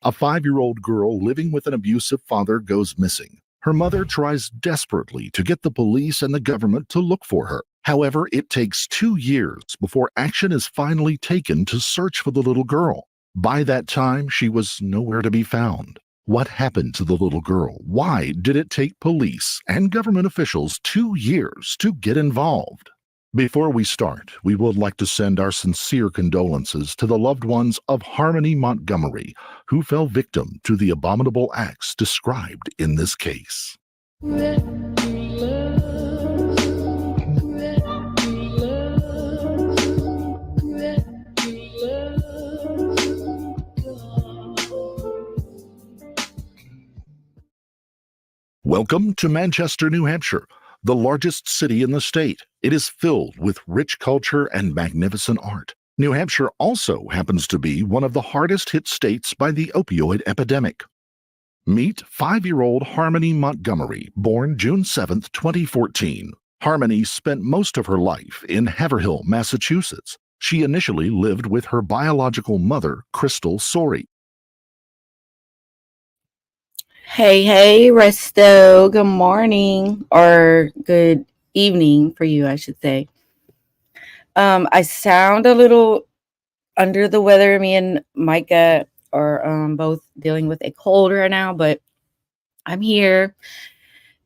A 5-year-old girl living with an abusive father goes missing. Her mother tries desperately to get the police and the government to look for her. However, it takes 2 years before action is finally taken to search for the little girl. By that time, she was nowhere to be found. What happened to the little girl? Why did it take police and government officials 2 years to get involved? Before we start, we would like to send our sincere condolences to the loved ones of Harmony Montgomery, who fell victim to the abominable acts described in this case. Welcome to Manchester, New Hampshire, the largest city in the state. It is filled with rich culture and magnificent art. New Hampshire also happens to be one of the hardest hit states by the opioid epidemic. Meet 5-year-old Harmony Montgomery, born June 7, 2014. Harmony spent most of her life in Haverhill, Massachusetts. She initially lived with her biological mother, Crystal Sorey. Hey, Resto. Good morning, or good evening for you, I should say. I sound a little under the weather. Me and Micah are both dealing with a cold right now, but I'm here.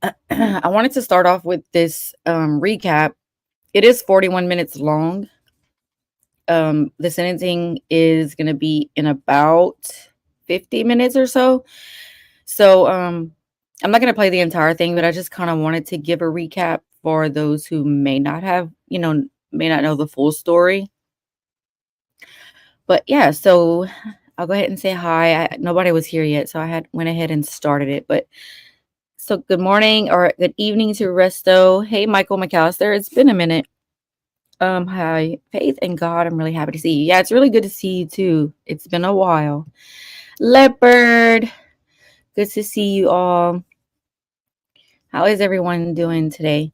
I wanted to start off with this recap. It is 41 minutes long. The sentencing is going to be in about 50 minutes or so. So I'm not going to play the entire thing, but I just kind of wanted to give a recap for those who may not know the full story. But yeah, so I'll go ahead and say hi. Nobody was here yet, so I went ahead and started it. But so good morning or good evening to Resto. Hey, Michael McAllister. It's been a minute. Hi, Faith and God. I'm really happy to see you. Yeah, it's really good to see you too. It's been a while. Leopard. Good to see you all. How is everyone doing today?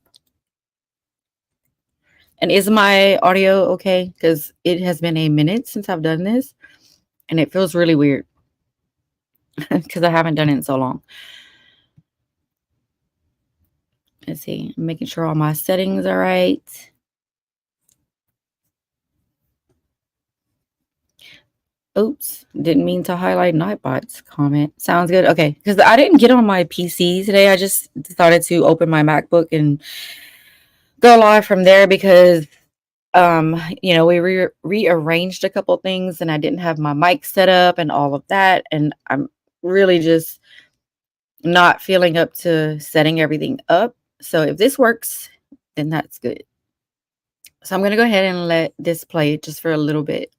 And is my audio okay? Because it has been a minute since I've done this, and it feels really weird because I haven't done it in so long. Let's see. I'm making sure all my settings are right. Oops, didn't mean to highlight Nightbot's comment. Sounds good. Okay, because I didn't get on my PC today. I just decided to open my MacBook and go live from there because we rearranged a couple things and I didn't have my mic set up and all of that, and I'm really just not feeling up to setting everything up. So if this works, then that's good. So I'm going to go ahead and let this play just for a little bit.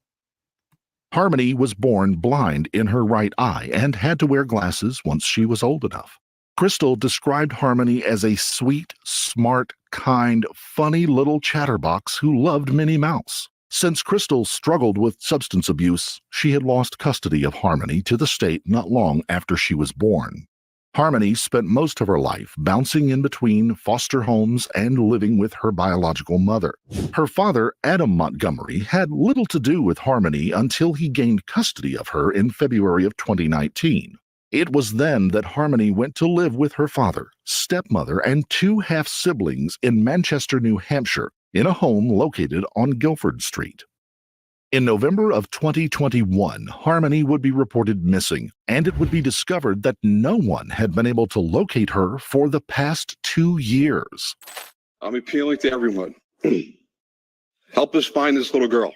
Harmony was born blind in her right eye and had to wear glasses once she was old enough. Crystal described Harmony as a sweet, smart, kind, funny little chatterbox who loved Minnie Mouse. Since Crystal struggled with substance abuse, she had lost custody of Harmony to the state not long after she was born. Harmony spent most of her life bouncing in between foster homes and living with her biological mother. Her father, Adam Montgomery, had little to do with Harmony until he gained custody of her in February of 2019. It was then that Harmony went to live with her father, stepmother, and 2 half-siblings in Manchester, New Hampshire, in a home located on Guilford Street. In November of 2021, Harmony would be reported missing, and it would be discovered that no one had been able to locate her for the past 2 years. I'm appealing to everyone. Help us find this little girl.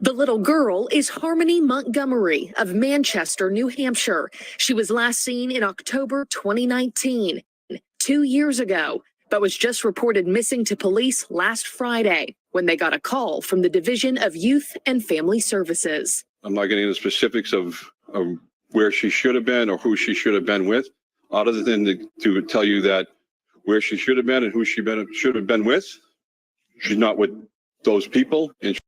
The little girl is Harmony Montgomery of Manchester, New Hampshire. She was last seen in October 2019, 2 years ago, but was just reported missing to police last Friday when they got a call from the Division of Youth and Family Services. I'm not getting into specifics of where she should have been or who she should have been with, other than to tell you that where she should have been and who she should have been with, she's not with those people. And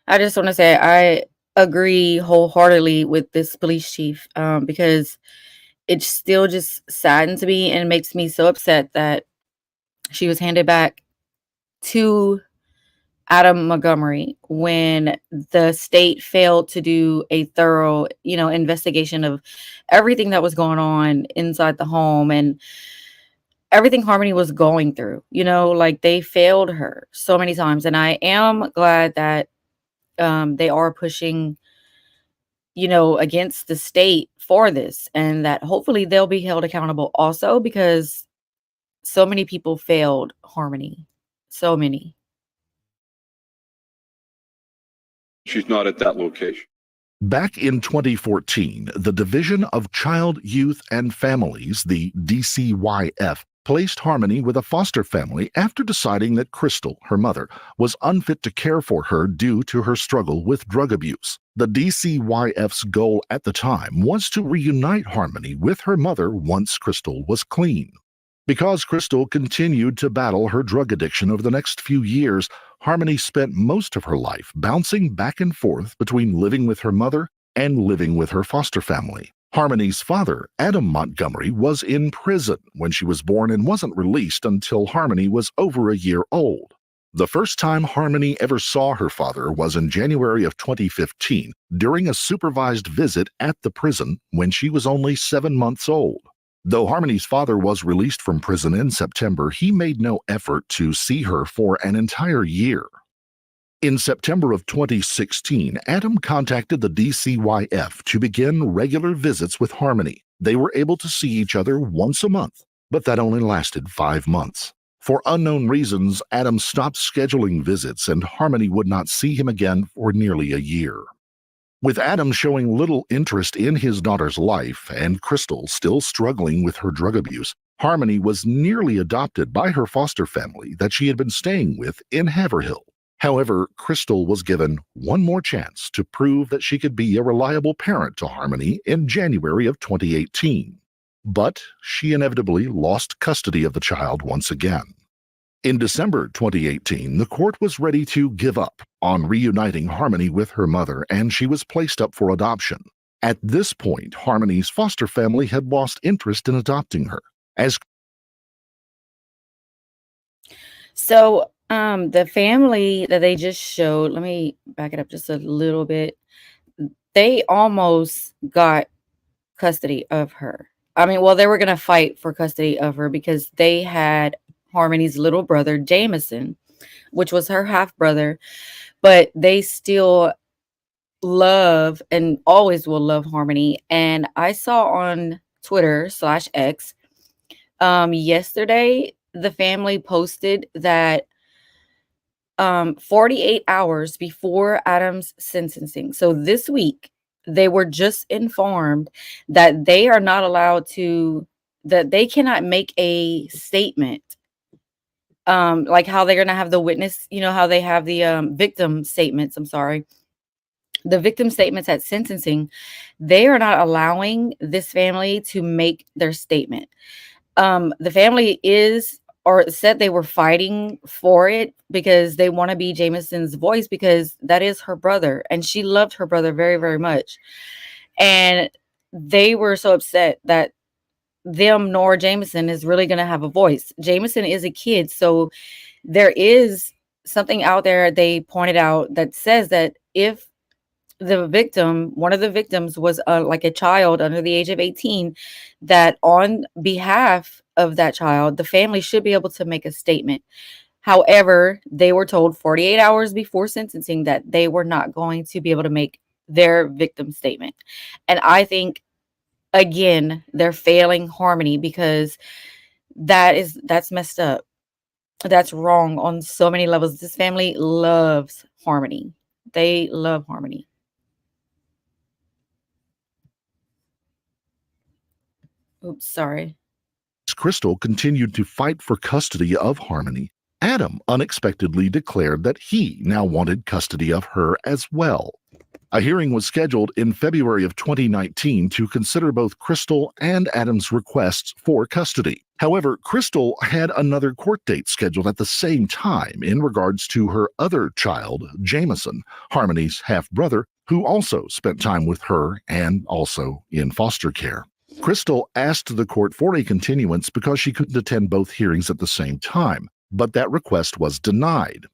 I just want to say I agree wholeheartedly with this police chief because it still just saddens me and makes me so upset that she was handed back to Adam Montgomery when the state failed to do a thorough, investigation of everything that was going on inside the home and everything Harmony was going through. Like they failed her so many times. And I am glad that they are pushing, against the state for this, and that hopefully they'll be held accountable also, because so many people failed Harmony. So many. She's not at that location. Back in 2014, the Division of Child, Youth, and Families, the DCYF, placed Harmony with a foster family after deciding that Crystal, her mother, was unfit to care for her due to her struggle with drug abuse. The DCYF's goal at the time was to reunite Harmony with her mother once Crystal was clean. Because Crystal continued to battle her drug addiction over the next few years, Harmony spent most of her life bouncing back and forth between living with her mother and living with her foster family. Harmony's father, Adam Montgomery, was in prison when she was born and wasn't released until Harmony was over a year old. The first time Harmony ever saw her father was in January of 2015 during a supervised visit at the prison when she was only 7 months old. Though Harmony's father was released from prison in September, he made no effort to see her for an entire year. In September of 2016, Adam contacted the DCYF to begin regular visits with Harmony. They were able to see each other once a month, but that only lasted 5 months. For unknown reasons, Adam stopped scheduling visits, and Harmony would not see him again for nearly a year. With Adam showing little interest in his daughter's life and Crystal still struggling with her drug abuse, Harmony was nearly adopted by her foster family that she had been staying with in Haverhill. However, Crystal was given one more chance to prove that she could be a reliable parent to Harmony in January of 2018. But she inevitably lost custody of the child once again. In December 2018, the court was ready to give up on reuniting Harmony with her mother, and she was placed up for adoption. At this point, Harmony's foster family had lost interest in adopting her. The family that they just showed, let me back it up just a little bit. They almost got custody of her. They were going to fight for custody of her because they had Harmony's little brother, Jameson, which was her half brother, but they still love and always will love Harmony. And I saw on Twitter/X yesterday, the family posted that 48 hours before Adam's sentencing. So this week, they were just informed that they are not allowed to, that they cannot make a statement. Like how they're going to have the witness, how they have the victim statements. The victim statements at sentencing. They are not allowing this family to make their statement. The family said they were fighting for it because they want to be Jameson's voice, because that is her brother and she loved her brother very, very much. And they were so upset that them nor Jameson is really going to have a voice. Jameson is a kid, so there is something out there they pointed out that says that if one of the victims was like a child under the age of 18, that on behalf of that child, the family should be able to make a statement. However, they were told 48 hours before sentencing that they were not going to be able to make their victim statement. And I think, again, they're failing Harmony, because that's messed up. That's wrong on so many levels. This family loves Harmony. They love Harmony. Oops, sorry. Crystal continued to fight for custody of Harmony. Adam unexpectedly declared that he now wanted custody of her as well. A hearing was scheduled in February of 2019 to consider both Crystal and Adam's requests for custody. However, Crystal had another court date scheduled at the same time in regards to her other child, Jameson, Harmony's half-brother, who also spent time with her and also in foster care. Crystal asked the court for a continuance because she couldn't attend both hearings at the same time, but that request was denied.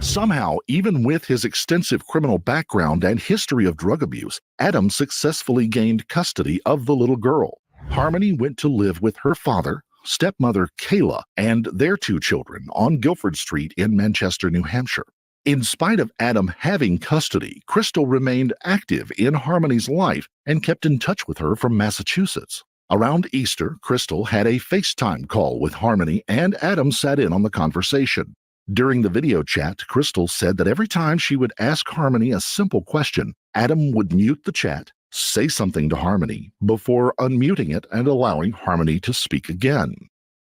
Somehow, even with his extensive criminal background and history of drug abuse, Adam successfully gained custody of the little girl. Harmony went to live with her father, stepmother Kayla, and their 2 children on Guilford Street in Manchester, New Hampshire. In spite of Adam having custody, Crystal remained active in Harmony's life and kept in touch with her from Massachusetts. Around Easter, Crystal had a FaceTime call with Harmony, and Adam sat in on the conversation. During the video chat, Crystal said that every time she would ask Harmony a simple question, Adam would mute the chat, say something to Harmony, before unmuting it and allowing Harmony to speak again.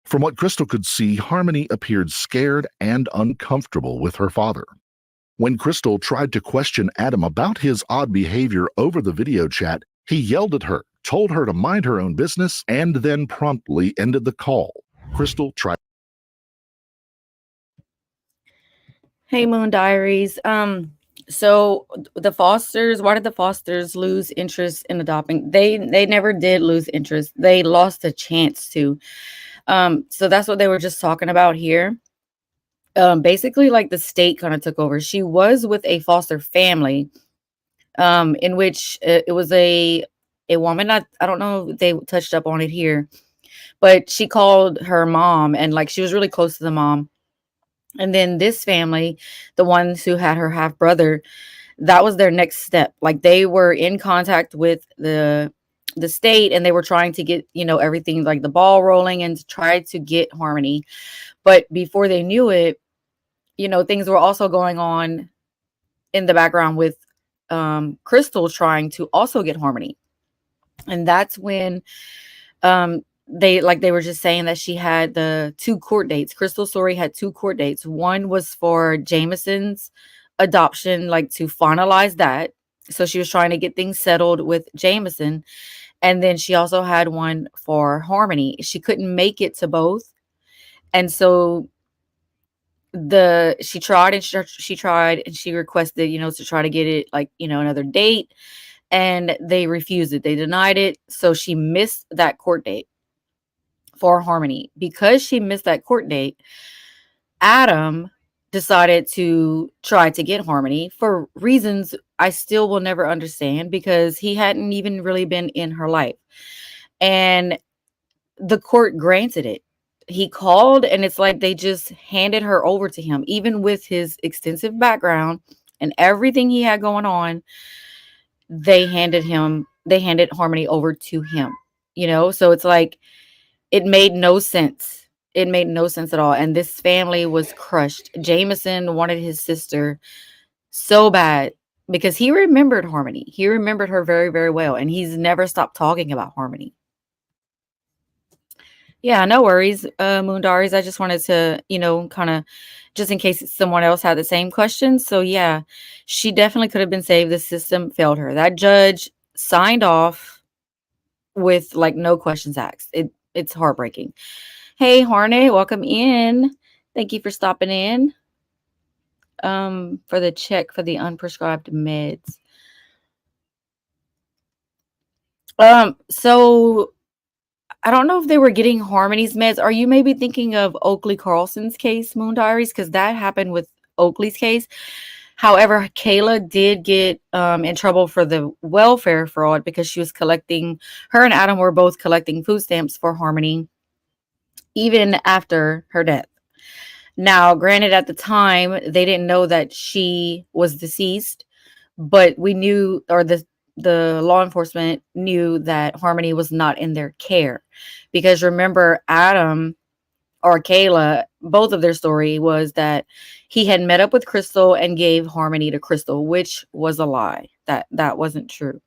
From what Crystal could see, Harmony appeared scared and uncomfortable with her father. When Crystal tried to question Adam about his odd behavior over the video chat, he yelled at her, told her to mind her own business, and then promptly ended the call. Crystal tried. Hey, Moon Diaries. So the Fosters, why did the Fosters lose interest in adopting? They never did lose interest. They lost a chance to. So that's what they were just talking about here. Basically, like, the state kind of took over. She was with a foster family, in which it was a woman. I don't know if they touched up on it here, but she called her mom, and like she was really close to the mom. And then this family, the ones who had her half brother, that was their next step. Like, they were in contact with the state, and they were trying to get, everything, like the ball rolling, and to try to get Harmony. But before they knew it, things were also going on in the background with Crystal trying to also get Harmony. And that's when they were just saying that she had the 2 court dates. Crystal Story had 2 court dates. One was for Jameson's adoption, like to finalize that. So she was trying to get things settled with Jameson. And then she also had one for Harmony. She couldn't make it to both. And so she tried and she requested, to try to get it, like, another date. And they refused it. They denied it. So she missed that court date for Harmony. Because she missed that court date, Adam decided to try to get Harmony for reasons I still will never understand, because he hadn't even really been in her life. And the court granted it. He called, and it's like they just handed her over to him, even with his extensive background and everything he had going on. They handed Harmony over to him, so it's like, it made no sense. It made no sense at all. And this family was crushed. Jameson wanted his sister so bad because he remembered Harmony. He remembered her very, very well. And he's never stopped talking about Harmony. Yeah, no worries, Moondaris. I just wanted to, kind of, just in case someone else had the same question. So yeah, she definitely could have been saved. The system failed her. That judge signed off with, like, no questions asked. It's heartbreaking. Hey, Harney, welcome in. Thank you for stopping in. For the check for the unprescribed meds. So I don't know if they were getting Harmony's meds. Are you maybe thinking of Oakley Carlson's case, Moon Diaries? Because that happened with Oakley's case. However, Kayla did get in trouble for the welfare fraud because she was collecting, her and Adam were both collecting food stamps for Harmony even after her death. Now, granted, at the time, they didn't know that she was deceased, but we knew, or the law enforcement knew, that Harmony was not in their care. Because remember, Adam or Kayla, both of their story was that he had met up with Crystal and gave Harmony to Crystal, which was a lie. That wasn't true.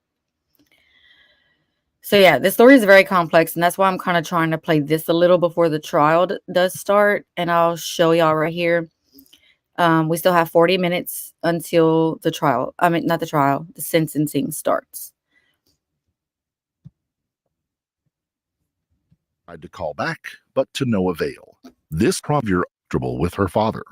So yeah, the story is very complex, and that's why I'm kind of trying to play this a little before the trial does start. And I'll show y'all right here. We still have 40 minutes until the trial. I mean, not the trial, the sentencing starts. Tried to call back, but to no avail. This proved trouble with her father.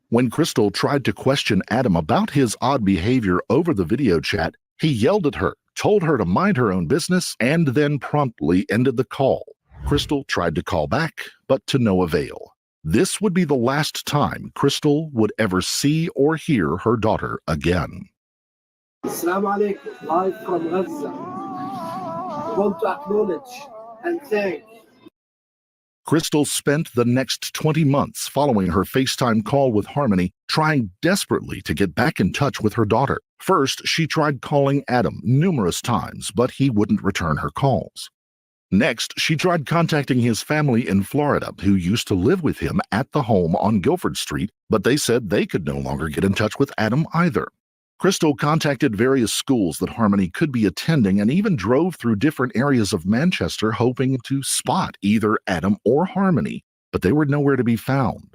When Crystal tried to question Adam about his odd behavior over the video chat, he yelled at her, told her to mind her own business, and then promptly ended the call. Crystal tried to call back, but to no avail. This would be the last time Crystal would ever see or hear her daughter again. Assalamu alaikum, live from Gaza. I want to acknowledge and thank. Crystal spent the next 20 months following her FaceTime call with Harmony, trying desperately to get back in touch with her daughter. First, she tried calling Adam numerous times, but he wouldn't return her calls. Next, she tried contacting his family in Florida, who used to live with him at the home on Guilford Street, but they said they could no longer get in touch with Adam either. Crystal contacted various schools that Harmony could be attending and even drove through different areas of Manchester hoping to spot either Adam or Harmony, but they were nowhere to be found.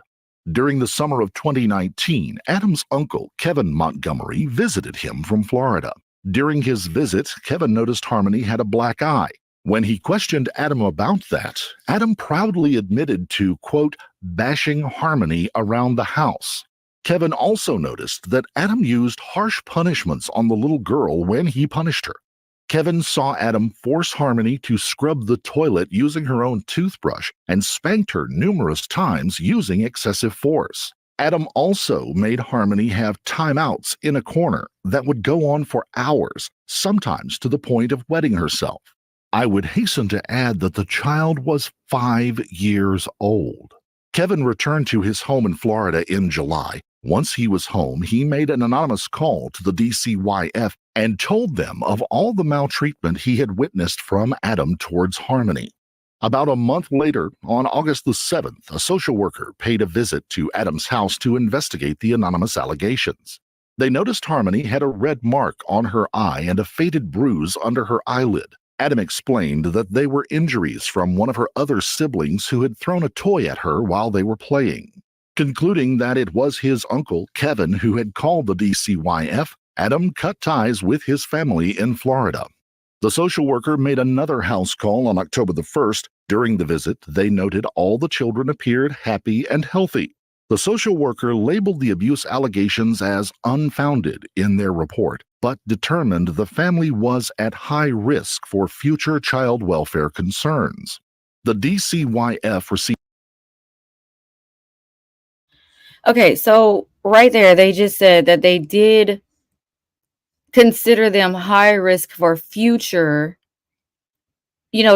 During the summer of 2019, Adam's uncle, Kevin Montgomery, visited him from Florida. During his visit, Kevin noticed Harmony had a black eye. When he questioned Adam about that, Adam proudly admitted to, quote, bashing Harmony around the house. Kevin also noticed that Adam used harsh punishments on the little girl when he punished her. Kevin saw Adam force Harmony to scrub the toilet using her own toothbrush and spanked her numerous times using excessive force. Adam also made Harmony have timeouts in a corner that would go on for hours, sometimes to the point of wetting herself. I would hasten to add that the child was 5 years old. Kevin returned to his home in Florida in July. Once he was home, he made an anonymous call to the DCYF and told them of all the maltreatment he had witnessed from Adam towards Harmony. About a month later, on August the 7th, a social worker paid a visit to Adam's house to investigate the anonymous allegations. They noticed Harmony had a red mark on her eye and a faded bruise under her eyelid. Adam explained that they were injuries from one of her other siblings who had thrown a toy at her while they were playing. Concluding that it was his uncle, Kevin, who had called the DCYF, Adam cut ties with his family in Florida. The social worker made another house call on October the 1st. During the visit, they noted all the children appeared happy and healthy. The social worker labeled the abuse allegations as unfounded in their report, but determined the family was at high risk for future child welfare concerns. The DCYF received. Okay, so right there, they just said that they did consider them high risk for future,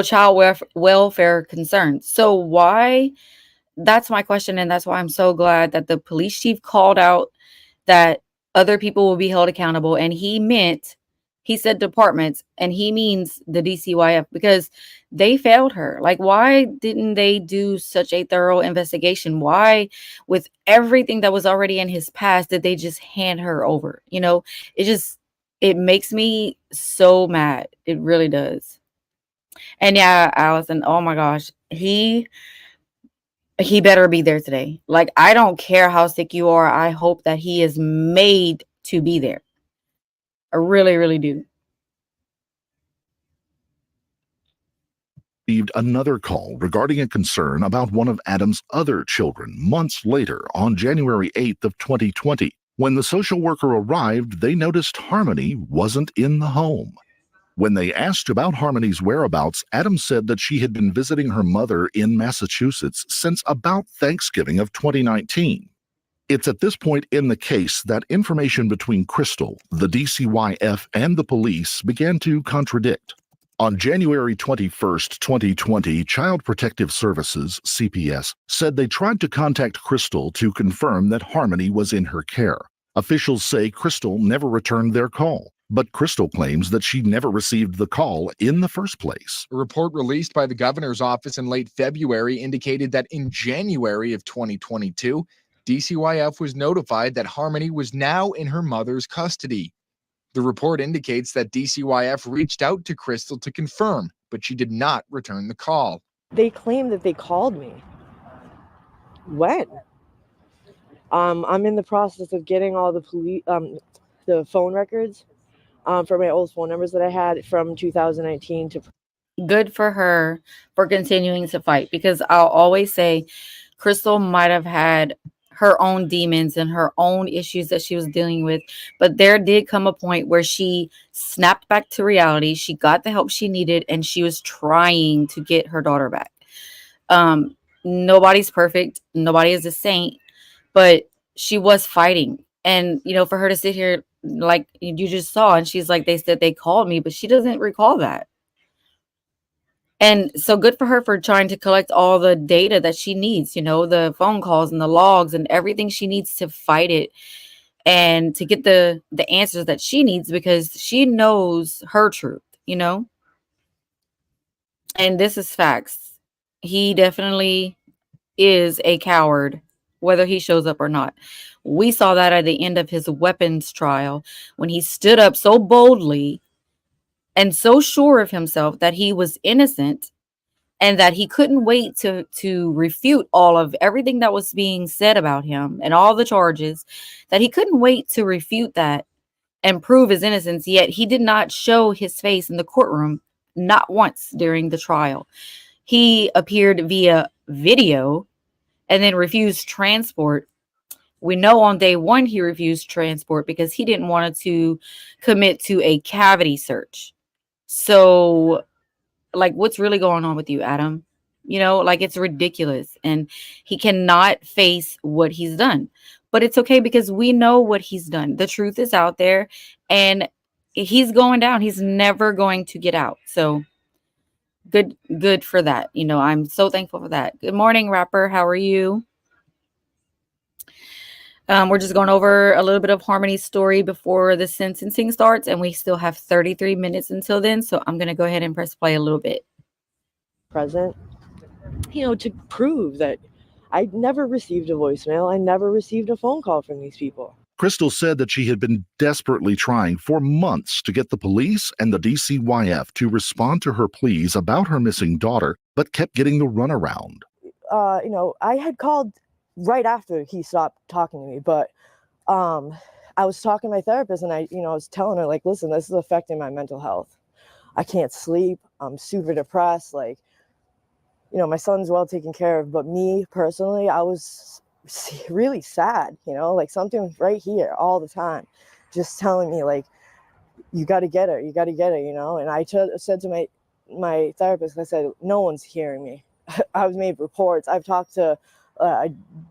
child welfare concerns. So why? That's my question, and that's why I'm so glad that the police chief called out that other people will be held accountable, and he said departments, and he means the DCYF, because they failed her. Like, why didn't they do such a thorough investigation? Why, with everything that was already in his past, did they just hand her over? It makes me so mad. It really does. And yeah, Allison, oh my gosh, he better be there today. Like, I don't care how sick you are. I hope that he is made to be there. I really, really do. Received another call regarding a concern about one of Adam's other children months later on January 8th of 2020. When the social worker arrived, they noticed Harmony wasn't in the home. When they asked about Harmony's whereabouts, Adam said that she had been visiting her mother in Massachusetts since about Thanksgiving of 2019. It's at this point in the case that information between Crystal, the DCYF, and the police began to contradict. On January 21st, 2020, Child Protective Services, CPS, said they tried to contact Crystal to confirm that Harmony was in her care. Officials say Crystal never returned their call, but Crystal claims that she never received the call in the first place. A report released by the governor's office in late February indicated that in January of 2022, DCYF was notified that Harmony was now in her mother's custody. The report indicates that DCYF reached out to Crystal to confirm, but she did not return the call. They claim that they called me. When? I'm in the process of getting all the phone records for my old phone numbers that I had from 2019 to. Good for her for continuing to fight, because I'll always say Crystal might have had her own demons and her own issues that she was dealing with, but there did come a point where she snapped back to reality. She got the help she needed, and she was trying to get her daughter back. Nobody's perfect. Nobody is a saint, but she was fighting. And, for her to sit here like you just saw, and she's like, they said they called me, but she doesn't recall that. And so good for her for trying to collect all the data that she needs, the phone calls and the logs and everything she needs to fight it and to get the answers that she needs, because she knows her truth. And this is facts. He definitely is a coward, whether he shows up or not. We saw that at the end of his weapons trial when he stood up so boldly and so sure of himself that he was innocent, and that he couldn't wait to refute all of everything that was being said about him and all the charges, that he couldn't wait to refute that and prove his innocence. Yet he did not show his face in the courtroom, not once during the trial. He appeared via video and then refused transport. We know on day one he refused transport because he didn't want to commit to a cavity search. So, like, what's really going on with you, Adam? It's ridiculous. And he cannot face what he's done. But it's okay, because we know what he's done. The truth is out there, and he's going down. He's never going to get out. So good for that. I'm so thankful for that. Good morning, Rapper. How are you? We're just going over a little bit of Harmony's story before the sentencing starts, and we still have 33 minutes until then. So I'm going to go ahead and press play a little bit. Present, to prove that I never received a voicemail. I never received a phone call from these people. Crystal said that she had been desperately trying for months to get the police and the DCYF to respond to her pleas about her missing daughter, but kept getting the runaround. I had called right after he stopped talking to me, but I was talking to my therapist, and I was telling her, like, listen, this is affecting my mental health. I can't sleep. I'm super depressed. Like, my son's well taken care of, but me personally, I was really sad, like something right here all the time, just telling me, like, you got to get her, and I said to my therapist, I said, no one's hearing me. I've made reports. I've talked to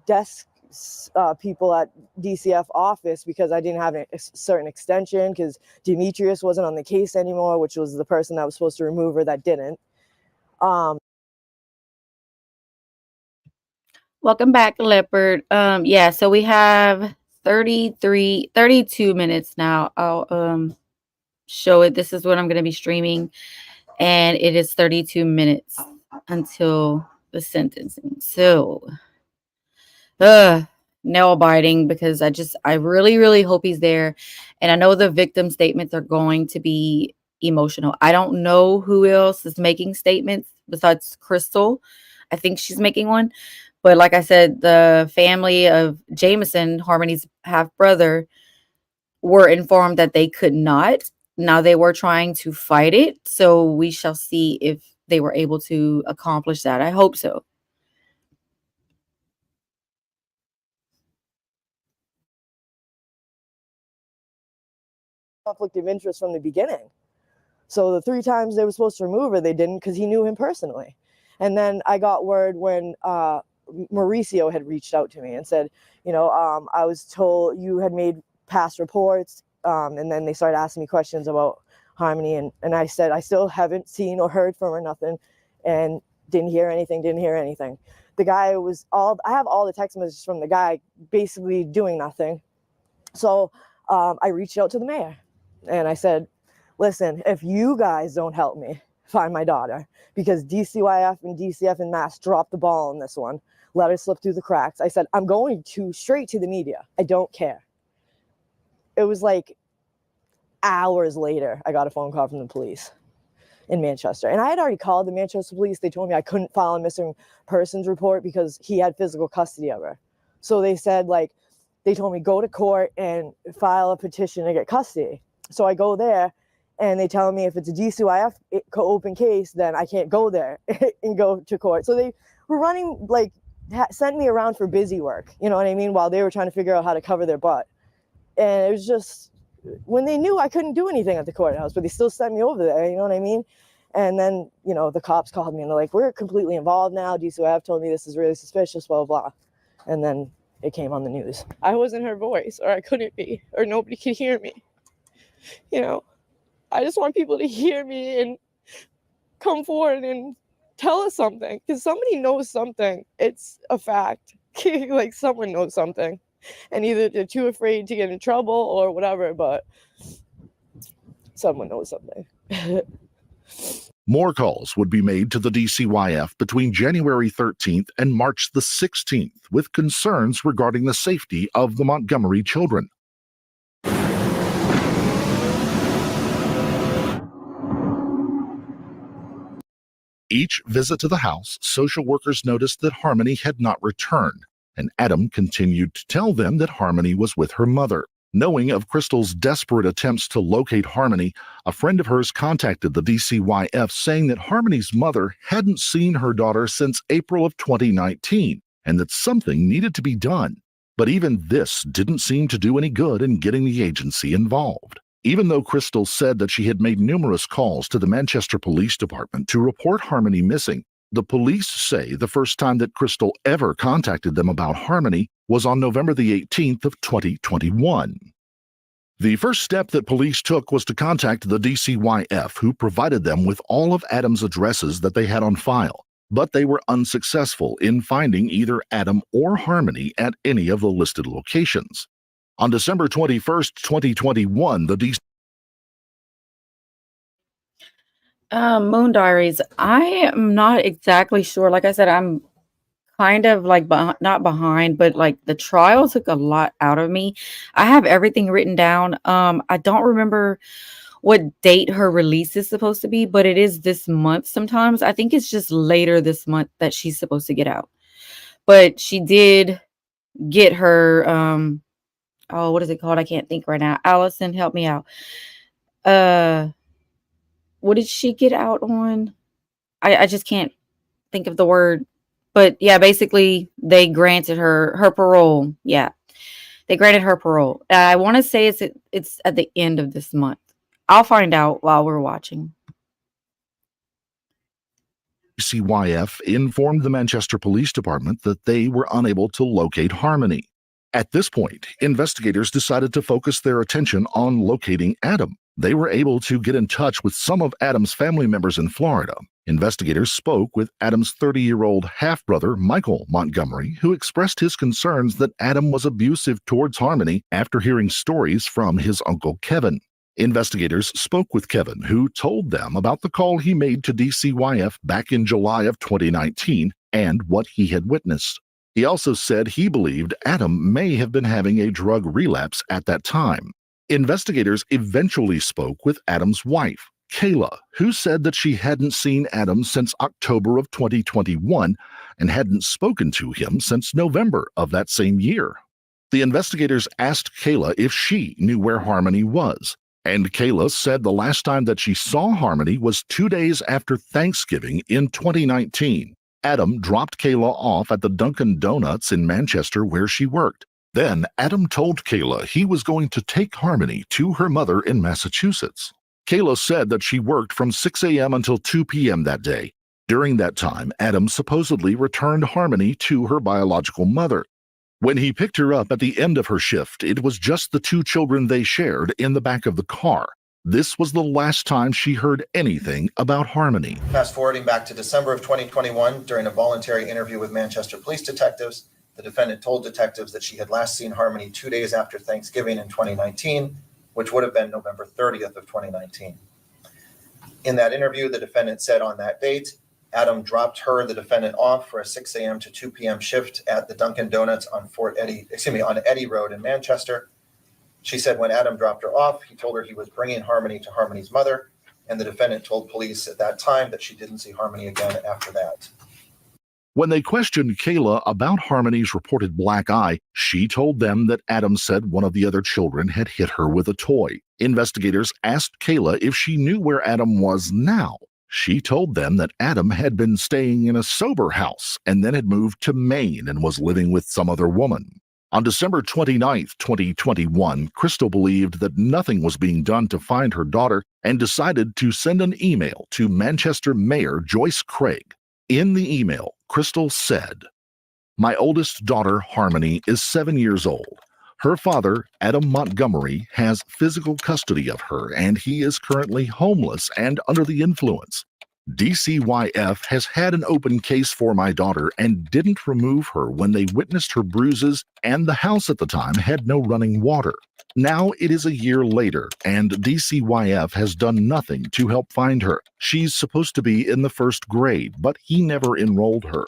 desk people at DCF office because I didn't have a certain extension, because Demetrius wasn't on the case anymore, which was the person that was supposed to remove her that didn't. Welcome back, Leopard. Yeah, so we have 32 minutes now. I'll show it. This is what I'm going to be streaming, and it is 32 minutes until the sentencing. So, nail biting, because I really, really hope he's there. And I know the victim statements are going to be emotional. I don't know who else is making statements besides Crystal. I think she's making one. But like I said, the family of Jameson, Harmony's half-brother, were informed that they could not. Now they were trying to fight it. So we shall see if they were able to accomplish that. I hope so. Conflict of interest from the beginning. So the 3 times they were supposed to remove her, they didn't, because he knew him personally. And then I got word when Mauricio had reached out to me and said, I was told you had made past reports, and then they started asking me questions about Harmony, and I said I still haven't seen or heard from her, nothing, and didn't hear anything. The guy I have all the text messages from the guy basically doing nothing. So I reached out to the mayor, and I said, listen, if you guys don't help me find my daughter, because DCYF and DCF and Mass dropped the ball on this one, let her slip through the cracks. I said, I'm going straight to the media. I don't care. It was like hours later, I got a phone call from the police in Manchester. And I had already called the Manchester police. They told me I couldn't file a missing persons report because he had physical custody of her. So they said, they told me, go to court and file a petition to get custody. So I go there, and they tell me if it's a DCYF open case, then I can't go there and go to court. So they were running, sent me around for busy work, you know what I mean, while they were trying to figure out how to cover their butt. And it was just, when they knew I couldn't do anything at the courthouse, but they still sent me over there, you know what I mean? And then, the cops called me and they're like, we're completely involved now. DCYF told me this is really suspicious, blah, blah, blah. And then it came on the news. I wasn't her voice, or I couldn't be, or nobody could hear me. I just want people to hear me and come forward and tell us something, because somebody knows something. It's a fact. Like, someone knows something, and either they're too afraid to get in trouble or whatever, but someone knows something. More calls would be made to the DCYF between January 13th and March the 16th with concerns regarding the safety of the Montgomery children. Each visit to the house, social workers noticed that Harmony had not returned, and Adam continued to tell them that Harmony was with her mother. Knowing of Crystal's desperate attempts to locate Harmony, a friend of hers contacted the DCYF saying that Harmony's mother hadn't seen her daughter since April of 2019 and that something needed to be done. But even this didn't seem to do any good in getting the agency involved. Even though Crystal said that she had made numerous calls to the Manchester Police Department to report Harmony missing, the police say the first time that Crystal ever contacted them about Harmony was on November the 18th of 2021. The first step that police took was to contact the DCYF, who provided them with all of Adam's addresses that they had on file, but they were unsuccessful in finding either Adam or Harmony at any of the listed locations. On December 21st, 2021, the Moon Diaries, I am not exactly sure. Like I said, I'm kind of like not behind, but like the trial took a lot out of me. I have everything written down. I don't remember what date her release is supposed to be, but it is this month sometimes. I think it's just later this month that she's supposed to get out. But she did get her what is it called? I can't think right now. Allison, help me out. What did she get out on? I just can't think of the word. But yeah, basically they granted her parole. Yeah, they granted her parole. I want to say it's at the end of this month. I'll find out while we're watching. DCYF informed the Manchester Police Department that they were unable to locate Harmony. At this point, investigators decided to focus their attention on locating Adam. They were able to get in touch with some of Adam's family members in Florida. Investigators spoke with Adam's 30-year-old half-brother, Michael Montgomery, who expressed his concerns that Adam was abusive towards Harmony after hearing stories from his uncle Kevin. Investigators spoke with Kevin, who told them about the call he made to DCYF back in July of 2019 and what he had witnessed. He also said he believed Adam may have been having a drug relapse at that time. Investigators eventually spoke with Adam's wife, Kayla, who said that she hadn't seen Adam since October of 2021 and hadn't spoken to him since November of that same year. The investigators asked Kayla if she knew where Harmony was, and Kayla said the last time that she saw Harmony was 2 days after Thanksgiving in 2019. Adam dropped Kayla off at the Dunkin' Donuts in Manchester where she worked. Then Adam told Kayla he was going to take Harmony to her mother in Massachusetts. Kayla said that she worked from 6 a.m. until 2 p.m. that day. During that time, Adam supposedly returned Harmony to her biological mother. When he picked her up at the end of her shift, it was just the 2 children they shared in the back of the car. This was the last time she heard anything about Harmony. Fast forwarding back to December of 2021, during a voluntary interview with Manchester police detectives, the defendant told detectives that she had last seen Harmony 2 days after Thanksgiving in 2019, which would have been November 30th of 2019. In that interview, the defendant said on that date, Adam dropped her, the defendant, off for a 6 a.m. to 2 p.m. shift at the Dunkin' Donuts on on Eddy Road in Manchester. She said when Adam dropped her off, he told her he was bringing Harmony to Harmony's mother, and the defendant told police at that time that she didn't see Harmony again after that. When they questioned Kayla about Harmony's reported black eye, she told them that Adam said one of the other children had hit her with a toy. Investigators asked Kayla if she knew where Adam was now. She told them that Adam had been staying in a sober house and then had moved to Maine and was living with some other woman. On December 29th, 2021, Crystal believed that nothing was being done to find her daughter and decided to send an email to Manchester Mayor Joyce Craig. In the email, Crystal said, "My oldest daughter, Harmony, is 7 years old. Her father, Adam Montgomery, has physical custody of her, and he is currently homeless and under the influence. DCYF has had an open case for my daughter and didn't remove her when they witnessed her bruises, and the house at the time had no running water. Now it is a year later, and DCYF has done nothing to help find her. She's supposed to be in the 1st grade, but he never enrolled her.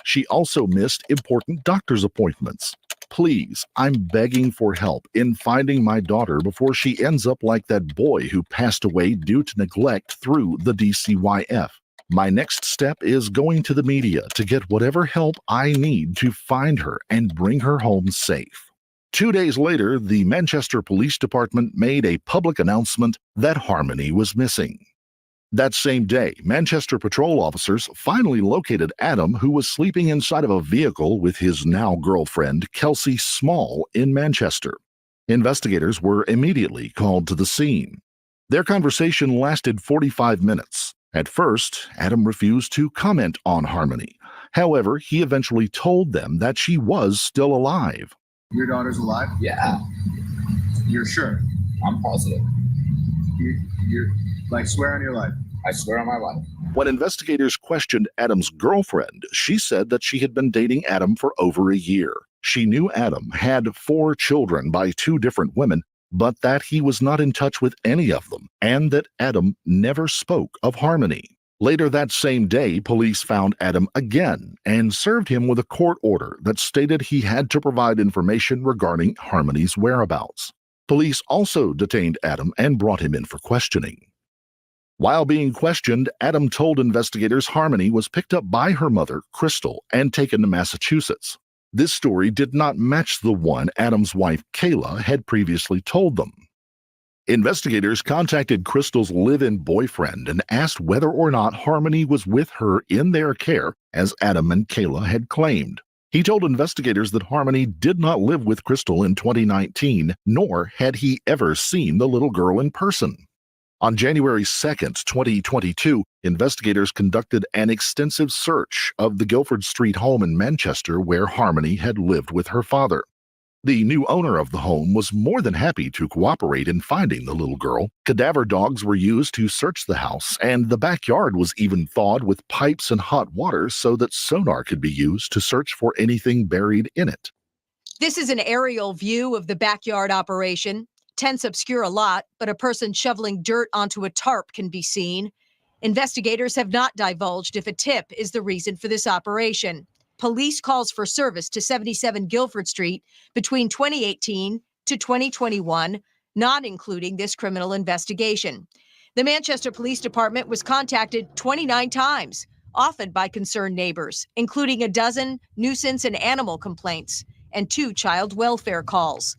She also missed important doctor's appointments. Please, I'm begging for help in finding my daughter before she ends up like that boy who passed away due to neglect through the DCYF. My next step is going to the media to get whatever help I need to find her and bring her home safe." 2 days later, the Manchester Police Department made a public announcement that Harmony was missing. That same day, Manchester patrol officers finally located Adam, who was sleeping inside of a vehicle with his now-girlfriend, Kelsey Small, in Manchester. Investigators were immediately called to the scene. Their conversation lasted 45 minutes. At first, Adam refused to comment on Harmony. However, he eventually told them that she was still alive. Your daughter's alive? Yeah, You're sure? I'm positive. You're like, swear on your life. I swear on my life. When investigators questioned Adam's girlfriend, she said that she had been dating Adam for over a year. She knew Adam had 4 children by 2 different women, but that he was not in touch with any of them, and that Adam never spoke of Harmony. Later that same day, police found Adam again and served him with a court order that stated he had to provide information regarding Harmony's whereabouts. Police also detained Adam and brought him in for questioning. While being questioned, Adam told investigators Harmony was picked up by her mother, Crystal, and taken to Massachusetts. This story did not match the one Adam's wife, Kayla, had previously told them. Investigators contacted Crystal's live-in boyfriend and asked whether or not Harmony was with her in their care, as Adam and Kayla had claimed. He told investigators that Harmony did not live with Crystal in 2019, nor had he ever seen the little girl in person. On January 2nd, 2022, investigators conducted an extensive search of the Guilford Street home in Manchester where Harmony had lived with her father. The new owner of the home was more than happy to cooperate in finding the little girl. Cadaver dogs were used to search the house, and the backyard was even thawed with pipes and hot water so that sonar could be used to search for anything buried in it. This is an aerial view of the backyard operation. Tents obscure a lot, but a person shoveling dirt onto a tarp can be seen. Investigators have not divulged if a tip is the reason for this operation. Police calls for service to 77 Guilford Street between 2018 to 2021, not including this criminal investigation. The Manchester Police Department was contacted 29 times, often by concerned neighbors, including a dozen nuisance and animal complaints and 2 child welfare calls.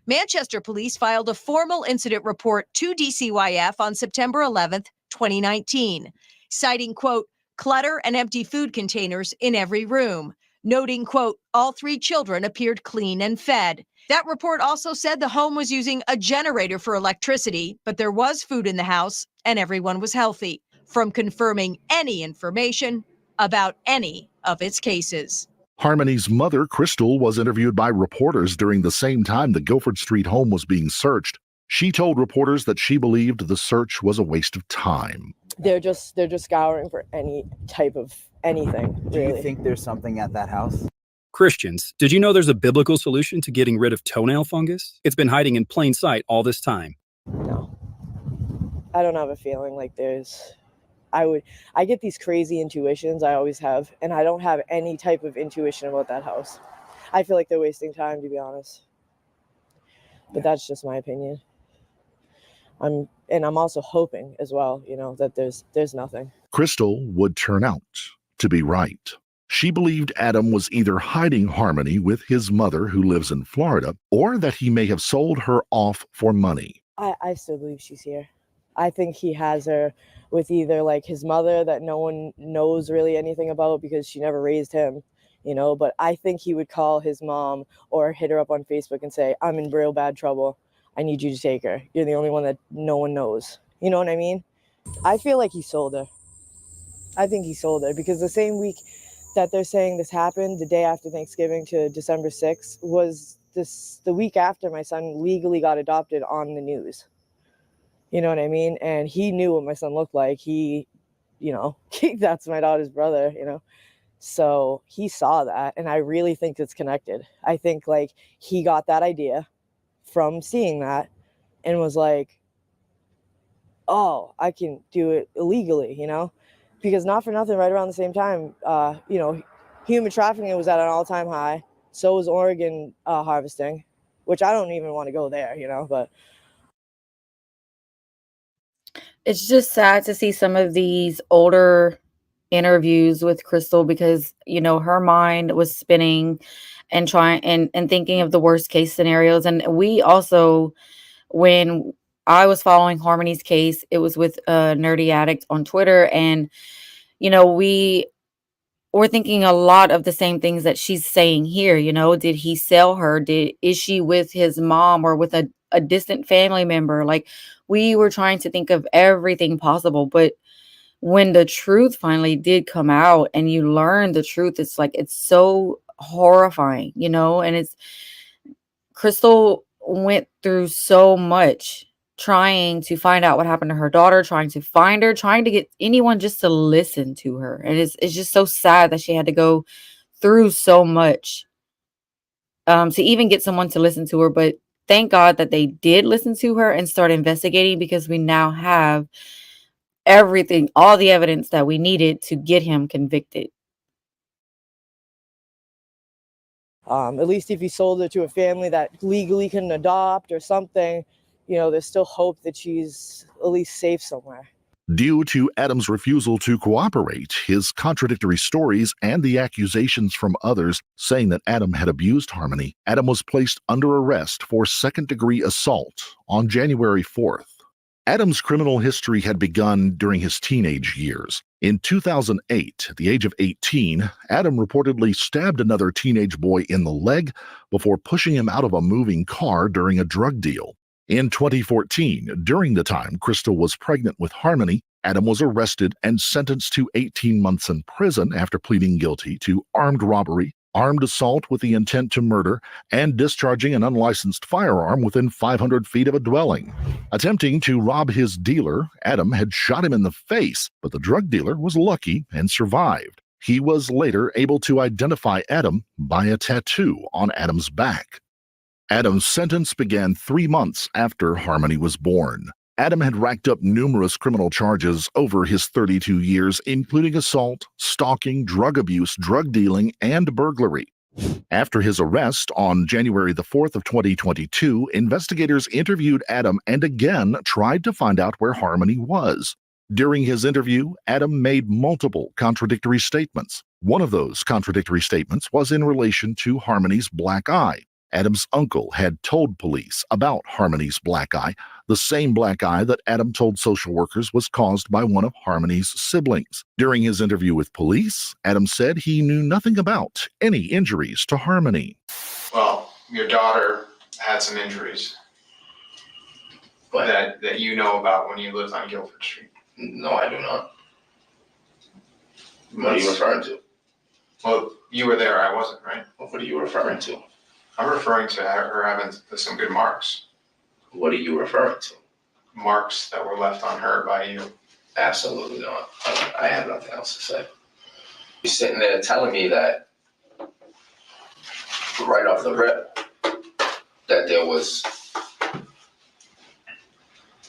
Manchester police filed a formal incident report to DCYF on September 11th, 2019, citing, quote, clutter and empty food containers in every room, noting, quote, all 3 children appeared clean and fed. That report also said the home was using a generator for electricity, but there was food in the house and everyone was healthy, from confirming any information about any of its cases. Harmony's mother, Crystal, was interviewed by reporters during the same time the Guilford Street home was being searched. She told reporters that she believed the search was a waste of time. They're just scouring for any type of anything, really. Do you think there's something at that house? Christians, did you know there's a biblical solution to getting rid of toenail fungus? It's been hiding in plain sight all this time. No. I don't have a feeling like I get these crazy intuitions, I always have, and I don't have any type of intuition about that house. I feel like they're wasting time, to be honest. But that's just my opinion. I'm also hoping as well, that there's nothing. Crystal would turn out to be right. She believed Adam was either hiding Harmony with his mother, who lives in Florida, or that he may have sold her off for money. I still believe she's here. I think he has her with either like his mother that no one knows really anything about because she never raised him, but I think he would call his mom or hit her up on Facebook and say, I'm in real bad trouble. I need you to take her. You're the only one that no one knows. You know what I mean? I feel like he sold her. I think he sold her because the same week that they're saying this happened, the day after Thanksgiving to December 6th, was the week after my son legally got adopted on the news. You know what I mean? And he knew what my son looked like. He, that's my daughter's brother, So he saw that, and I really think it's connected. I think like he got that idea from seeing that and was like, oh, I can do it illegally, because not for nothing, right around the same time, human trafficking was at an all-time high. So was Oregon harvesting, which I don't even want to go there, but It's just sad to see some of these older interviews with Crystal because, her mind was spinning and trying and thinking of the worst case scenarios. And we also, when I was following Harmony's case, it was with a nerdy addict on Twitter. And, we were thinking a lot of the same things that she's saying here. Did he sell her? Is she with his mom or with a distant family member? Like, we were trying to think of everything possible, but when the truth finally did come out and you learn the truth, it's like, it's so horrifying, and Crystal went through so much trying to find out what happened to her daughter, trying to find her, trying to get anyone just to listen to her. And it's just so sad that she had to go through so much to even get someone to listen to her. But thank God that they did listen to her and start investigating, because we now have everything, all the evidence that we needed to get him convicted. At least if he sold her to a family that legally couldn't adopt or something, there's still hope that she's at least safe somewhere. Due to Adam's refusal to cooperate, his contradictory stories, and the accusations from others saying that Adam had abused Harmony, Adam was placed under arrest for second-degree assault on January 4th. Adam's criminal history had begun during his teenage years. In 2008, at the age of 18, Adam reportedly stabbed another teenage boy in the leg before pushing him out of a moving car during a drug deal. In 2014, during the time Crystal was pregnant with Harmony, Adam was arrested and sentenced to 18 months in prison after pleading guilty to armed robbery, armed assault with the intent to murder, and discharging an unlicensed firearm within 500 feet of a dwelling. Attempting to rob his dealer, Adam had shot him in the face, but the drug dealer was lucky and survived. He was later able to identify Adam by a tattoo on Adam's back. Adam's sentence began 3 months after Harmony was born. Adam had racked up numerous criminal charges over his 32 years, including assault, stalking, drug abuse, drug dealing, and burglary. After his arrest on January the 4th of 2022, investigators interviewed Adam and again tried to find out where Harmony was. During his interview, Adam made multiple contradictory statements. One of those contradictory statements was in relation to Harmony's black eye. Adam's uncle had told police about Harmony's black eye, the same black eye that Adam told social workers was caused by one of Harmony's siblings. During his interview with police, Adam said he knew nothing about any injuries to Harmony. Well, your daughter had some injuries that you know about when you lived on Guilford Street. No, I do not. What are you referring to? Well, you were there, I wasn't, right? What are you referring to? I'm referring to her having some good marks. What are you referring to? Marks that were left on her by you. Absolutely not. I have nothing else to say. You're sitting there telling me that right off the rip that there was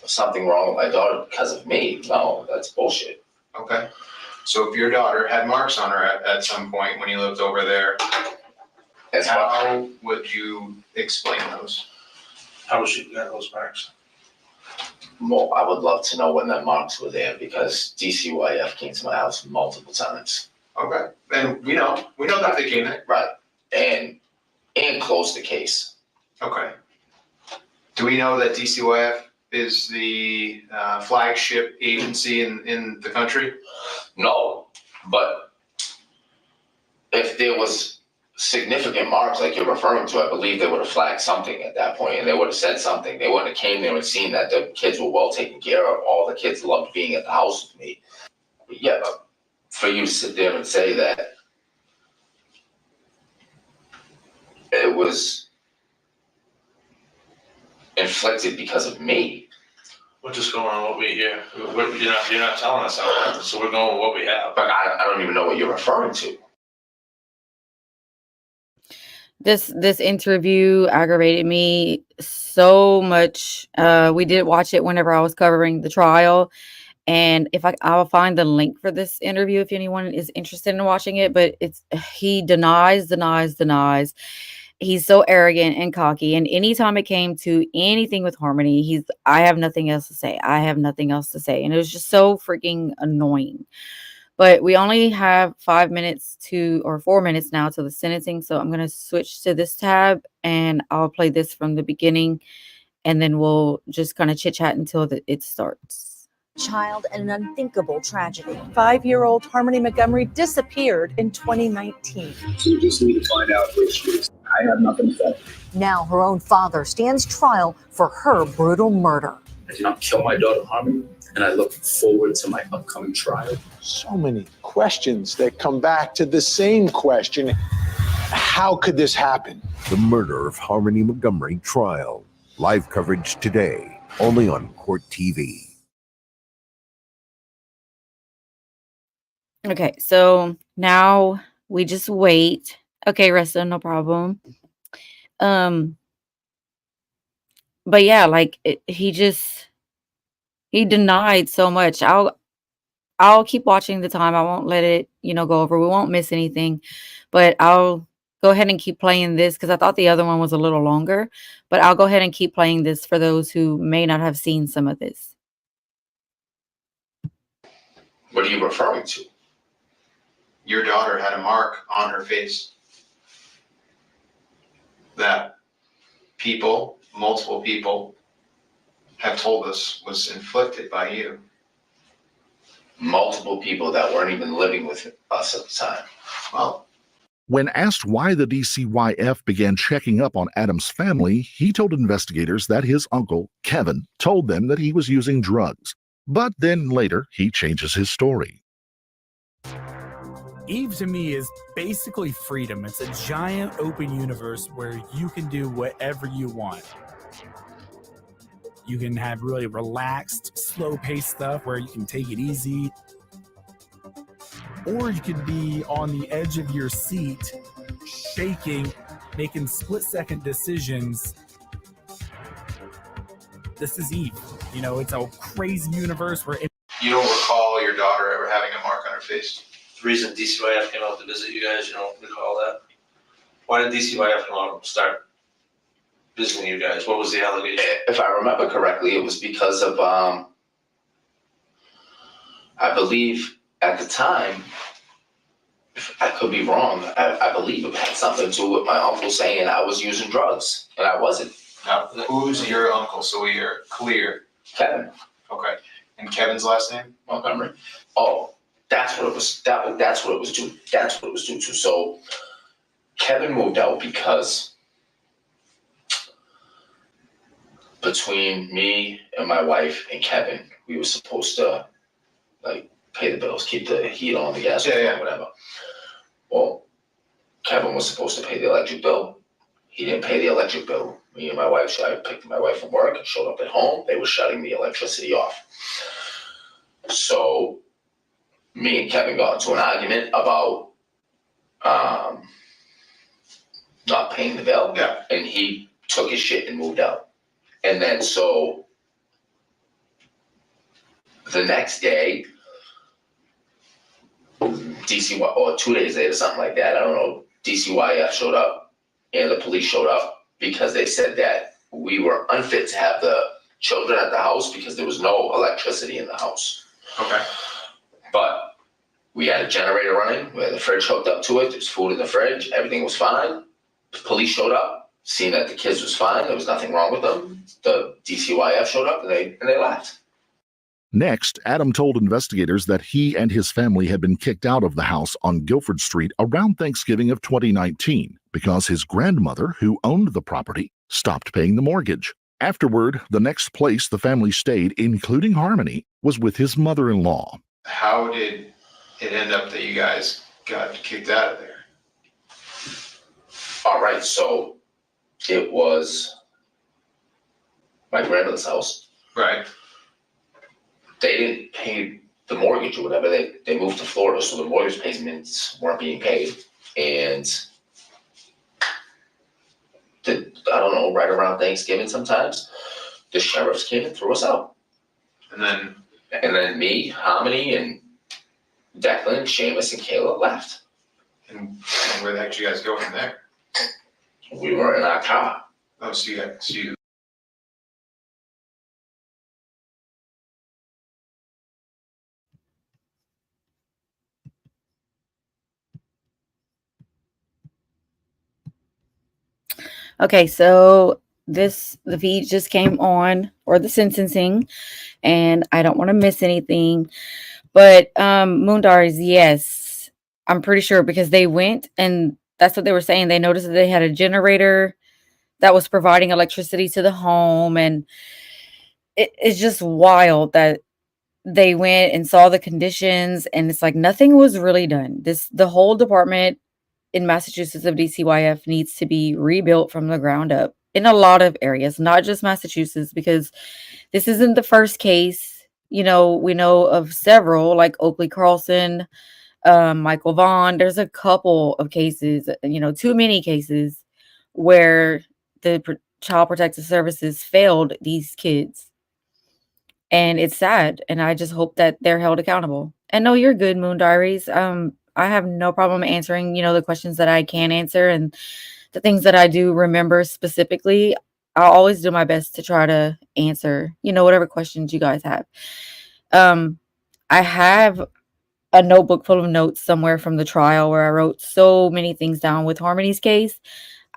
something wrong with my daughter because of me. No, that's bullshit. Okay. So if your daughter had marks on her at some point when you lived over there, how would you explain those? How would she get those marks? Well, I would love to know when the marks were there because DCYF came to my house multiple times. Okay. And we know that they came in. Right. And closed the case. Okay. Do we know that DCYF is the flagship agency in the country? No, but if there was significant marks like you're referring to, I believe they would have flagged something at that point, and they would have said something. They wouldn't have came there and seen that the kids were well taken care of. All the kids loved being at the house with me. But yeah, but for you to sit there and say that it was inflicted because of me. We're just going on what we hear. You're not telling us how, so we're going with what we have. But I don't even know what you're referring to. This interview aggravated me so much. We did watch it whenever I was covering the trial, and if I'll find the link for this interview if anyone is interested in watching it. But he denies. He's so arrogant and cocky, and anytime it came to anything with Harmony, I have nothing else to say. And it was just so freaking annoying. But we only have 4 minutes now to the sentencing. So I'm going to switch to this tab and I'll play this from the beginning. And then we'll just kind of chit chat until it starts. Child and an unthinkable tragedy. 5-year-old Harmony Montgomery disappeared in 2019. So you just need to find out where she is. I have nothing to say. Now her own father stands trial for her brutal murder. I did not kill my daughter Harmony, and I look forward to my upcoming trial. So many questions that come back to the same question. How could this happen? The murder of Harmony Montgomery trial. Live coverage today, only on Court TV. Okay, so now we just wait. Okay, Resta, no problem. But yeah, like he denied so much. I'll keep watching the time. I won't let it, go over. We won't miss anything. But I'll go ahead and keep playing this because I thought the other one was a little longer. But I'll go ahead and keep playing this for those who may not have seen some of this. What are you referring to? Your daughter had a mark on her face that multiple people have told us was inflicted by you. Multiple people that weren't even living with us at the time. Well, when asked why the DCYF began checking up on Adam's family, he told investigators that his uncle, Kevin, told them that he was using drugs. But then later, he changes his story. Eve to me is basically freedom. It's a giant open universe where you can do whatever you want. You can have really relaxed, slow-paced stuff where you can take it easy. Or you could be on the edge of your seat, shaking, making split-second decisions. This is Eve. It's a crazy universe where... You don't recall your daughter ever having a mark on her face? The reason DCYF came out to visit you guys, you don't recall that? Why did DCYF come out and start visiting you guys? What was the allegation? If I remember correctly, it was because of, I believe at the time, I could be wrong, I believe it had something to do with my uncle saying I was using drugs, and I wasn't. Now, who's your uncle, so we are clear? Kevin. Okay. And Kevin's last name? Montgomery. Oh. That's what it was. That's what it was due. That's what it was due to. So Kevin moved out because between me and my wife and Kevin, we were supposed to pay the bills, keep the heat on, the gas, whatever. Well, Kevin was supposed to pay the electric bill. He didn't pay the electric bill. Me and my wife, I picked my wife from work and showed up at home. They were shutting the electricity off. So me and Kevin got into an argument about not paying the bill. Yeah. And he took his shit and moved out. And then so the next day, or 2 days later, something like that, I don't know, DCYF showed up and the police showed up because they said that we were unfit to have the children at the house because there was no electricity in the house. Okay. But we had a generator running, we had the fridge hooked up to it, there's food in the fridge, everything was fine. The police showed up, seen that the kids was fine, there was nothing wrong with them. The DCYF showed up and they left. Next, Adam told investigators that he and his family had been kicked out of the house on Guilford Street around Thanksgiving of 2019 because his grandmother, who owned the property, stopped paying the mortgage. Afterward, the next place the family stayed, including Harmony, was with his mother-in-law. How did it end up that you guys got kicked out of there? All right, so it was my grandmother's house. Right. They didn't pay the mortgage or whatever. They moved to Florida, so the mortgage payments weren't being paid. And I don't know, right around Thanksgiving sometimes, the sheriffs came and threw us out. And then me, Harmony, and Declan, Seamus, and Kayla left. And where the heck did you guys go from there? We were in our car. Oh, so you Okay, so the feed just came on, or the sentencing, and I don't want to miss anything. But Moondars, yes, I'm pretty sure, because they went and that's what they were saying. They noticed that they had a generator that was providing electricity to the home, and it's just wild that they went and saw the conditions, and it's like nothing was really done. The whole department in Massachusetts of DCYF needs to be rebuilt from the ground up in a lot of areas, not just Massachusetts, because this isn't the first case. You know, we know of several, like Oakley Carlson, Michael Vaughn. There's a couple of cases, too many cases where the Child Protective Services failed these kids. And it's sad. And I just hope that they're held accountable. And no, you're good, Moon Diaries. I have no problem answering, the questions that I can answer, and the things that I do remember specifically. I'll always do my best to try to answer, whatever questions you guys have. I have a notebook full of notes somewhere from the trial where I wrote so many things down with Harmony's case.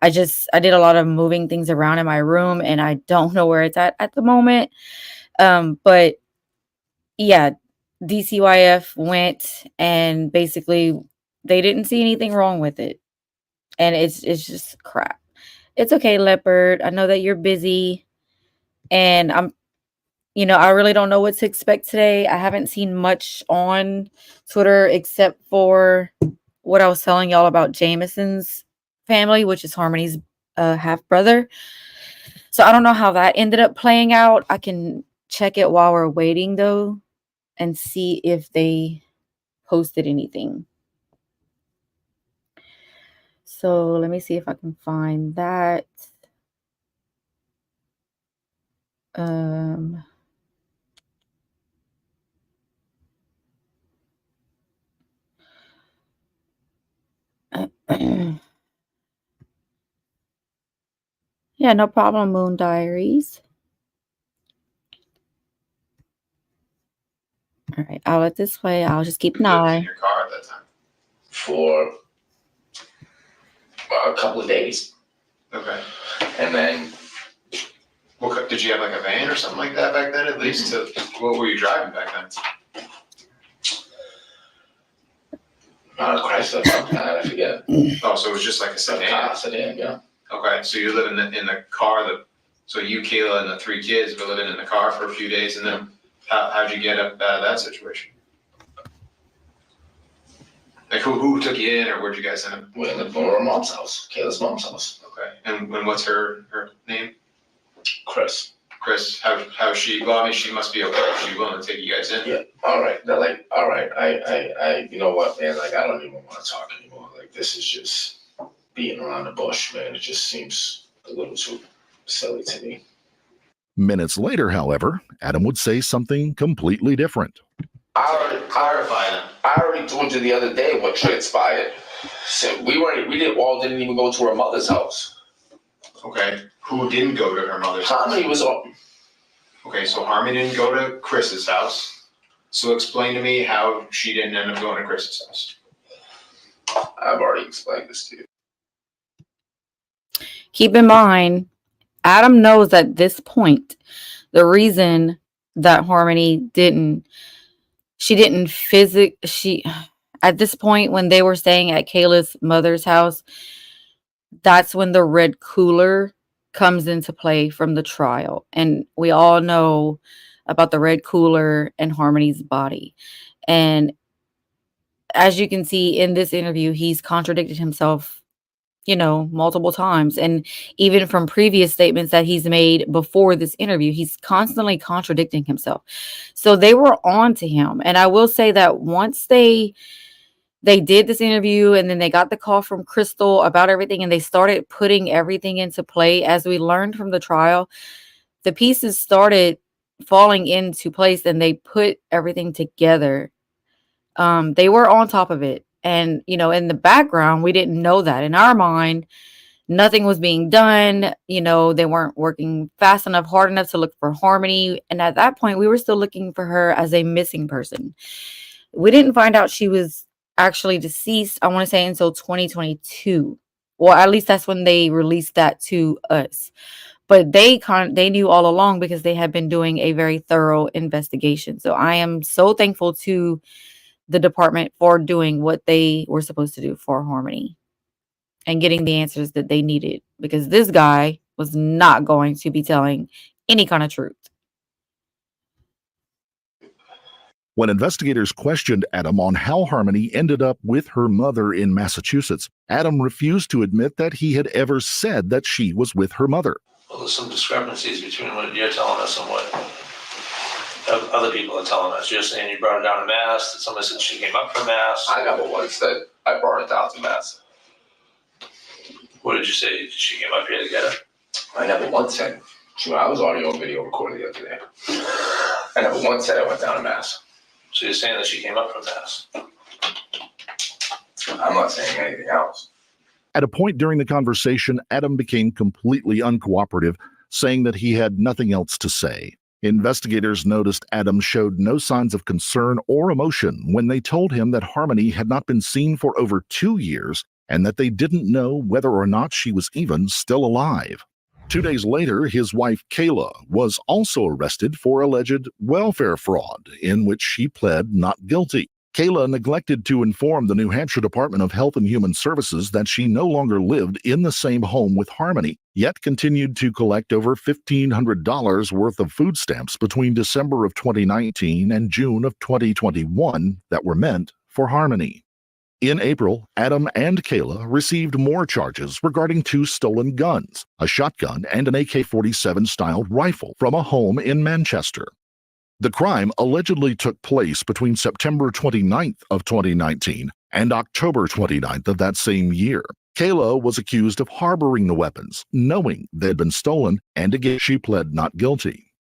I did a lot of moving things around in my room, and I don't know where it's at the moment. But yeah, DCYF went, and basically they didn't see anything wrong with it. And it's just crap. It's okay, Leopard. I know that you're busy, and I really don't know what to expect today. I haven't seen much on Twitter except for what I was telling y'all about Jameson's family, which is Harmony's half brother. So I don't know how that ended up playing out. I can check it while we're waiting, though, and see if they posted anything. So let me see if I can find that. Yeah, no problem, Moon Diaries. All right, I'll let this play. I'll just keep an eye. in your car at that time? For a couple of days. Okay. And then Did you have like a van or something like that back then, at least? What were you driving back then? Chrysler, something, I forget. Oh, so it was just like a sedan? Sedan, yeah. Okay, so you live in the car, so you, Kayla, and the three kids were living in the car for a few days, and then how'd you get up out of that situation? Like who took you in, or where'd you guys end up? We ended up going to our mom's house, Kayla's mom's house. Okay, and what's her name? Chris. Chris, how's she? Well, I mean, she must be okay. She's willing to take you guys in. Yeah. All right. All right. I. You know what, man? Like, I don't even want to talk anymore. Like, this is just beating around the bush, man. It just seems a little too silly to me. Minutes later, however, Adam would say something completely different. I already told you the other day what transpired. So we didn't even go to her mother's house. Okay. Who didn't go to her mother's house? Harmony was on. Okay, so Harmony didn't go to Chris's house. So explain to me how she didn't end up going to Chris's house. I've already explained this to you. Keep in mind, Adam knows at this point the reason that Harmony didn't at this point when they were staying at Kayla's mother's house, that's when the red cooler comes into play from the trial. And we all know about the red cooler and Harmony's body. And as you can see in this interview, he's contradicted himself, multiple times. And even from previous statements that he's made before this interview, he's constantly contradicting himself. So they were on to him. And I will say that once they did this interview and then they got the call from Crystal about everything and they started putting everything into play, as we learned from the trial, the pieces started falling into place and they put everything together. They were on top of it. And, in the background, we didn't know that. In our mind, nothing was being done. They weren't working fast enough, hard enough to look for Harmony. And at that point, we were still looking for her as a missing person. We didn't find out she was actually deceased, I want to say, until 2022. Well, at least that's when they released that to us. But they knew all along because they had been doing a very thorough investigation. So I am so thankful to the department for doing what they were supposed to do for Harmony and getting the answers that they needed, because this guy was not going to be telling any kind of truth. When investigators questioned Adam on how Harmony ended up with her mother in Massachusetts, Adam refused to admit that he had ever said that she was with her mother. Well, there's some discrepancies between what you're telling us and what other people are telling us. You're saying you brought her down to Mass, that somebody said she came up from Mass. I never once said I brought her down to Mass. What did you say? She came up here to get her? I never once said, I was audio and video recorded the other day. I never once said I went down to Mass. So you're saying that she came up from Mass? I'm not saying anything else. At a point during the conversation, Adam became completely uncooperative, saying that he had nothing else to say. Investigators noticed Adam showed no signs of concern or emotion when they told him that Harmony had not been seen for over 2 years and that they didn't know whether or not she was even still alive. 2 days later, his wife Kayla was also arrested for alleged welfare fraud, in which she pled not guilty. Kayla neglected to inform the New Hampshire Department of Health and Human Services that she no longer lived in the same home with Harmony, yet continued to collect over $1,500 worth of food stamps between December of 2019 and June of 2021 that were meant for Harmony. In April, Adam and Kayla received more charges regarding 2 stolen guns, a shotgun and an AK-47 styled rifle from a home in Manchester. The crime allegedly took place between September 29th of 2019 and October 29th of that same year. Kayla was accused of harboring the weapons, knowing they'd been stolen, and again she pled not guilty.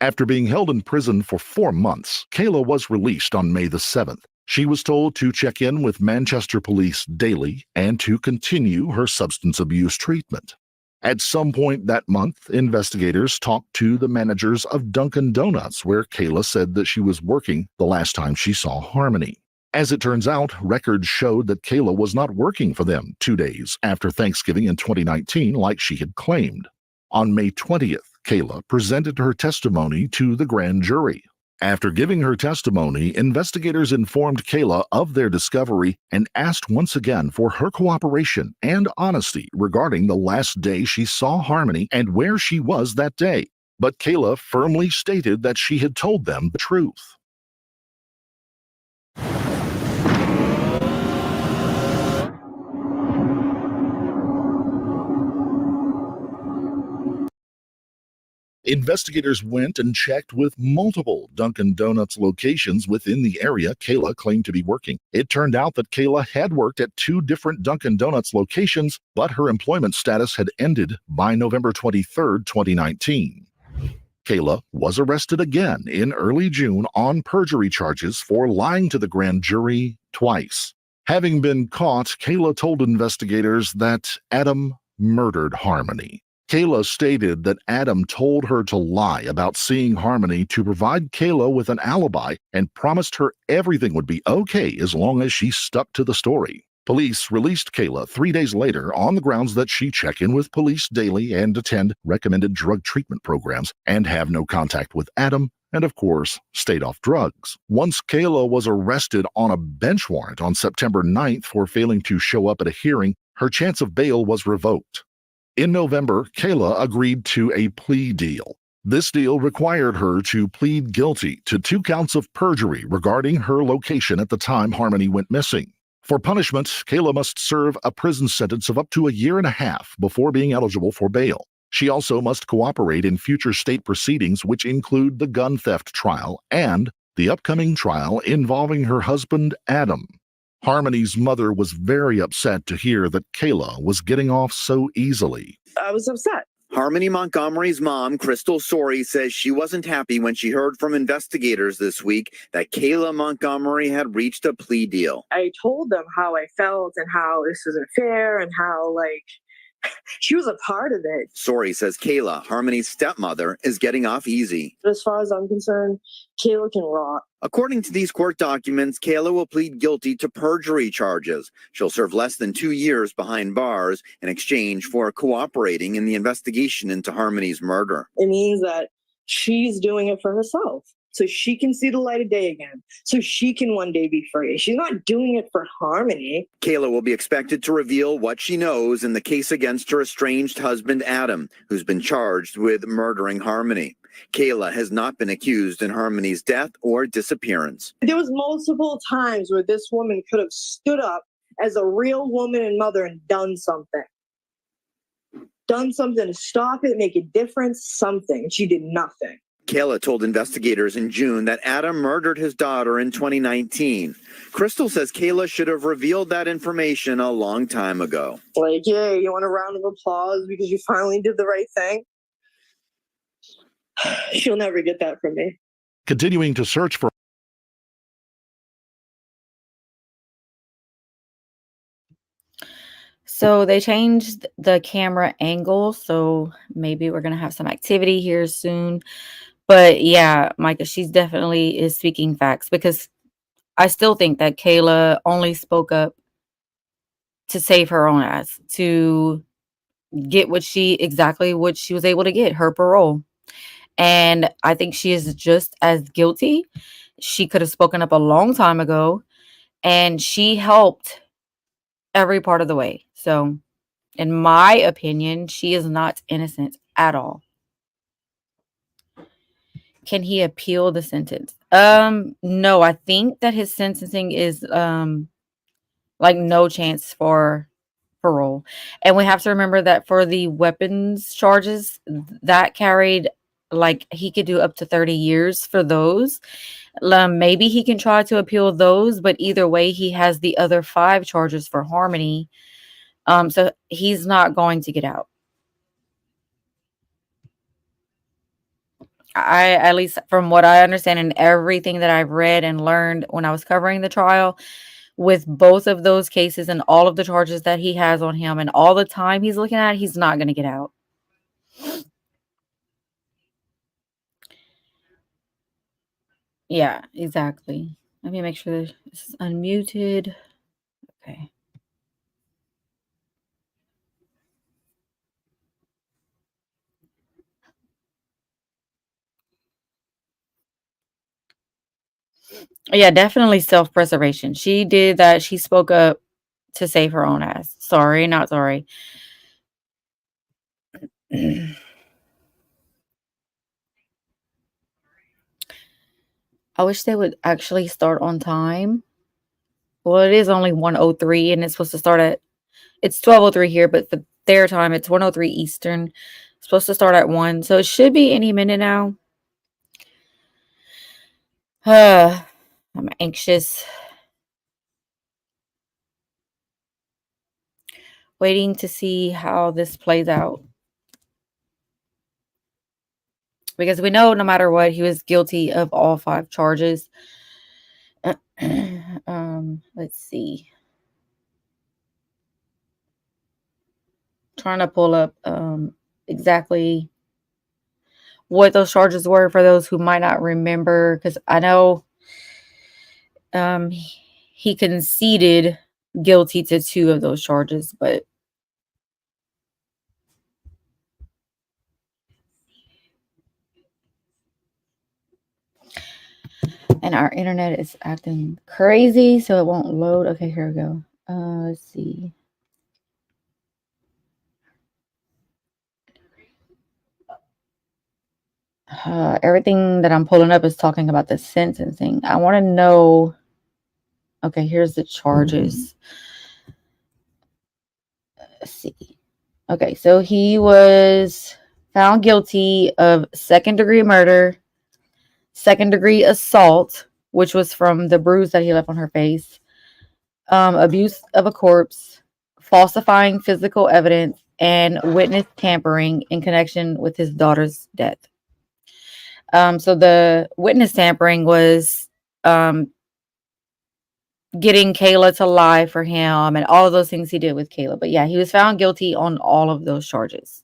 After being held in prison for 4 months, Kayla was released on May the 7th. She was told to check in with Manchester police daily and to continue her substance abuse treatment. At some point that month, investigators talked to the managers of Dunkin' Donuts, where Kayla said that she was working the last time she saw Harmony. As it turns out, records showed that Kayla was not working for them 2 days after Thanksgiving in 2019 like she had claimed. On May 20th, Kayla presented her testimony to the grand jury. After giving her testimony, investigators informed Kayla of their discovery and asked once again for her cooperation and honesty regarding the last day she saw Harmony and where she was that day. But Kayla firmly stated that she had told them the truth. Investigators went and checked with multiple Dunkin' Donuts locations within the area Kayla claimed to be working. It turned out that Kayla had worked at 2 different Dunkin' Donuts locations, but her employment status had ended by November 23, 2019. Kayla was arrested again in early June on perjury charges for lying to the grand jury twice. Having been caught, Kayla told investigators that Adam murdered Harmony. Kayla stated that Adam told her to lie about seeing Harmony to provide Kayla with an alibi and promised her everything would be okay as long as she stuck to the story. Police released Kayla 3 days later on the grounds that she check in with police daily and attend recommended drug treatment programs and have no contact with Adam and, of course, stayed off drugs. Once Kayla was arrested on a bench warrant on September 9th for failing to show up at a hearing, her chance of bail was revoked. In November, Kayla agreed to a plea deal. This deal required her to plead guilty to 2 counts of perjury regarding her location at the time Harmony went missing. For punishment, Kayla must serve a prison sentence of up to 1.5 years before being eligible for bail. She also must cooperate in future state proceedings, which include the gun theft trial and the upcoming trial involving her husband, Adam. Harmony's mother was very upset to hear that Kayla was getting off so easily. I was upset. Harmony Montgomery's mom, Crystal Sorey, says she wasn't happy when she heard from investigators this week that Kayla Montgomery had reached a plea deal. I told them how I felt and how this wasn't fair and how, she was a part of it. Sorey says Kayla, Harmony's stepmother, is getting off easy. As far as I'm concerned, Kayla can rot. According to these court documents, Kayla will plead guilty to perjury charges. She'll serve less than 2 years behind bars in exchange for cooperating in the investigation into Harmony's murder. It means that she's doing it for herself, so she can see the light of day again, so she can one day be free. She's not doing it for Harmony. Kayla will be expected to reveal what she knows in the case against her estranged husband, Adam, who's been charged with murdering Harmony. Kayla has not been accused in Harmony's death or disappearance. There was multiple times where this woman could have stood up as a real woman and mother and done something. Done something to stop it, make a difference, something. She did nothing. Kayla told investigators in June that Adam murdered his daughter in 2019. Crystal says Kayla should have revealed that information a long time ago. Yeah, you want a round of applause because you finally did the right thing? She'll never get that from me. Continuing to search for So they changed the camera angle, so maybe we're going to have some activity here soon. But yeah, Micah, she's definitely is speaking facts, because I still think that Kayla only spoke up to save her own ass, to get exactly what she was able to get, her parole. And I think she is just as guilty. She could have spoken up a long time ago, and she helped every part of the way. So, in my opinion, she is not innocent at all. Can he appeal the sentence? No, I think that his sentencing is no chance for parole. And we have to remember that for the weapons charges, that carried he could do up to 30 years for those. Maybe he can try to appeal those, but either way, he has the other 5 charges for Harmony. So he's not going to get out. At least from what I understand and everything that I've read and learned when I was covering the trial, with both of those cases and all of the charges that he has on him and all the time he's looking at, he's not going to get out. Yeah, exactly. Let me make sure this is unmuted. Okay. Yeah, definitely self-preservation. She did that. She spoke up to save her own ass. Sorry, not sorry. I wish they would actually start on time. Well, it is only 1:03 and it's supposed to start at, it's 12:03 here, but for their time, it's 1:03 Eastern. It's supposed to start at 1, so it should be any minute now. I'm anxious. Waiting to see how this plays out. Because we know no matter what, he was guilty of all 5 charges. Let's see. Trying to pull up exactly what those charges were for those who might not remember, because I know he conceded guilty to 2 of those charges, but and our internet is acting crazy, so it won't load. Okay, here we go. Let's see. Everything that I'm pulling up is talking about the sentencing. I want to know. Okay, here's the charges. Let's see. Okay, so he was found guilty of second-degree murder, second-degree assault, which was from the bruise that he left on her face, abuse of a corpse, falsifying physical evidence, and witness tampering in connection with his daughter's death. So the witness tampering was getting Kayla to lie for him and all of those things he did with Kayla. But yeah, he was found guilty on all of those charges.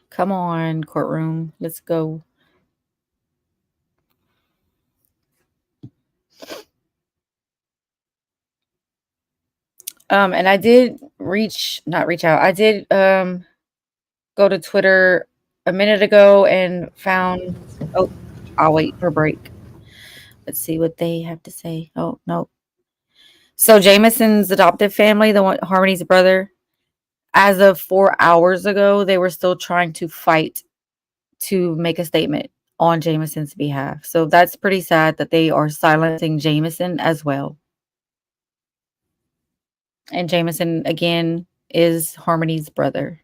Come on, courtroom. Let's go. And I did not reach out. I did go to Twitter a minute ago and found, oh, I'll wait for break. Let's see what they have to say. Oh, no. So Jameson's adoptive family, the one, Harmony's brother, as of 4 hours ago, they were still trying to fight to make a statement on Jameson's behalf. So that's pretty sad that they are silencing Jameson as well. And Jameson, again, is Harmony's brother.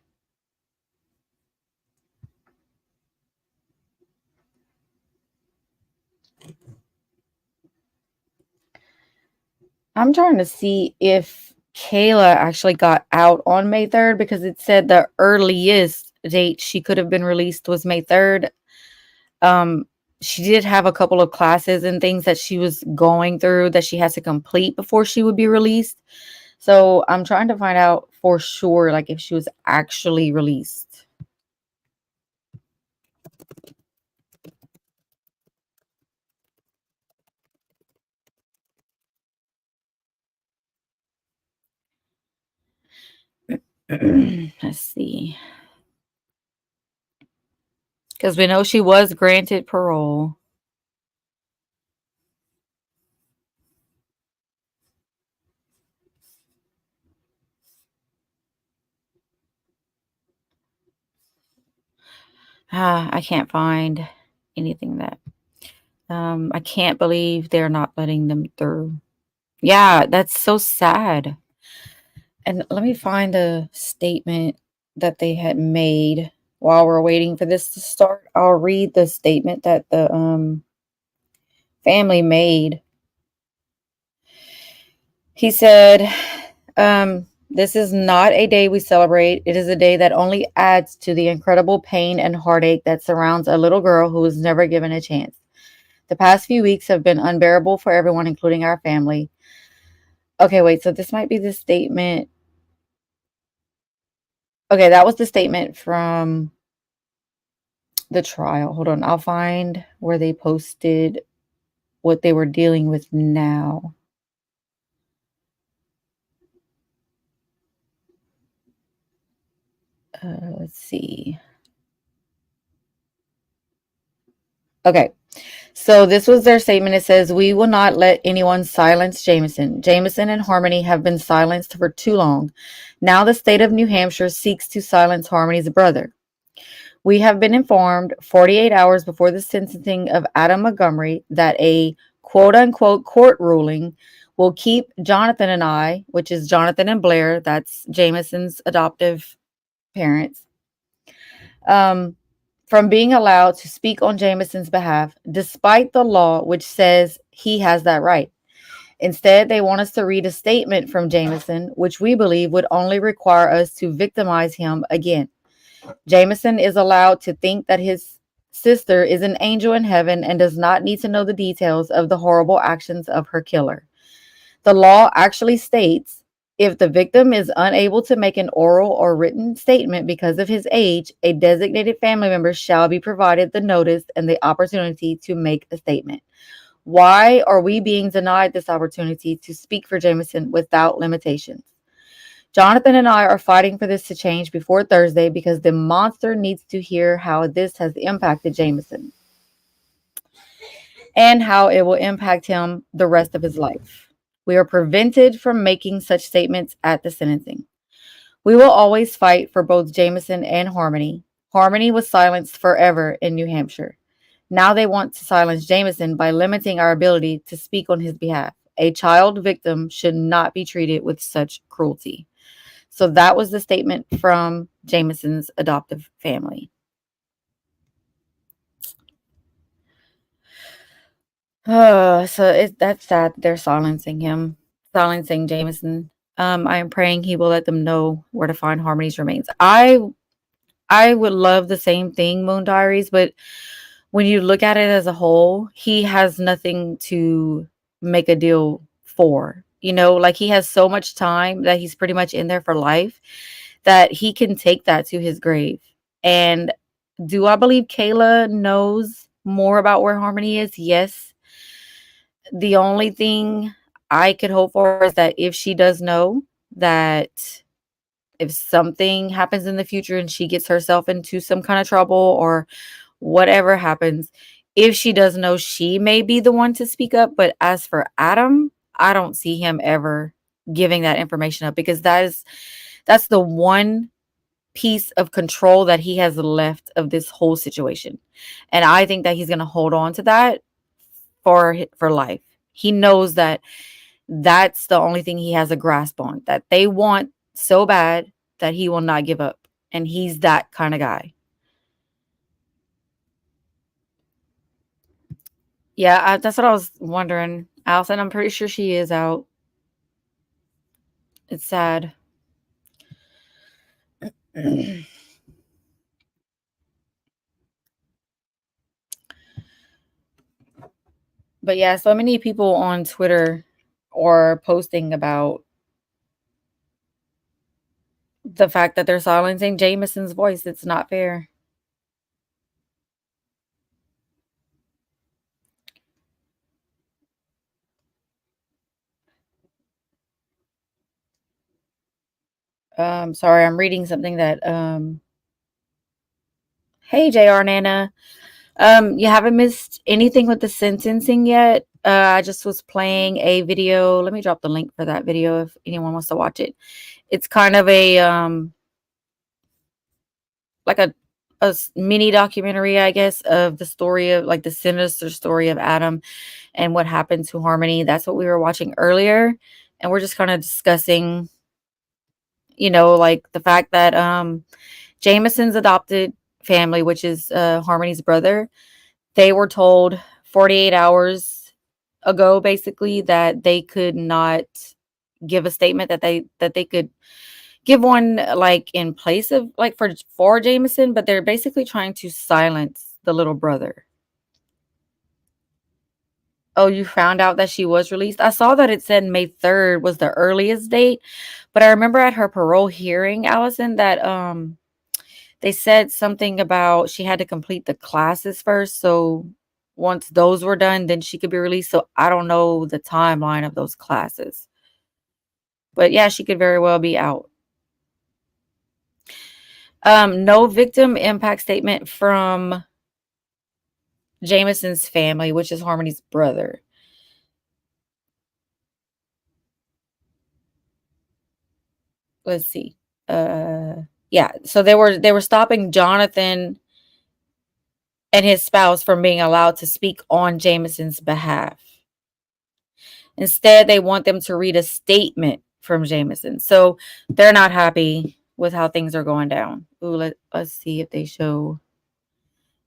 I'm trying to see if Kayla actually got out on May 3rd because it said the earliest date she could have been released was May 3rd. She did have a couple of classes and things that she was going through that she has to complete before she would be released. So I'm trying to find out for sure, like, if she was actually released. Let's see. Because we know she was granted parole. I can't find anything that I can't believe they're not letting them through. Yeah, that's so sad. And let me find a statement that they had made while we're waiting for this to start. I'll read the statement that the family made. He said, this is not a day we celebrate. It is a day that only adds to the incredible pain and heartache that surrounds a little girl who was never given a chance. The past few weeks have been unbearable for everyone, including our family. Okay, wait, so this might be the statement. Okay, that was the statement from the trial. Hold on, I'll find where they posted what they were dealing with now. Let's see. Okay, so this was their statement. It says, we will not let anyone silence Jameson. Jameson and Harmony have been silenced for too long. Now the state of New Hampshire seeks to silence Harmony's brother. We have been informed 48 hours before the sentencing of Adam Montgomery that a quote-unquote court ruling will keep Jonathan and I, which is Jonathan and Blair, that's Jameson's adoptive parents, from being allowed to speak on Jameson's behalf, despite the law which says he has that right. Instead, they want us to read a statement from Jameson, which we believe would only require us to victimize him again. Jameson is allowed to think that his sister is an angel in heaven and does not need to know the details of the horrible actions of her killer. The law actually states If the victim is unable to make an oral or written statement because of his age, a designated family member shall be provided the notice and the opportunity to make a statement. Why are we being denied this opportunity to speak for Jameson without limitations? Jonathan and I are fighting for this to change before Thursday because the monster needs to hear how this has impacted Jameson and how it will impact him the rest of his life. We are prevented from making such statements at the sentencing. We will always fight for both Jameson and Harmony. Harmony was silenced forever in New Hampshire. Now they want to silence Jameson by limiting our ability to speak on his behalf. A child victim should not be treated with such cruelty. So that was the statement from Jameson's adoptive family. That's sad. They're silencing him, silencing Jameson. I am praying he will let them know where to find Harmony's remains. I would love the same thing, Moon Diaries, but when you look at it as a whole, he has nothing to make a deal for. You know, like he has so much time that he's pretty much in there for life that he can take that to his grave. And do I believe Kayla knows more about where Harmony is? Yes. The only thing I could hope for is that if she does know, that if something happens in the future and she gets herself into some kind of trouble or whatever happens, if she does know, she may be the one to speak up. But as for Adam, I don't see him ever giving that information up, because that's the one piece of control that he has left of this whole situation. And I think that he's going to hold on to that for life. He knows that that's the only thing he has a grasp on, that they want so bad that he will not give up. And he's that kind of guy. Yeah, that's what I was wondering. Allison, I'm pretty sure she is out. It's sad. But yeah, so many people on Twitter are posting about the fact that they're silencing Jameson's voice. It's not fair. Sorry, I'm reading something that hey JR Nana. You haven't missed anything with the sentencing yet. I just was playing a video. Let me drop the link for that video if anyone wants to watch it. It's kind of a like a mini documentary, I guess, of the story of, like, the sinister story of Adam and what happened to Harmony. That's what we were watching earlier. And we're just kind of discussing, you know, like the fact that Jameson's adopted family, which is Harmony's brother, they were told 48 hours ago, basically, that they could not give a statement, that they could give one, like, in place of, like, for Jameson, but they're basically trying to silence the little brother. Oh, you found out that she was released? I saw that it said May 3rd was the earliest date, but I remember at her parole hearing, Allison, that they said something about she had to complete the classes first, so once those were done, then she could be released. So I don't know the timeline of those classes. But yeah, she could very well be out. No victim impact statement from Jameson's family, which is Harmony's brother. Let's see. Yeah, so they were stopping Jonathan and his spouse from being allowed to speak on Jameson's behalf. Instead, they want them to read a statement from Jameson. So they're not happy with how things are going down. Ooh, let's see if they show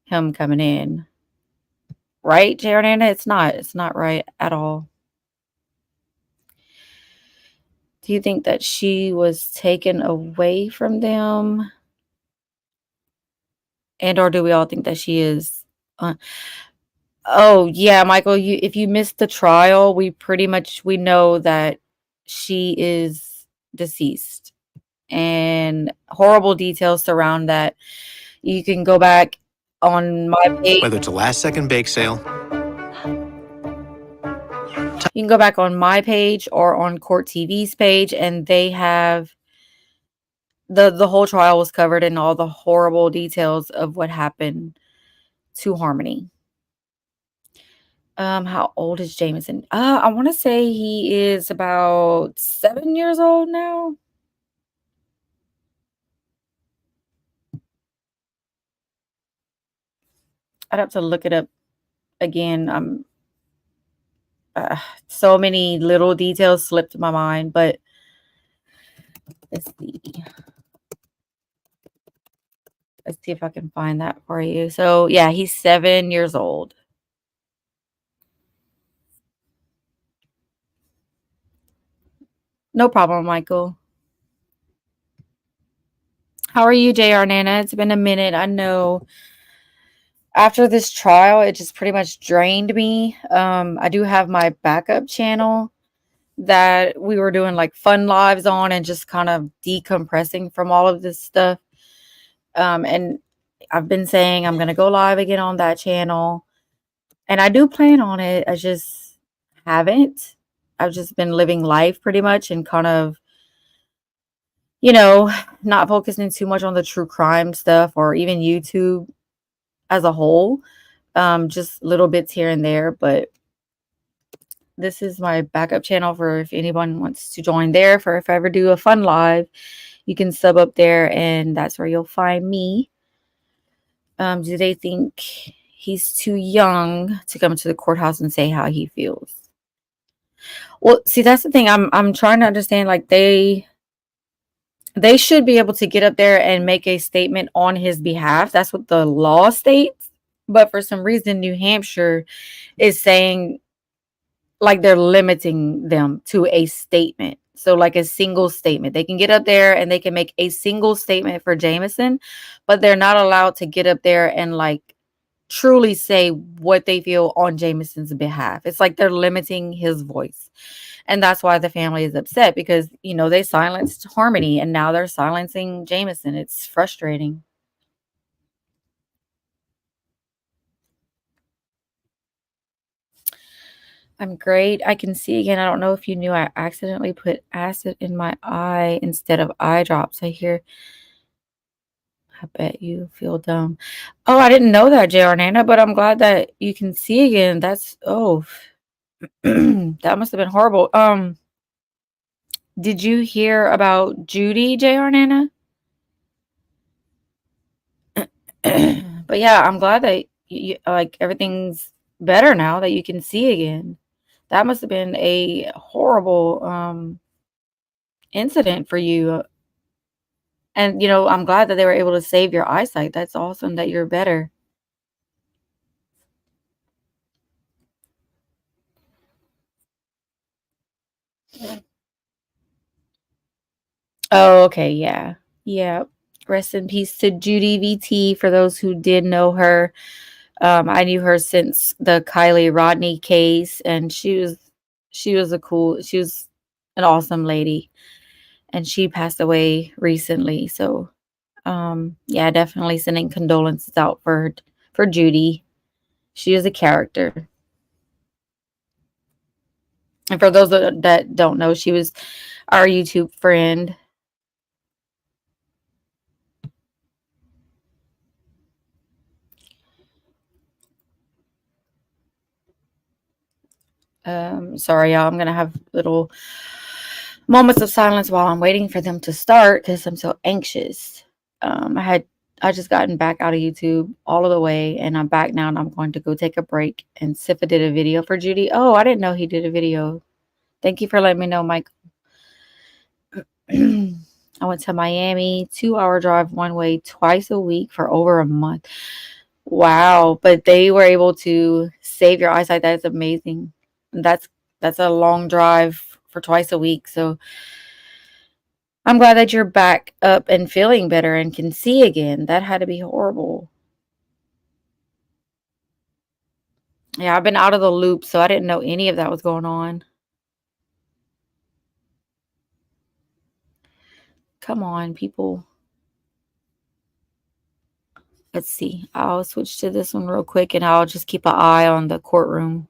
him coming in. Right, Jared? It's not right at all. Do you think that she was taken away from them? And or do we all think that she is? Oh, yeah, Michael, if you missed the trial, we know that she is deceased, and horrible details surround that. You can go back on my page. Whether it's a last second bake sale, You can go back on my page or on Court TV's page, and they have the whole trial was covered and all the horrible details of what happened to Harmony. How old is Jameson? I want to say he is about 7 years old now. I'd have to look it up again. So many little details slipped my mind, but let's see. Let's see if I can find that for you. So yeah, he's 7 years old. No problem, Michael. How are you, JR Nana? It's been a minute. I know after this trial, it just pretty much drained me. I do have my backup channel that we were doing like fun lives on and just kind of decompressing from all of this stuff. And I've been saying I'm going to go live again on that channel. And I do plan on it. I just haven't. I've just been living life pretty much and kind of, not focusing too much on the true crime stuff or even YouTube as a whole. Just little bits here and there. But this is my backup channel for if anyone wants to join there. For if I ever do a fun live, you can sub up there and that's where you'll find me. Do they think he's too young to come to the courthouse and say how he feels? Well, see, that's the thing. I'm trying to understand, like they should be able to get up there and make a statement on his behalf. That's what the law states. But for some reason, New Hampshire is saying like they're limiting them to a statement. So like a single statement. They can get up there and they can make a single statement for Jameson, but they're not allowed to get up there and like truly say what they feel on Jameson's behalf. It's like they're limiting his voice. And that's why the family is upset because, they silenced Harmony and now they're silencing Jameson. It's frustrating. I'm great. I can see again. I don't know if you knew I accidentally put acid in my eye instead of eye drops. I bet you feel dumb. Oh, I didn't know that, JR Nana, but I'm glad that you can see again. That's, that must have been horrible. Did you hear about Judy, JR Nana? But yeah, I'm glad that you like everything's better now that you can see again. That must have been a horrible incident for you. And I'm glad that they were able to save your eyesight. That's awesome that you're better. Oh, okay, yeah. Yeah. Rest in peace to Judy VT for those who did know her. I knew her since the Kylie Rodney case, and she was an awesome lady. And she passed away recently. So yeah, definitely sending condolences out for Judy. She is a character. And for those that don't know, she was our YouTube friend. Sorry, y'all. I'm going to have little moments of silence while I'm waiting for them to start because I'm so anxious. I just gotten back out of YouTube all of the way, and I'm back now, and I'm going to go take a break. And Sifa did a video for Judy. Oh, I didn't know he did a video. Thank you for letting me know, Mike. I went to Miami, 2-hour drive one way twice a week for over a month. Wow. But they were able to save your eyesight. That is amazing. That's a long drive for twice a week. So I'm glad that you're back up and feeling better and can see again. That had to be horrible. Yeah, I've been out of the loop, so I didn't know any of that was going on. Come on, people. Let's see. I'll switch to this one real quick and I'll just keep an eye on the courtroom.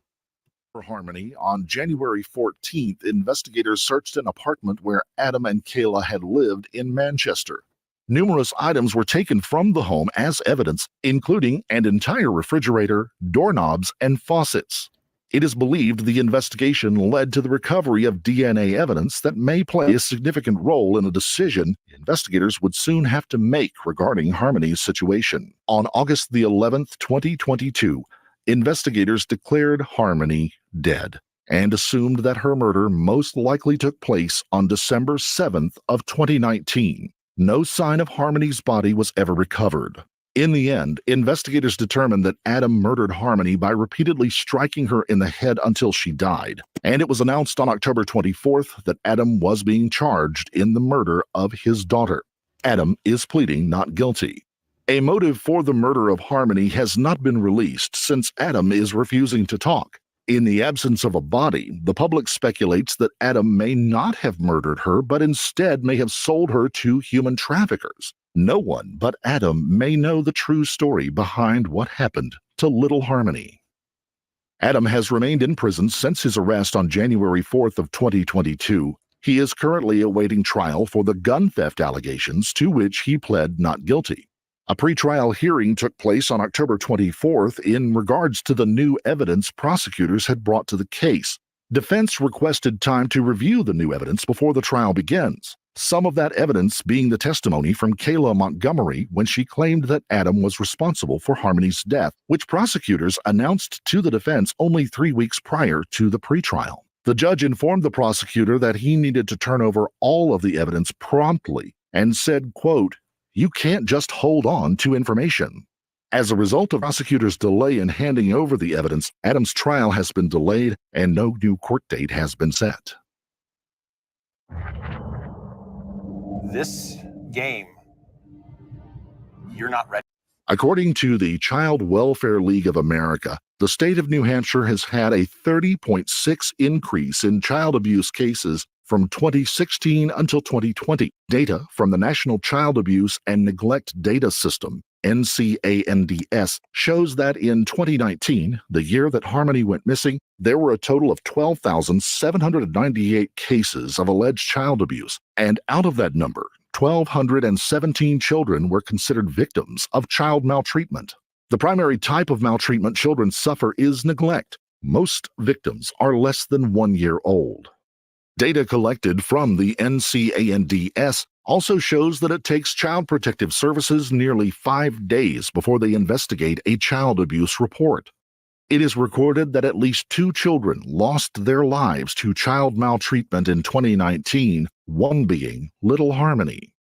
For Harmony, on January 14th, investigators searched an apartment where Adam and Kayla had lived in Manchester. Numerous items were taken from the home as evidence, including an entire refrigerator, doorknobs, and faucets. It is believed the investigation led to the recovery of DNA evidence that may play a significant role in a decision investigators would soon have to make regarding Harmony's situation. On August the 11th, 2022, investigators declared Harmony dead and assumed that her murder most likely took place on December 7th of 2019. No sign of Harmony's body was ever recovered. In the end, investigators determined that Adam murdered Harmony by repeatedly striking her in the head until she died, and it was announced on October 24th that Adam was being charged in the murder of his daughter. Adam is pleading not guilty. A motive for the murder of Harmony has not been released since Adam is refusing to talk. In the absence of a body, the public speculates that Adam may not have murdered her, but instead may have sold her to human traffickers. No one but Adam may know the true story behind what happened to little Harmony. Adam has remained in prison since his arrest on January 4th of 2022. He is currently awaiting trial for the gun theft allegations to which he pled not guilty. A pretrial hearing took place on October 24th in regards to the new evidence prosecutors had brought to the case. Defense requested time to review the new evidence before the trial begins. Some of that evidence being the testimony from Kayla Montgomery when she claimed that Adam was responsible for Harmony's death, which prosecutors announced to the defense only 3 weeks prior to the pretrial. The judge informed the prosecutor that he needed to turn over all of the evidence promptly and said, quote, "You can't just hold on to information." As a result of prosecutors' delay in handing over the evidence, Adam's trial has been delayed and no new court date has been set. This game, you're not ready. According to the Child Welfare League of America, the state of New Hampshire has had a 30.6% increase in child abuse cases from 2016 until 2020. Data from the National Child Abuse and Neglect Data System, NCANDS, shows that in 2019, the year that Harmony went missing, there were a total of 12,798 cases of alleged child abuse, and out of that number, 1,217 children were considered victims of child maltreatment. The primary type of maltreatment children suffer is neglect. Most victims are less than 1 year old. Data collected from the NCANDS also shows that it takes Child Protective Services nearly 5 days before they investigate a child abuse report. It is recorded that at least 2 children lost their lives to child maltreatment in 2019, one being little Harmony.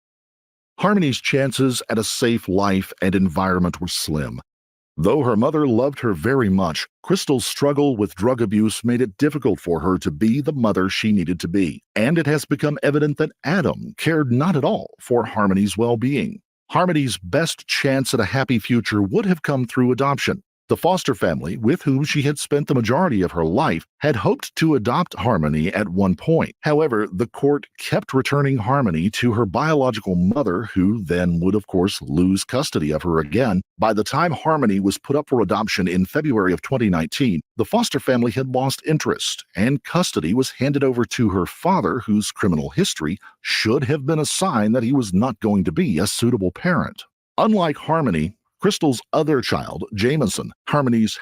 Harmony's chances at a safe life and environment were slim. Though her mother loved her very much, Crystal's struggle with drug abuse made it difficult for her to be the mother she needed to be, and it has become evident that Adam cared not at all for Harmony's well-being. Harmony's best chance at a happy future would have come through adoption. The foster family, with whom she had spent the majority of her life, had hoped to adopt Harmony at one point. However, the court kept returning Harmony to her biological mother, who then would, of course, lose custody of her again. By the time Harmony was put up for adoption in February of 2019, the foster family had lost interest, and custody was handed over to her father, whose criminal history should have been a sign that he was not going to be a suitable parent. Unlike Harmony, Crystal's other child, Jameson, Harmony's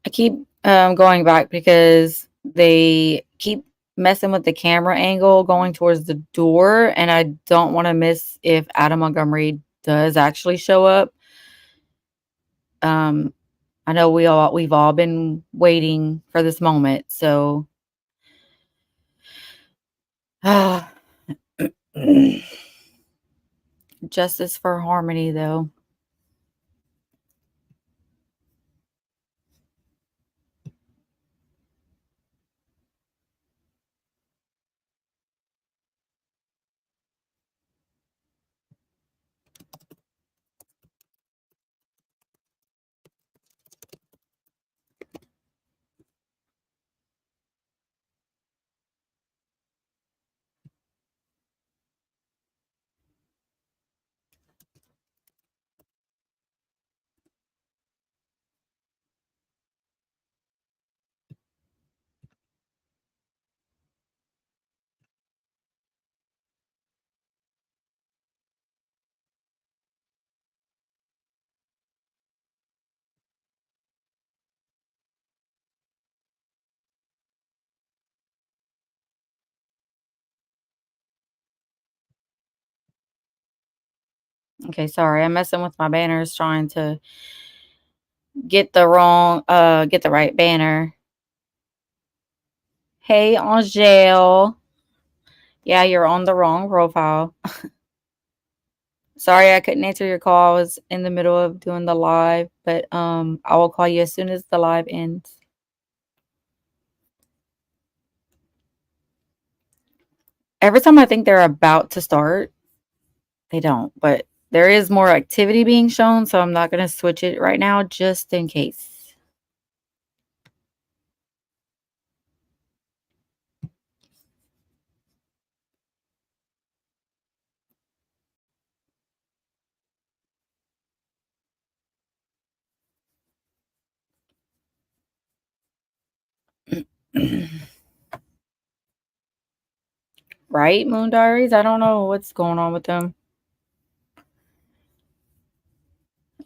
I keep going back because they keep messing with the camera angle going towards the door, and I don't want to miss if Adam Montgomery does actually show up. I know we've all been waiting for this moment, so justice for Harmony, though. Okay, sorry. I'm messing with my banners trying to get the right banner. Hey, Angel. Yeah, you're on the wrong profile. Sorry, I couldn't answer your call. I was in the middle of doing the live, but I will call you as soon as the live ends. Every time I think they're about to start, they don't, but there is more activity being shown, so I'm not going to switch it right now just in case. Right, Moon Diaries? I don't know what's going on with them.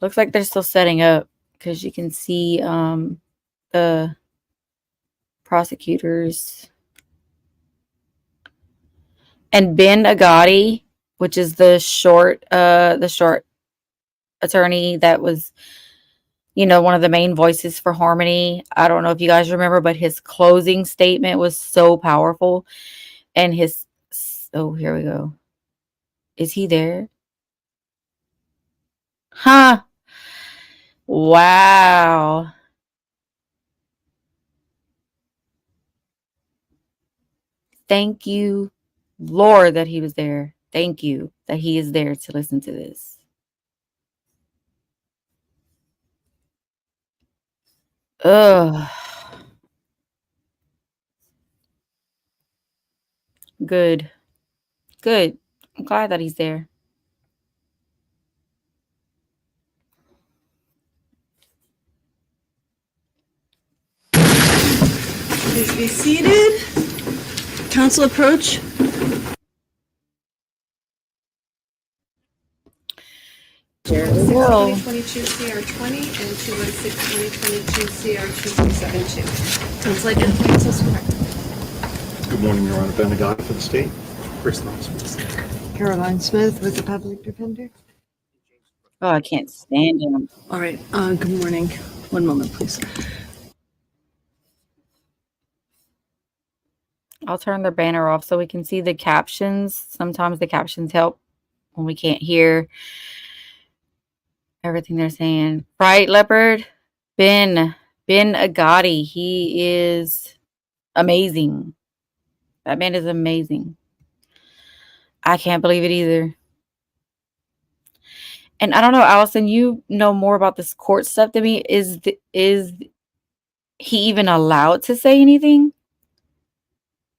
Looks like they're still setting up because you can see the prosecutors. And Ben Agati, which is the short attorney that was, one of the main voices for Harmony. I don't know if you guys remember, but his closing statement was so powerful. And here we go. Is he there? Huh. Wow. Thank you, Lord, that he was there. Thank you that he is there to listen to this. Ugh. Good. Good. I'm glad that he's there. Please be seated. Council approach. There we go. 2022 CR20 and 216 2022 CR2372. Sounds like council sworn. Good morning, Your Honor. Ben Agati for the state. Response, please. Caroline Smith with the public defender. Oh, I can't stand him. All right. Good morning. One moment, please. I'll turn the banner off so we can see the captions. Sometimes the captions help when we can't hear everything they're saying. Right, Leopard? Ben Agati. He is amazing. That man is amazing. I can't believe it either. And I don't know, Allison, you know more about this court stuff than me. Is he even allowed to say anything?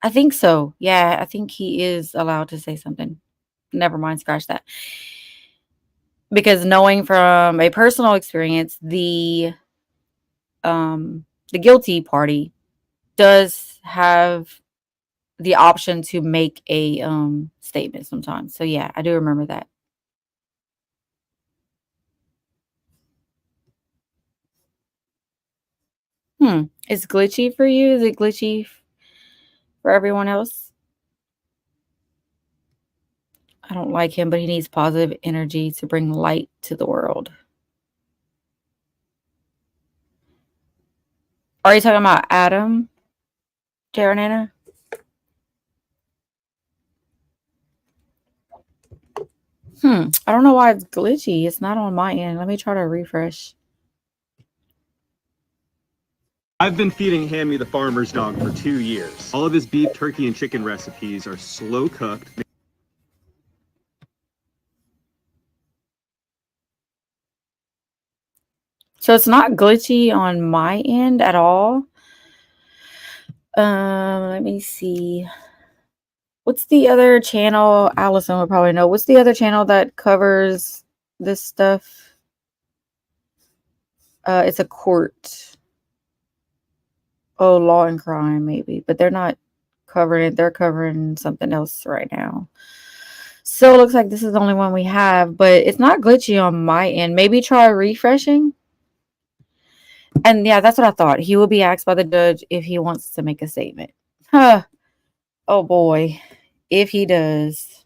I think so. Yeah, I think he is allowed to say something. Never mind, scratch that. Because knowing from a personal experience, the guilty party does have the option to make a statement sometimes. So yeah, I do remember that. It's glitchy for you? Is it glitchy for everyone else? I don't like him, but he needs positive energy to bring light to the world. Are you talking about Adam? Jaranana? I don't know why it's glitchy. It's not on my end. Let me try to refresh. I've been feeding Hammy the farmer's dog for 2 years. All of his beef, turkey, and chicken recipes are slow cooked. So it's not glitchy on my end at all. Let me see. What's the other channel? Allison would probably know. What's the other channel that covers this stuff? It's a court. Oh, Law and Crime, maybe. But they're not covering it. They're covering something else right now. So it looks like this is the only one we have. But it's not glitchy on my end. Maybe try refreshing. And yeah, that's what I thought. He will be asked by the judge if he wants to make a statement. Huh. Oh, boy. If he does.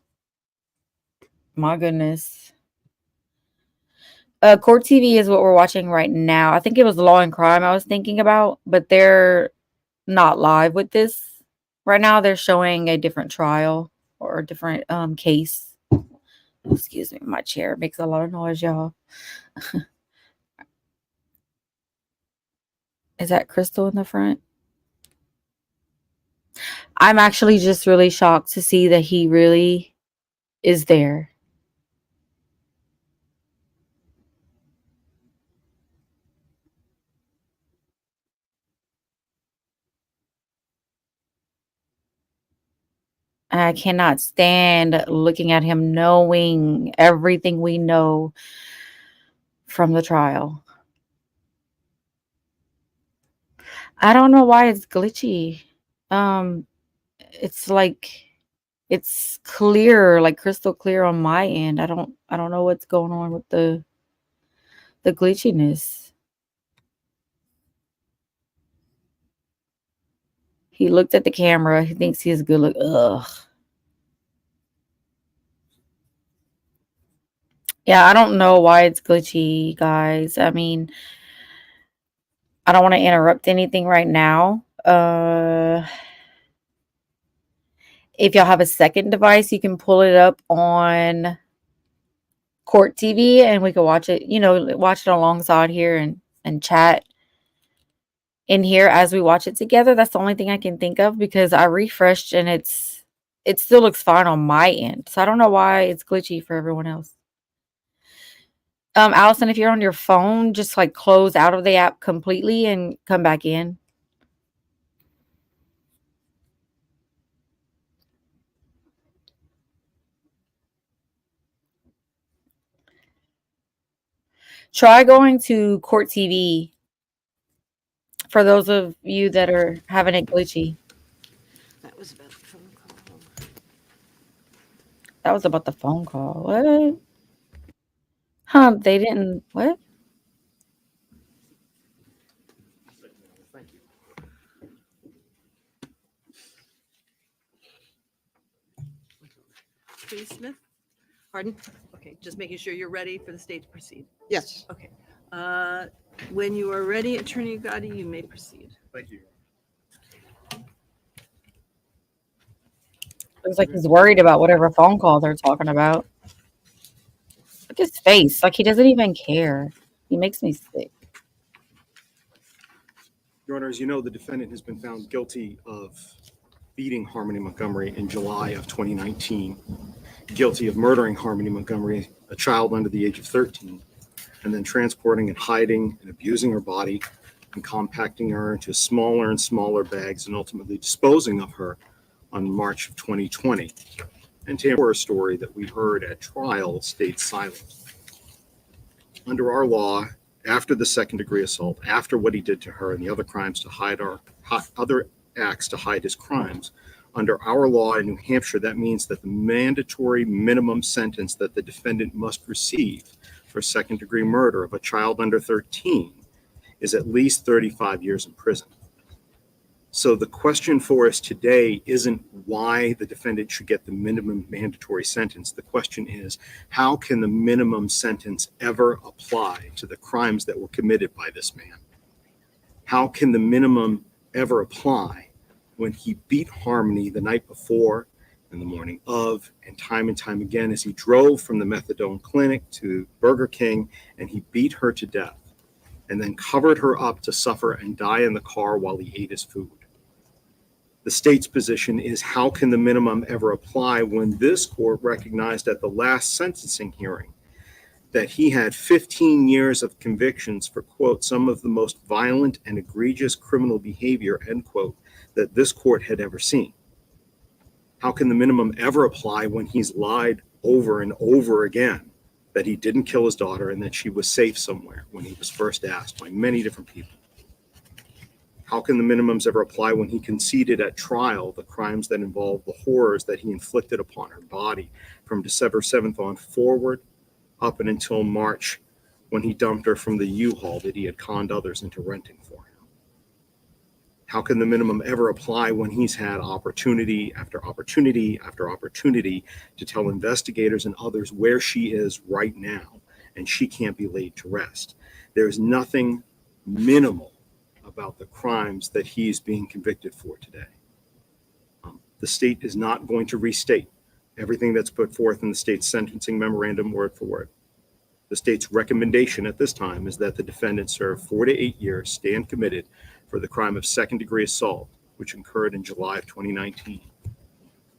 My goodness. Court TV is what we're watching right now. I think it was Law and Crime I was thinking about, but they're not live with this right now. They're showing a different trial or a different case. Excuse me, my chair makes a lot of noise, y'all. Is that Crystal in the front? I'm actually just really shocked to see that he really is there. I cannot stand looking at him knowing everything we know from the trial. I don't know why it's glitchy. It's like it's clear, like crystal clear on my end. I don't know what's going on with the glitchiness. He looked at the camera. He thinks he's good look. Ugh. Yeah, I don't know why it's glitchy, guys. I mean, I don't want to interrupt anything right now. If y'all have a second device, you can pull it up on Court TV and we can watch it, watch it alongside here and chat in here as we watch it together. That's the only thing I can think of because I refreshed and it still looks fine on my end. So I don't know why it's glitchy for everyone else. Allison, if you're on your phone, just like close out of the app completely and come back in. Try going to Court TV for those of you that are having it glitchy. That was about the phone call. That was about the phone call. What? Huh? They didn't. What? Please, Smith? Pardon? Okay, just making sure you're ready for the state to proceed. Yes. Okay. When you are ready, Attorney Gotti, you may proceed. Thank you. Looks like he's worried about whatever phone call they're talking about. Look at his face. Like he doesn't even care. He makes me sick. Your Honor, as you know, the defendant has been found guilty of beating Harmony Montgomery in July of 2019, guilty of murdering Harmony Montgomery, a child under the age of 13, and then transporting and hiding and abusing her body and compacting her into smaller and smaller bags and ultimately disposing of her on March of 2020. And to her story that we heard at trial stayed silent. Under our law, after the second-degree assault, after what he did to her and the other crimes to hide other acts to hide his crimes, under our law in New Hampshire, that means that the mandatory minimum sentence that the defendant must receive for second-degree murder of a child under 13 is at least 35 years in prison. So the question for us today isn't why the defendant should get the minimum mandatory sentence. The question is, how can the minimum sentence ever apply to the crimes that were committed by this man? How can the minimum ever apply when he beat Harmony the night before and the morning of and time again as he drove from the methadone clinic to Burger King and he beat her to death and then covered her up to suffer and die in the car while he ate his food? The state's position is, how can the minimum ever apply when this court recognized at the last sentencing hearing that he had 15 years of convictions for, quote, some of the most violent and egregious criminal behavior, end quote, that this court had ever seen? How can the minimum ever apply when he's lied over and over again that he didn't kill his daughter and that she was safe somewhere when he was first asked by many different people? How can the minimums ever apply when he conceded at trial the crimes that involve the horrors that he inflicted upon her body from December 7th on forward up and until March when he dumped her from the U-Haul that he had conned others into renting for him? How can the minimum ever apply when he's had opportunity after opportunity after opportunity to tell investigators and others where she is right now and she can't be laid to rest. There's nothing minimal about the crimes that he's being convicted for today. The state is not going to restate everything that's put forth in the state's sentencing memorandum word for word. The state's recommendation at this time is that the defendant serve 4 to 8 years, stand committed for the crime of second-degree assault, which occurred in July of 2019,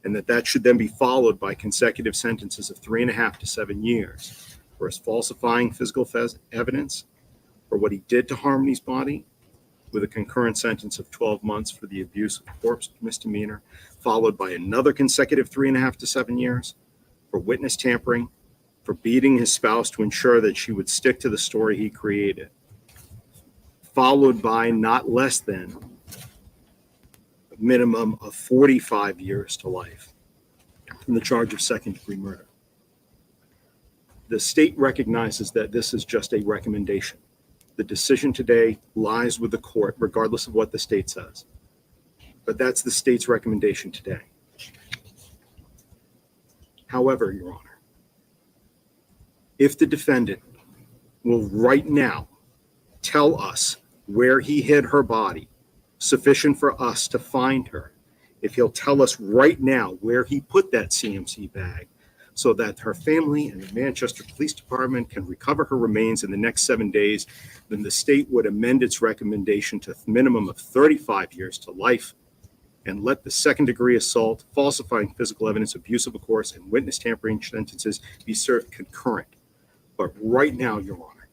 and that should then be followed by consecutive sentences of 3.5 to 7 years for his falsifying physical evidence, for what he did to Harmony's body, with a concurrent sentence of 12 months for the abuse of corpse misdemeanor, followed by another consecutive 3.5 to 7 years for witness tampering, for beating his spouse to ensure that she would stick to the story he created, followed by not less than a minimum of 45 years to life from the charge of second-degree murder. The state recognizes that this is just a recommendation. The decision today lies with the court, regardless of what the state says. But that's the state's recommendation today. However, Your Honor, if the defendant will right now tell us where he hid her body, sufficient for us to find her, if he'll tell us right now where he put that CMC bag, so that her family and the Manchester Police Department can recover her remains in the next 7 days, then the state would amend its recommendation to a minimum of 35 years to life and let the second-degree assault, falsifying physical evidence, abuse of a course, and witness tampering sentences be served concurrent. But right now, Your Honor,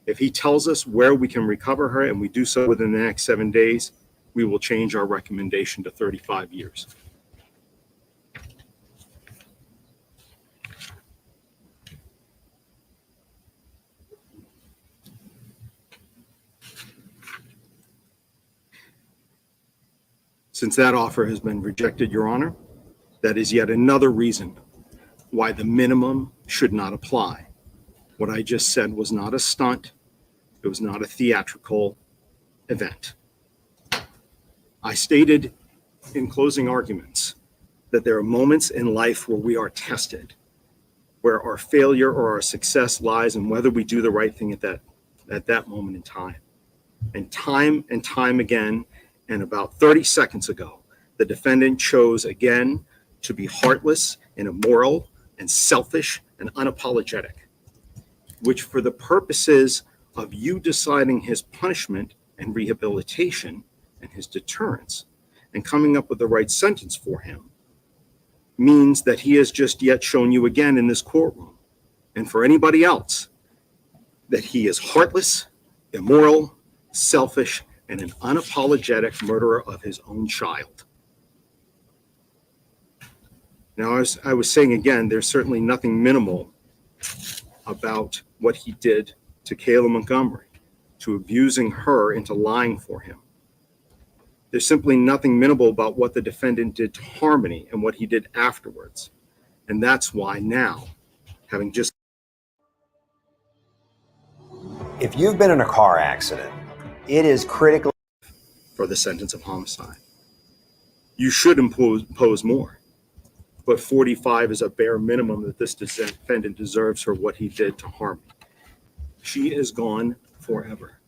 if he tells us where we can recover her and we do so within the next 7 days, we will change our recommendation to 35 years. Since that offer has been rejected, Your Honor, that is yet another reason why the minimum should not apply. What I just said was not a stunt. It was not a theatrical event. I stated in closing arguments that there are moments in life where we are tested, where our failure or our success lies in whether we do the right thing at that moment in time. And time again, and about 30 seconds ago, the defendant chose again to be heartless and immoral and selfish and unapologetic, which for the purposes of you deciding his punishment and rehabilitation and his deterrence and coming up with the right sentence for him means that he has just yet shown you again in this courtroom, and for anybody else, that he is heartless, immoral, selfish, and an unapologetic murderer of his own child. Now, as I was saying again, there's certainly nothing minimal about what he did to Kayla Montgomery, to abusing her into lying for him. There's simply nothing minimal about what the defendant did to Harmony and what he did afterwards. And that's why now, having just... If you've been in a car accident, it is critical for the sentence of homicide. You should impose more, but 45 is a bare minimum that this defendant deserves for what he did to Harmony. She is gone forever.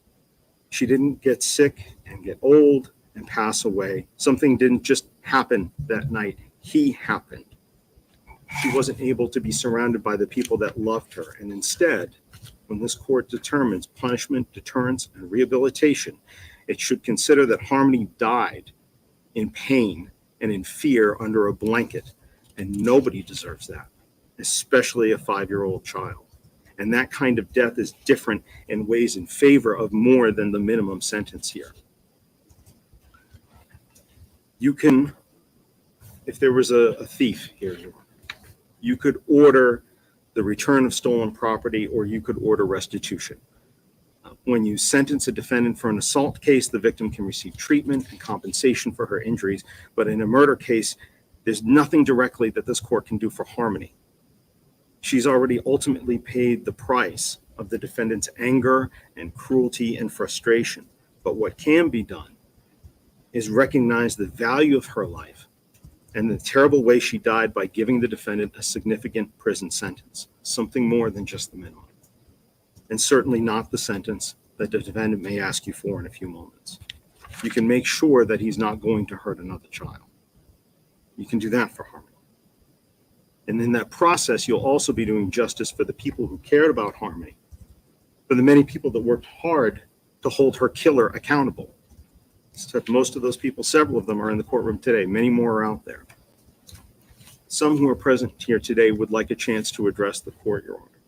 She didn't get sick and get old and pass away. Something didn't just happen that night. He happened. She wasn't able to be surrounded by the people that loved her. And instead, when this court determines punishment, deterrence, and rehabilitation, it should consider that Harmony died in pain and in fear under a blanket. And nobody deserves that, especially a 5-year-old child. And that kind of death is different and weighs in favor of more than the minimum sentence here. You can, if there was a thief here, you could order the return of stolen property, or you could order restitution. When you sentence a defendant for an assault case, the victim can receive treatment and compensation for her injuries. But in a murder case, there's nothing directly that this court can do for Harmony. She's already ultimately paid the price of the defendant's anger and cruelty and frustration. But what can be done is recognize the value of her life and the terrible way she died by giving the defendant a significant prison sentence, something more than just the minimum. and certainly not the sentence that the defendant may ask you for in a few moments. You can make sure that he's not going to hurt another child. You can do that for Harmony. And in that process, you'll also be doing justice for the people who cared about Harmony, for the many people that worked hard to hold her killer accountable. Except most of those people, several of them are in the courtroom today. Many more are out there. Some who are present here today would like a chance to address the court, Your Honor.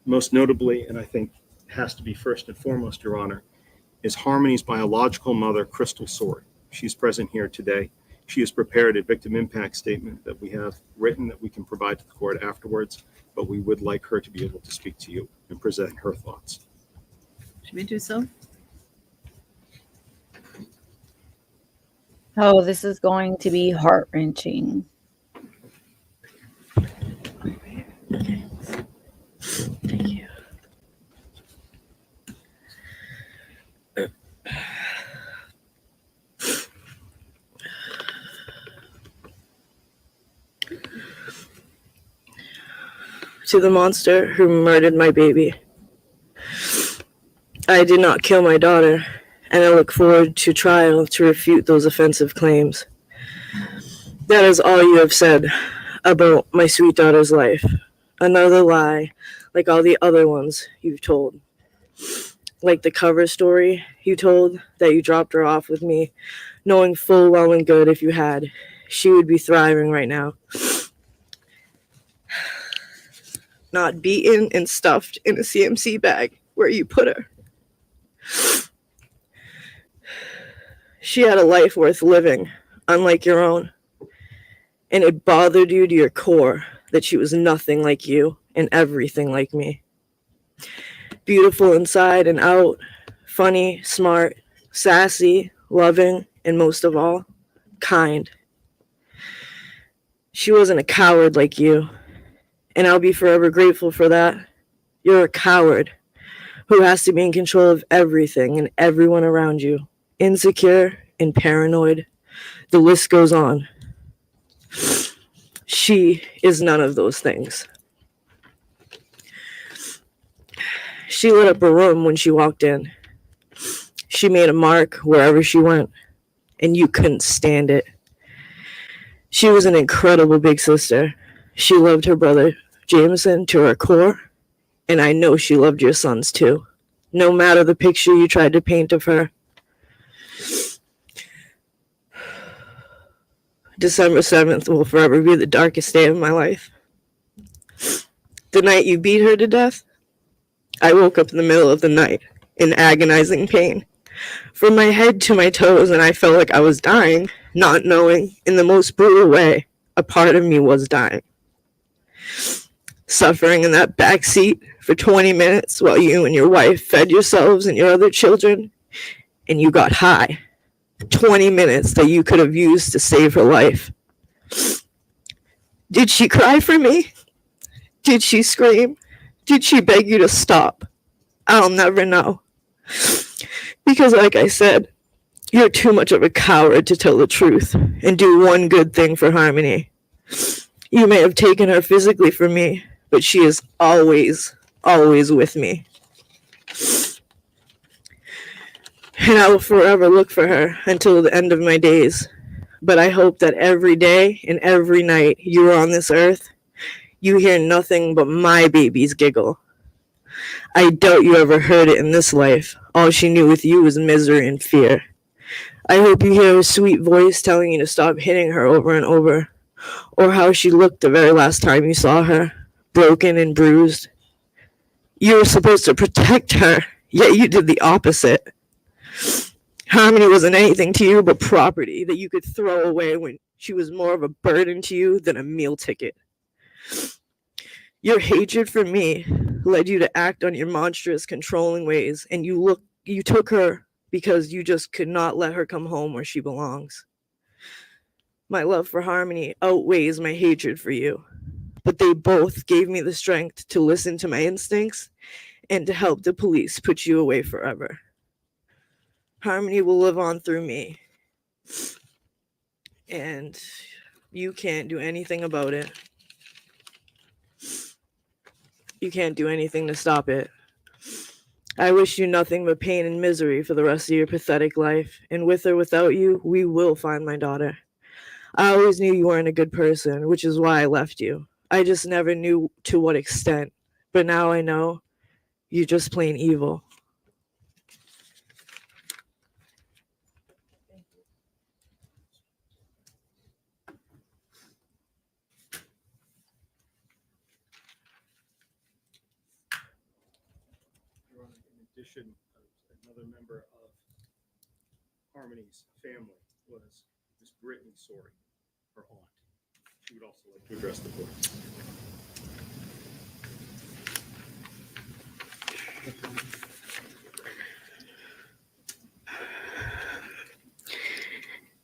Most notably, and I think has to be first and foremost, Your Honor, is Harmony's biological mother, Crystal Sword. She's present here today. She has prepared a victim impact statement that we have written that we can provide to the court afterwards, but we would like her to be able to speak to you and present her thoughts. Should we do so? Oh, this is going to be heart-wrenching. Okay. Thank you. To the monster who murdered my baby. I did not kill my daughter, and I look forward to trial to refute those offensive claims. That is all you have said about my sweet daughter's life. Another lie, like all the other ones you've told. Like the cover story you told that you dropped her off with me, knowing full well and good if you had, she would be thriving right now. Not beaten and stuffed in a CMC bag where you put her. She had a life worth living, unlike your own. And it bothered you to your core that she was nothing like you and everything like me. Beautiful inside and out, funny, smart, sassy, loving, and most of all, kind. She wasn't a coward like you, and I'll be forever grateful for that. You're a coward who has to be in control of everything and everyone around you, insecure and paranoid. The list goes on. She is none of those things. She lit up a room when she walked in. She made a mark wherever she went, and you couldn't stand it. She was an incredible big sister. She loved her brother, Jameson, to her core, and I know she loved your sons too, no matter the picture you tried to paint of her. December 7th will forever be the darkest day of my life. The night you beat her to death, I woke up in the middle of the night in agonizing pain, from my head to my toes, and I felt like I was dying, not knowing, in the most brutal way, a part of me was dying. Suffering in that back seat for 20 minutes while you and your wife fed yourselves and your other children, and you got high. 20 minutes that you could have used to save her life. Did she cry for me? Did she scream? Did she beg you to stop? I'll never know. Because like I said, you're too much of a coward to tell the truth and do one good thing for Harmony. You may have taken her physically from me, but she is always, always with me. And I will forever look for her until the end of my days. But I hope that every day and every night you are on this earth, you hear nothing but my baby's giggle. I doubt you ever heard it in this life. All she knew with you was misery and fear. I hope you hear her sweet voice telling you to stop hitting her over and over, or how she looked the very last time you saw her, broken and bruised. You were supposed to protect her, yet you did the opposite. Harmony wasn't anything to you but property that you could throw away when she was more of a burden to you than a meal ticket. Your hatred for me led you to act on your monstrous, controlling ways, and you took her because you just could not let her come home where she belongs. My love for Harmony outweighs my hatred for you, but they both gave me the strength to listen to my instincts and to help the police put you away forever. Harmony will live on through me, and you can't do anything about it. You can't do anything to stop it. I wish you nothing but pain and misery for the rest of your pathetic life, and with or without you, we will find my daughter. I always knew you weren't a good person, which is why I left you. I just never knew to what extent. But now I know you're just plain evil. Your Honor, in addition, another member of Harmony's family was Miss Brittany Sorey, her aunt. She would also like to address the court.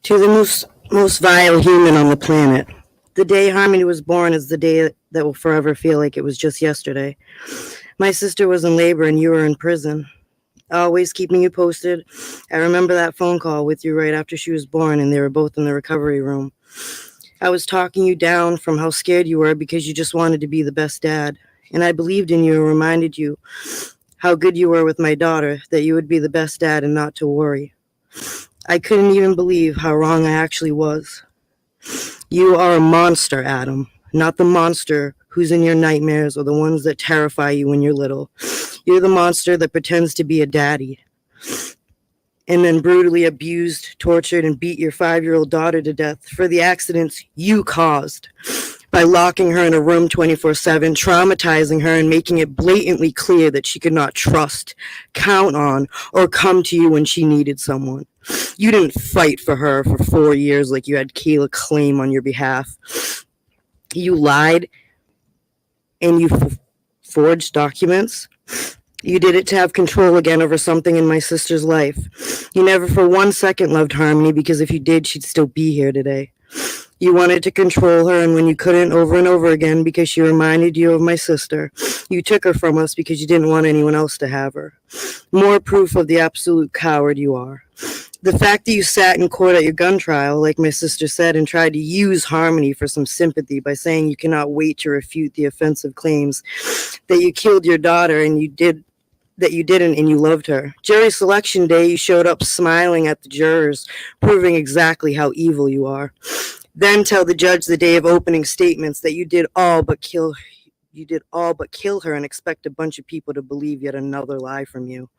To the most vile human on the planet, the day Harmony was born is the day that will forever feel like it was just yesterday. My sister was in labor and you were in prison. Always keeping you posted. I remember that phone call with you right after she was born, and they were both in the recovery room. I was talking you down from how scared you were because you just wanted to be the best dad. And I believed in you and reminded you how good you were with my daughter, that you would be the best dad and not to worry. I couldn't even believe how wrong I actually was. You are a monster, Adam, not the monster who's in your nightmares or the ones that terrify you when you're little. You're the monster that pretends to be a daddy and then brutally abused, tortured, and beat your 5-year-old daughter to death for the accidents you caused by locking her in a room 24/7, traumatizing her and making it blatantly clear that she could not trust, count on, or come to you when she needed someone. You didn't fight for her for 4 years like you had Kayla claim on your behalf. You lied and you forged documents. You did it to have control again over something in my sister's life. You never for 1 second loved Harmony, because if you did, she'd still be here today. You wanted to control her, and when you couldn't, over and over again, because she reminded you of my sister, you took her from us because you didn't want anyone else to have her. More proof of the absolute coward you are. The fact that you sat in court at your gun trial, like my sister said, and tried to use Harmony for some sympathy by saying you cannot wait to refute the offensive claims that you killed your daughter and you didn't and you loved her. Jury selection day, you showed up smiling at the jurors, proving exactly how evil you are. Then tell the judge the day of opening statements that you did all but kill her and expect a bunch of people to believe yet another lie from you.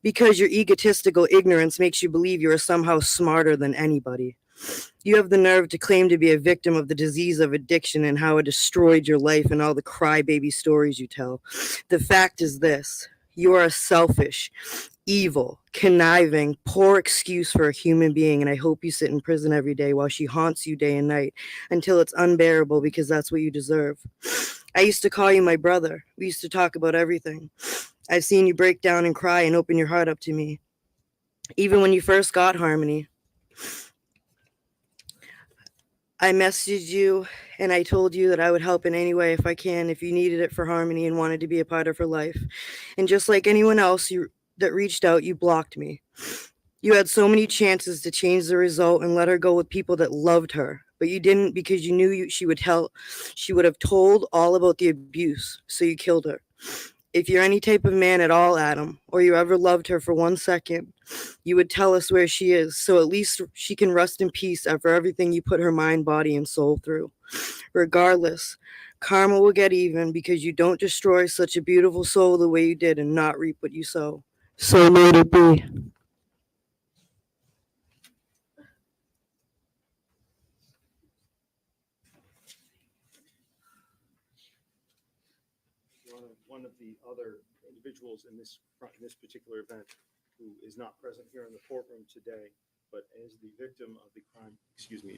Because your egotistical ignorance makes you believe you are somehow smarter than anybody. You have the nerve to claim to be a victim of the disease of addiction and how it destroyed your life and all the crybaby stories you tell. The fact is this: you are a selfish, evil, conniving, poor excuse for a human being, and I hope you sit in prison every day while she haunts you day and night until it's unbearable, because that's what you deserve. I used to call you my brother. We used to talk about everything. I've seen you break down and cry and open your heart up to me. Even when you first got Harmony, I messaged you and I told you that I would help in any way if I can, if you needed it for Harmony and wanted to be a part of her life. And just like anyone else that reached out, you blocked me. You had so many chances to change the result and let her go with people that loved her, but you didn't, because you knew she would have told all about the abuse, so you killed her. If you're any type of man at all, Adam, or you ever loved her for 1 second, you would tell us where she is, so at least she can rest in peace after everything you put her mind, body, and soul through. Regardless, karma will get even, because you don't destroy such a beautiful soul the way you did and not reap what you sow. So may it be. One of the other individuals in this particular event who is not present here in the courtroom today, but is the victim of the crime,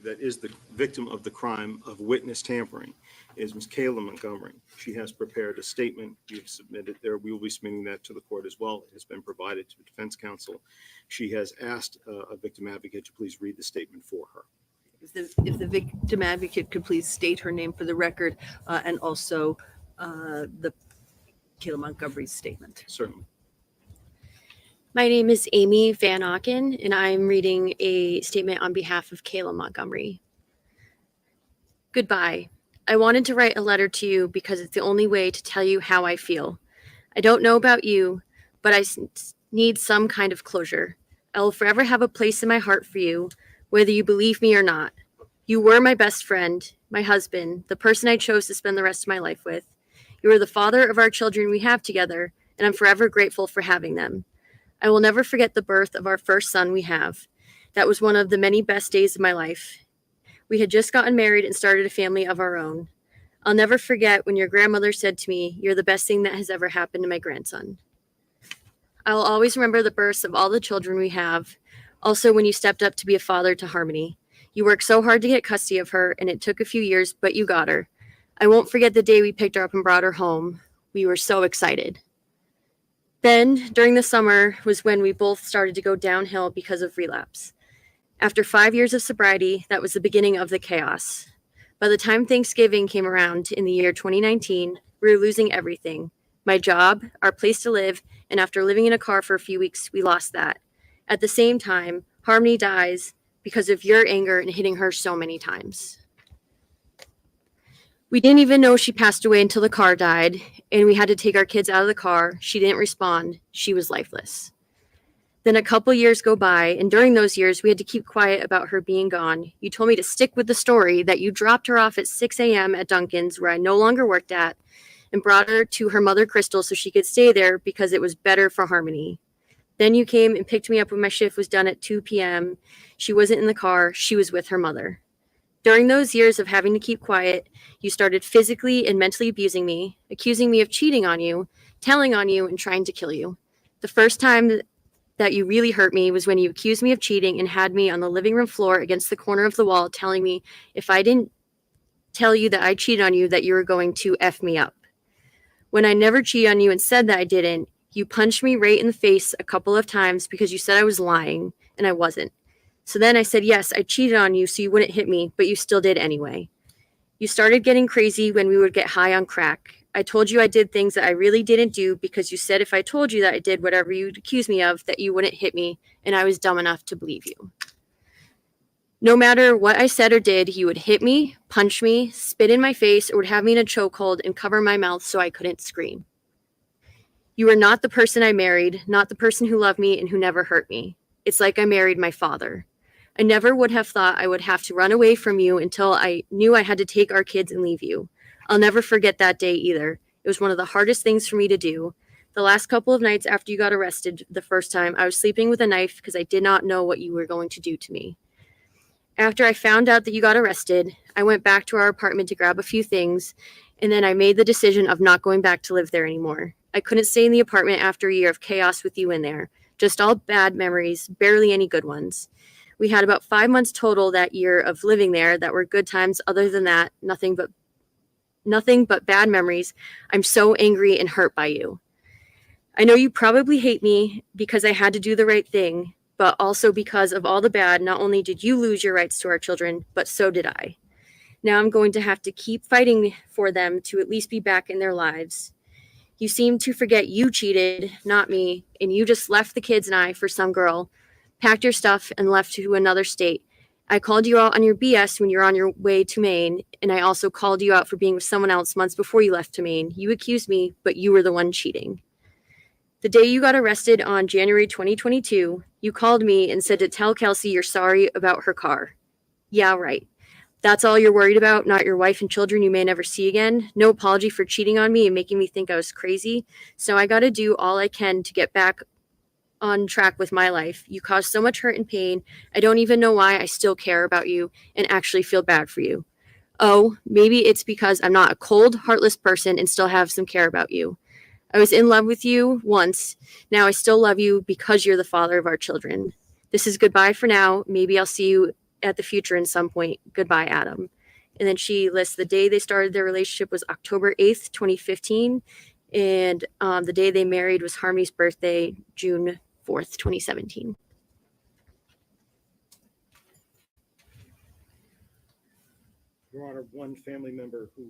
that is the victim of the crime of witness tampering, is Ms. Kayla Montgomery. She has prepared a statement. You've submitted there. We will be submitting that to the court as well. It has been provided to the defense counsel. She has asked a victim advocate to please read the statement for her. If the victim advocate could please state her name for the record, and also the Kayla Montgomery's statement. Certainly. My name is Amy Van Auken, and I'm reading a statement on behalf of Kayla Montgomery. Goodbye. I wanted to write a letter to you because it's the only way to tell you how I feel. I don't know about you, but I need some kind of closure. I will forever have a place in my heart for you, whether you believe me or not. You were my best friend, my husband, the person I chose to spend the rest of my life with. You are the father of our children we have together, and I'm forever grateful for having them. I will never forget the birth of our first son we have. That was one of the many best days of my life. We had just gotten married and started a family of our own. I'll never forget when your grandmother said to me, "You're the best thing that has ever happened to my grandson." I will always remember the births of all the children we have. Also, when you stepped up to be a father to Harmony. You worked so hard to get custody of her, and it took a few years, but you got her. I won't forget the day we picked her up and brought her home. We were so excited. Then, during the summer, was when we both started to go downhill because of relapse. After 5 years of sobriety, that was the beginning of the chaos. By the time Thanksgiving came around in the year 2019, we were losing everything. My job, our place to live, and after living in a car for a few weeks, we lost that. At the same time, Harmony dies because of your anger and hitting her so many times. We didn't even know she passed away until the car died, and we had to take our kids out of the car. She didn't respond. She was lifeless. Then a couple years go by, and during those years, we had to keep quiet about her being gone. You told me to stick with the story that you dropped her off at 6 a.m. at Dunkin's, where I no longer worked at, and brought her to her mother, Crystal, so she could stay there because it was better for Harmony. Then you came and picked me up when my shift was done at 2 p.m. She wasn't in the car. She was with her mother. During those years of having to keep quiet, you started physically and mentally abusing me, accusing me of cheating on you, telling on you, and trying to kill you. The first time that you really hurt me was when you accused me of cheating and had me on the living room floor against the corner of the wall telling me if I didn't tell you that I cheated on you, that you were going to F me up. When I never cheated on you and said that I didn't, you punched me right in the face a couple of times because you said I was lying, and I wasn't. So then I said, yes, I cheated on you so you wouldn't hit me, but you still did anyway. You started getting crazy when we would get high on crack. I told you I did things that I really didn't do because you said if I told you that I did whatever you'd accuse me of, that you wouldn't hit me, and I was dumb enough to believe you. No matter what I said or did, you would hit me, punch me, spit in my face, or would have me in a chokehold and cover my mouth so I couldn't scream. You are not the person I married, not the person who loved me and who never hurt me. It's like I married my father. I never would have thought I would have to run away from you until I knew I had to take our kids and leave you. I'll never forget that day either. It was one of the hardest things for me to do. The last couple of nights after you got arrested the first time, I was sleeping with a knife because I did not know what you were going to do to me. After I found out that you got arrested, I went back to our apartment to grab a few things, and then I made the decision of not going back to live there anymore. I couldn't stay in the apartment after a year of chaos with you in there. Just all bad memories, barely any good ones. We had about 5 months total that year of living there that were good times. Other than that, nothing but bad memories. I'm so angry and hurt by you. I know you probably hate me because I had to do the right thing, but also because of all the bad. Not only did you lose your rights to our children, but so did I. Now I'm going to have to keep fighting for them to at least be back in their lives. You seem to forget you cheated, not me, and you just left the kids and I for some girl, packed your stuff, and left to another state. I called you out on your BS when you were on your way to Maine, and I also called you out for being with someone else months before you left to Maine. You accused me, but you were the one cheating. The day you got arrested on January 2022, you called me and said to tell Kelsey you're sorry about her car. Yeah, right. That's all you're worried about, not your wife and children you may never see again. No apology for cheating on me and making me think I was crazy. So I got to do all I can to get back on track with my life. You caused so much hurt and pain. I don't even know why I still care about you and actually feel bad for you. Oh, maybe it's because I'm not a cold, heartless person and still have some care about you. I was in love with you once. Now I still love you because you're the father of our children. This is goodbye for now. Maybe I'll see you at the future in some point. Goodbye, Adam. And then she lists the day they started their relationship was October 8th, 2015. And the day they married was Harmony's birthday, June 4th, 2017. Your Honor, one family member who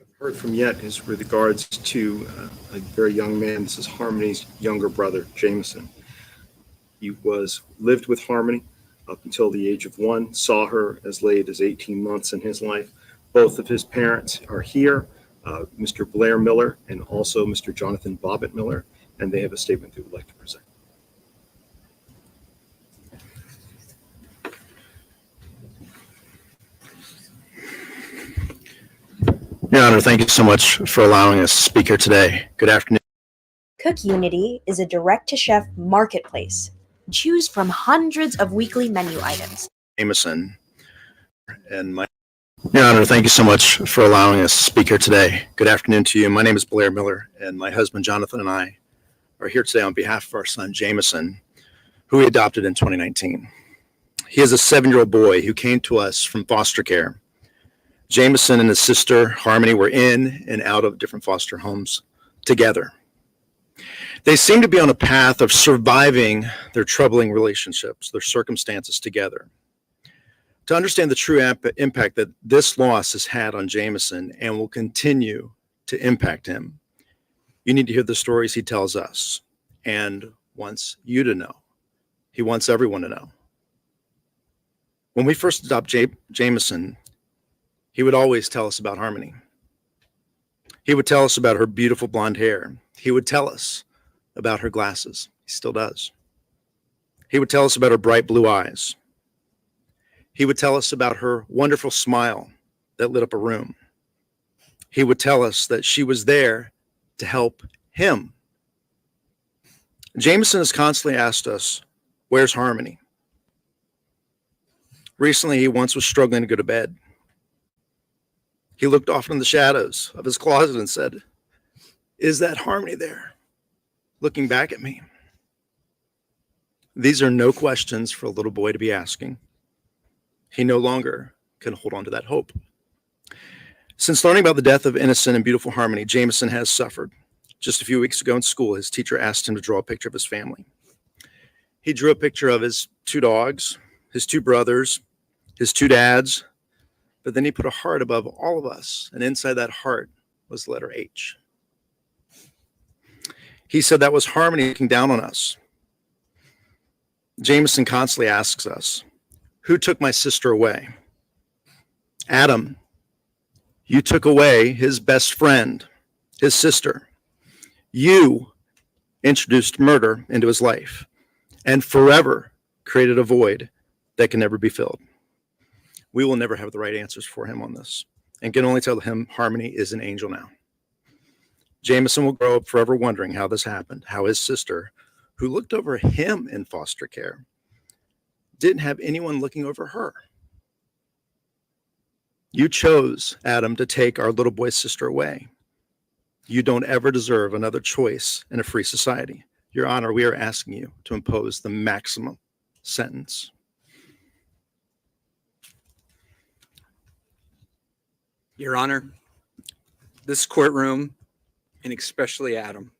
I've heard from yet is with regards to a very young man. This is Harmony's younger brother, Jameson. He lived with Harmony up until the age of 1, saw her as late as 18 months in his life, Both of his parents are here, Mr. Blair Miller and also Mr. Jonathan Bobbitt Miller, and they have a statement they would like to present. Your Honor, thank you so much for allowing us to speak here today. Good afternoon. Cook Unity is a direct-to-chef marketplace. Choose from hundreds of weekly menu items. Jameson and my Your Honor, thank you so much for allowing us to speak here today. Good afternoon to you. My name is Blair Miller, and my husband Jonathan and I are here today on behalf of our son Jameson, who we adopted in 2019. He is a 7-year-old boy who came to us from foster care. Jameson and his sister Harmony were in and out of different foster homes together. They seem to be on a path of surviving their troubling relationships, their circumstances together. To understand the true impact that this loss has had on Jameson and will continue to impact him, you need to hear the stories he tells us and wants you to know. He wants everyone to know. When we first adopted Jameson, he would always tell us about Harmony. He would tell us about her beautiful blonde hair. He would tell us about her glasses. He still does. He would tell us about her bright blue eyes. He would tell us about her wonderful smile that lit up a room. He would tell us that she was there to help him. Jameson has constantly asked us, "Where's Harmony?" Recently, he once was struggling to go to bed. He looked off in the shadows of his closet and said, "Is that Harmony there?" looking back at me. These are no questions for a little boy to be asking. He no longer can hold on to that hope. Since learning about the death of innocent and beautiful Harmony, Jameson has suffered. Just a few weeks ago in school, his teacher asked him to draw a picture of his family. He drew a picture of his 2 dogs, his 2 brothers, his 2 dads, but then he put a heart above all of us, and inside that heart was the letter H. He said that was Harmony looking down on us. Jameson constantly asks us, "Who took my sister away?" Adam, you took away his best friend, his sister. You introduced murder into his life and forever created a void that can never be filled. We will never have the right answers for him on this and can only tell him Harmony is an angel now. Jameson will grow up forever wondering how this happened, how his sister, who looked over him in foster care, didn't have anyone looking over her. You chose, Adam, to take our little boy's sister away. You don't ever deserve another choice in a free society. Your Honor, we are asking you to impose the maximum sentence. Your Honor, this courtroom, and especially Adam,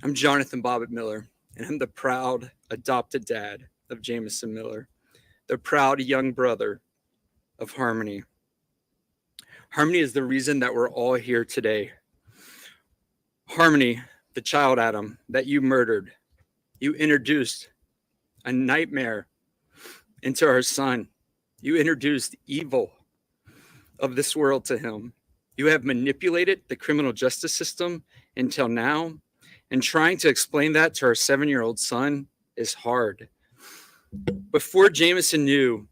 I'm Jonathan Bobbitt Miller, and I'm the proud adopted dad of Jameson Miller, the proud young brother of Harmony. Harmony is the reason that we're all here today. Harmony, the child, Adam, that you murdered, you introduced a nightmare into our son. You introduced evil of this world to him. You have manipulated the criminal justice system until now, and trying to explain that to our 7-year-old son is hard. Before Jameson knew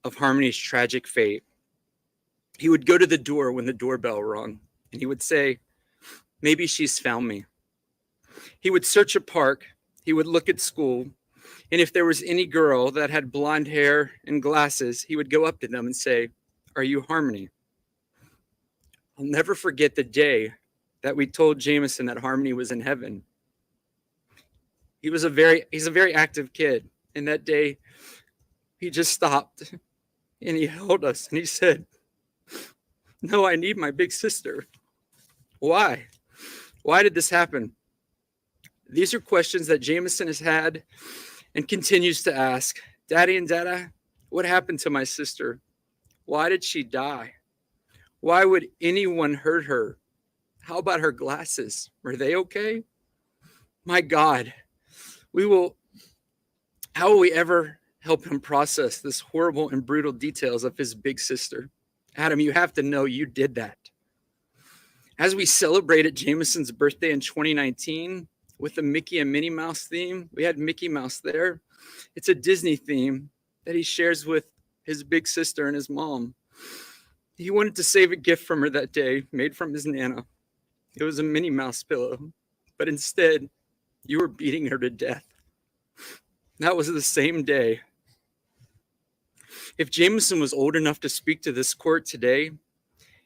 of Harmony's tragic fate, he would go to the door when the doorbell rung, and he would say, "Maybe she's found me." He would search a park, he would look at school, and if there was any girl that had blonde hair and glasses, he would go up to them and say, "Are you Harmony?" I'll never forget the day that we told Jameson that Harmony was in heaven. He's a very active kid. And that day, he just stopped and he held us and he said, "No, I need my big sister." Why? Why did this happen? These are questions that Jameson has had and continues to ask. "Daddy and Dada, what happened to my sister? Why did she die? Why would anyone hurt her? How about her glasses? Were they okay?" My God, how will we ever help him process this horrible and brutal details of his big sister? Adam, you have to know you did that. As we celebrated Jameson's birthday in 2019 with the Mickey and Minnie Mouse theme, we had Mickey Mouse there. It's a Disney theme that he shares with his big sister and his mom. He wanted to save a gift from her that day, made from his Nana. It was a Minnie Mouse pillow, but instead, you were beating her to death. That was the same day. If Jameson was old enough to speak to this court today,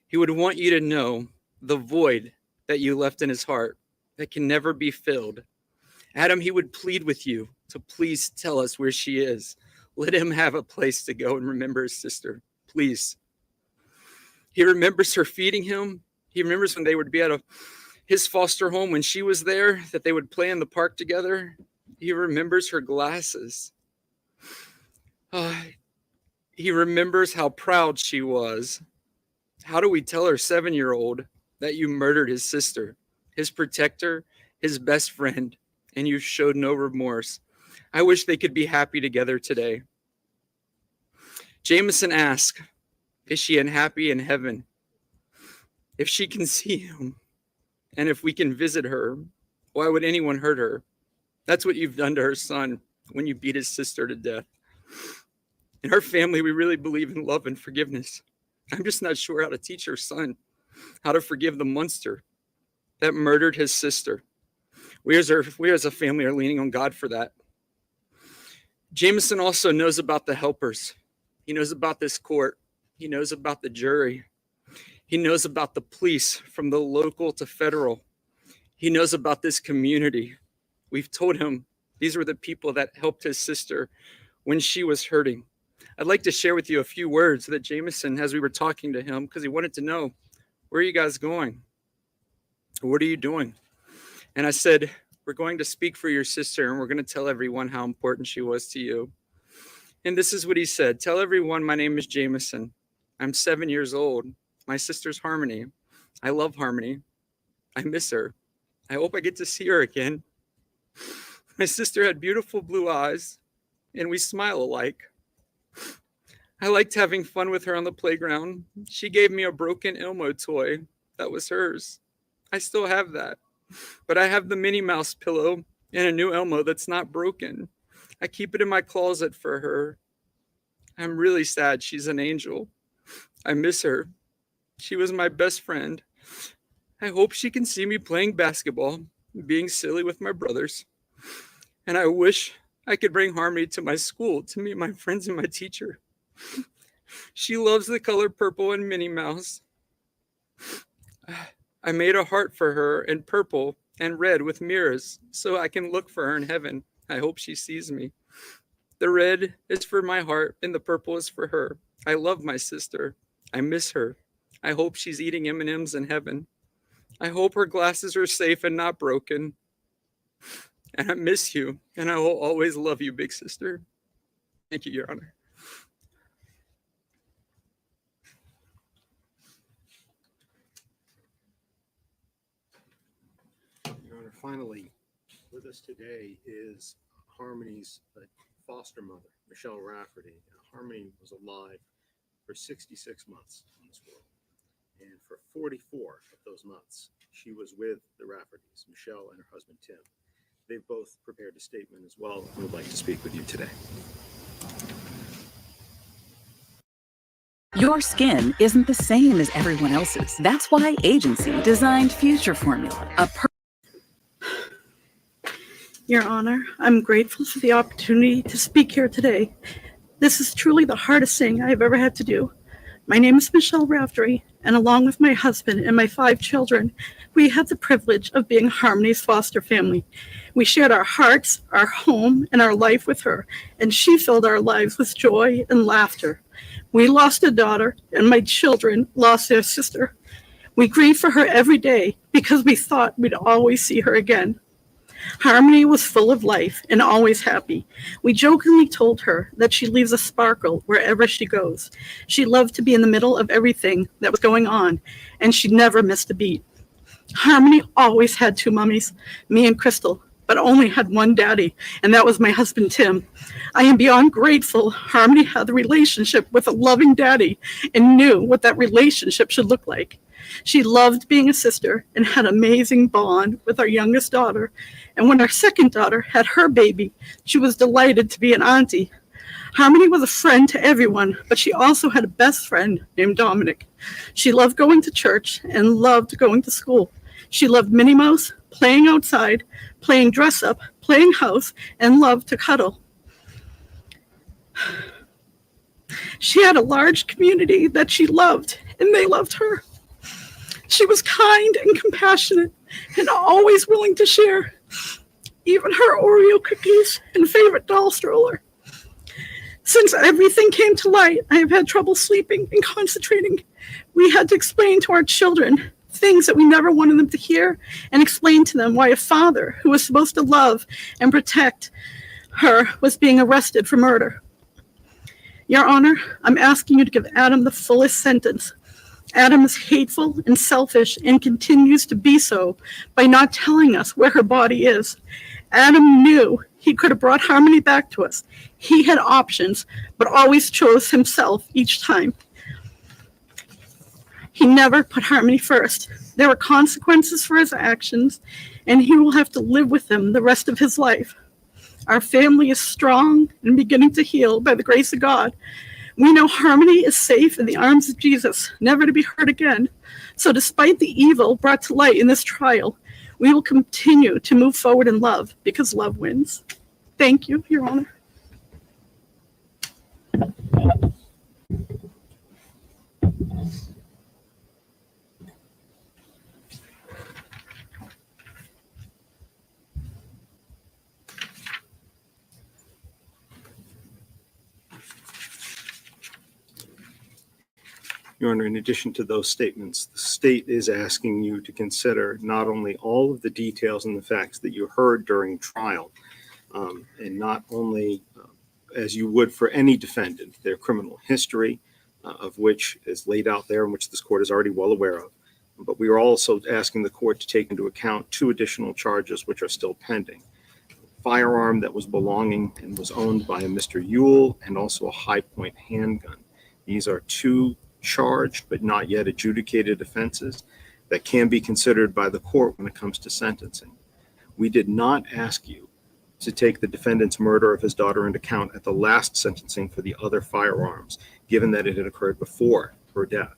he would want you to know the void that you left in his heart that can never be filled. Adam, he would plead with you to please tell us where she is. Let him have a place to go and remember his sister, please. He remembers her feeding him. He remembers when they would be at his foster home when she was there, that they would play in the park together. He remembers her glasses. He remembers how proud she was. How do we tell our 7-year-old that you murdered his sister, his protector, his best friend, and you showed no remorse? I wish they could be happy together today. Jameson asked, is she unhappy in heaven? If she can see him, and if we can visit her, why would anyone hurt her? That's what you've done to her son when you beat his sister to death. In our family, we really believe in love and forgiveness. I'm just not sure how to teach her son how to forgive the monster that murdered his sister. We as a family are leaning on God for that. Jameson also knows about the helpers. He knows about this court. He knows about the jury. He knows about the police from the local to federal. He knows about this community. We've told him these were the people that helped his sister when she was hurting. I'd like to share with you a few words that Jameson, as we were talking to him, because he wanted to know, where are you guys going? What are you doing? And I said, we're going to speak for your sister, and we're going to tell everyone how important she was to you. And this is what he said. Tell everyone my name is Jameson. I'm 7 years old. My sister's Harmony. I love Harmony. I miss her. I hope I get to see her again. My sister had beautiful blue eyes, and we smile alike. I liked having fun with her on the playground. She gave me a broken Elmo toy that was hers. I still have that, but I have the Minnie Mouse pillow and a new Elmo that's not broken. I keep it in my closet for her. I'm really sad. She's an angel. I miss her. She was my best friend. I hope she can see me playing basketball, being silly with my brothers. And I wish I could bring Harmony to my school to meet my friends and my teacher. She loves the color purple and Minnie Mouse. I made a heart for her in purple and red with mirrors so I can look for her in heaven. I hope she sees me. The red is for my heart and the purple is for her. I love my sister. I miss her. I hope she's eating M&Ms in heaven. I hope her glasses are safe and not broken. And I miss you, and I will always love you, big sister. Thank you, Your Honor. Your Honor, finally, with us today is Harmony's foster mother, Michelle Rafferty. Harmony was alive for 66 months in this world. And for 44 of those months, she was with the Raffertys, Michelle and her husband, Tim. They've both prepared a statement as well and would like to speak with you today. Your skin isn't the same as everyone else's. That's why Agency designed Future Formula, Your Honor, I'm grateful for the opportunity to speak here today. This is truly the hardest thing I've ever had to do. My name is Michelle Raftery, and along with my husband and my 5 children, we had the privilege of being Harmony's foster family. We shared our hearts, our home, and our life with her, and she filled our lives with joy and laughter. We lost a daughter, and my children lost their sister. We grieve for her every day because we thought we'd always see her again. Harmony was full of life and always happy. We jokingly told her that she leaves a sparkle wherever she goes. She loved to be in the middle of everything that was going on, and she never missed a beat. Harmony always had 2 mummies, me and Crystal. but only had one daddy, and that was my husband, Tim. I am beyond grateful Harmony had the relationship with a loving daddy and knew what that relationship should look like. She loved being a sister and had an amazing bond with our youngest daughter. And when our second daughter had her baby, she was delighted to be an auntie. Harmony was a friend to everyone, but she also had a best friend named Dominic. She loved going to church and loved going to school. She loved Minnie Mouse, playing outside, playing dress up, playing house, and loved to cuddle. She had a large community that she loved, and they loved her. She was kind and compassionate and always willing to share, even her Oreo cookies and favorite doll stroller. Since everything came to light, I have had trouble sleeping and concentrating. We had to explain to our children things that we never wanted them to hear and explain to them why a father who was supposed to love and protect her was being arrested for murder. Your Honor, I'm asking you to give Adam the fullest sentence. Adam is hateful and selfish and continues to be so by not telling us where her body is. Adam knew he could have brought Harmony back to us. He had options, but always chose himself each time. He never put Harmony first. There were consequences for his actions, and he will have to live with them the rest of his life. Our family is strong and beginning to heal by the grace of God. We know Harmony is safe in the arms of Jesus, never to be hurt again. So despite the evil brought to light in this trial, we will continue to move forward in love because love wins. Thank you, Your Honor. Your Honor, in addition to those statements, the state is asking you to consider not only all of the details and the facts that you heard during trial, and not only as you would for any defendant, their criminal history, of which is laid out there and which this court is already well aware of. But we are also asking the court to take into account 2 additional charges which are still pending. Firearm that was belonging and was owned by a Mr. Ewell, and also a high-point handgun. These are 2 charged but not yet adjudicated offenses that can be considered by the court when it comes to sentencing. We did not ask you to take the defendant's murder of his daughter into account at the last sentencing for the other firearms, given that it had occurred before her death.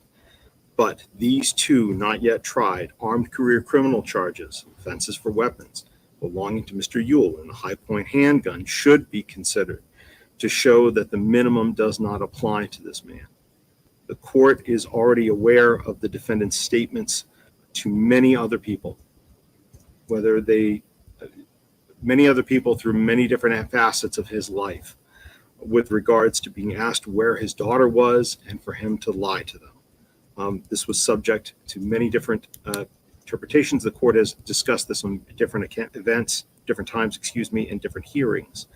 But these 2 not yet tried armed career criminal charges, offenses for weapons belonging to Mr. Ewell, and the high-point handgun should be considered to show that the minimum does not apply to this man. The court is already aware of the defendant's statements to many other people, many other people through many different facets of his life, with regards to being asked where his daughter was and for him to lie to them. This was subject to many different interpretations. The court has discussed this on different different times, and different hearings.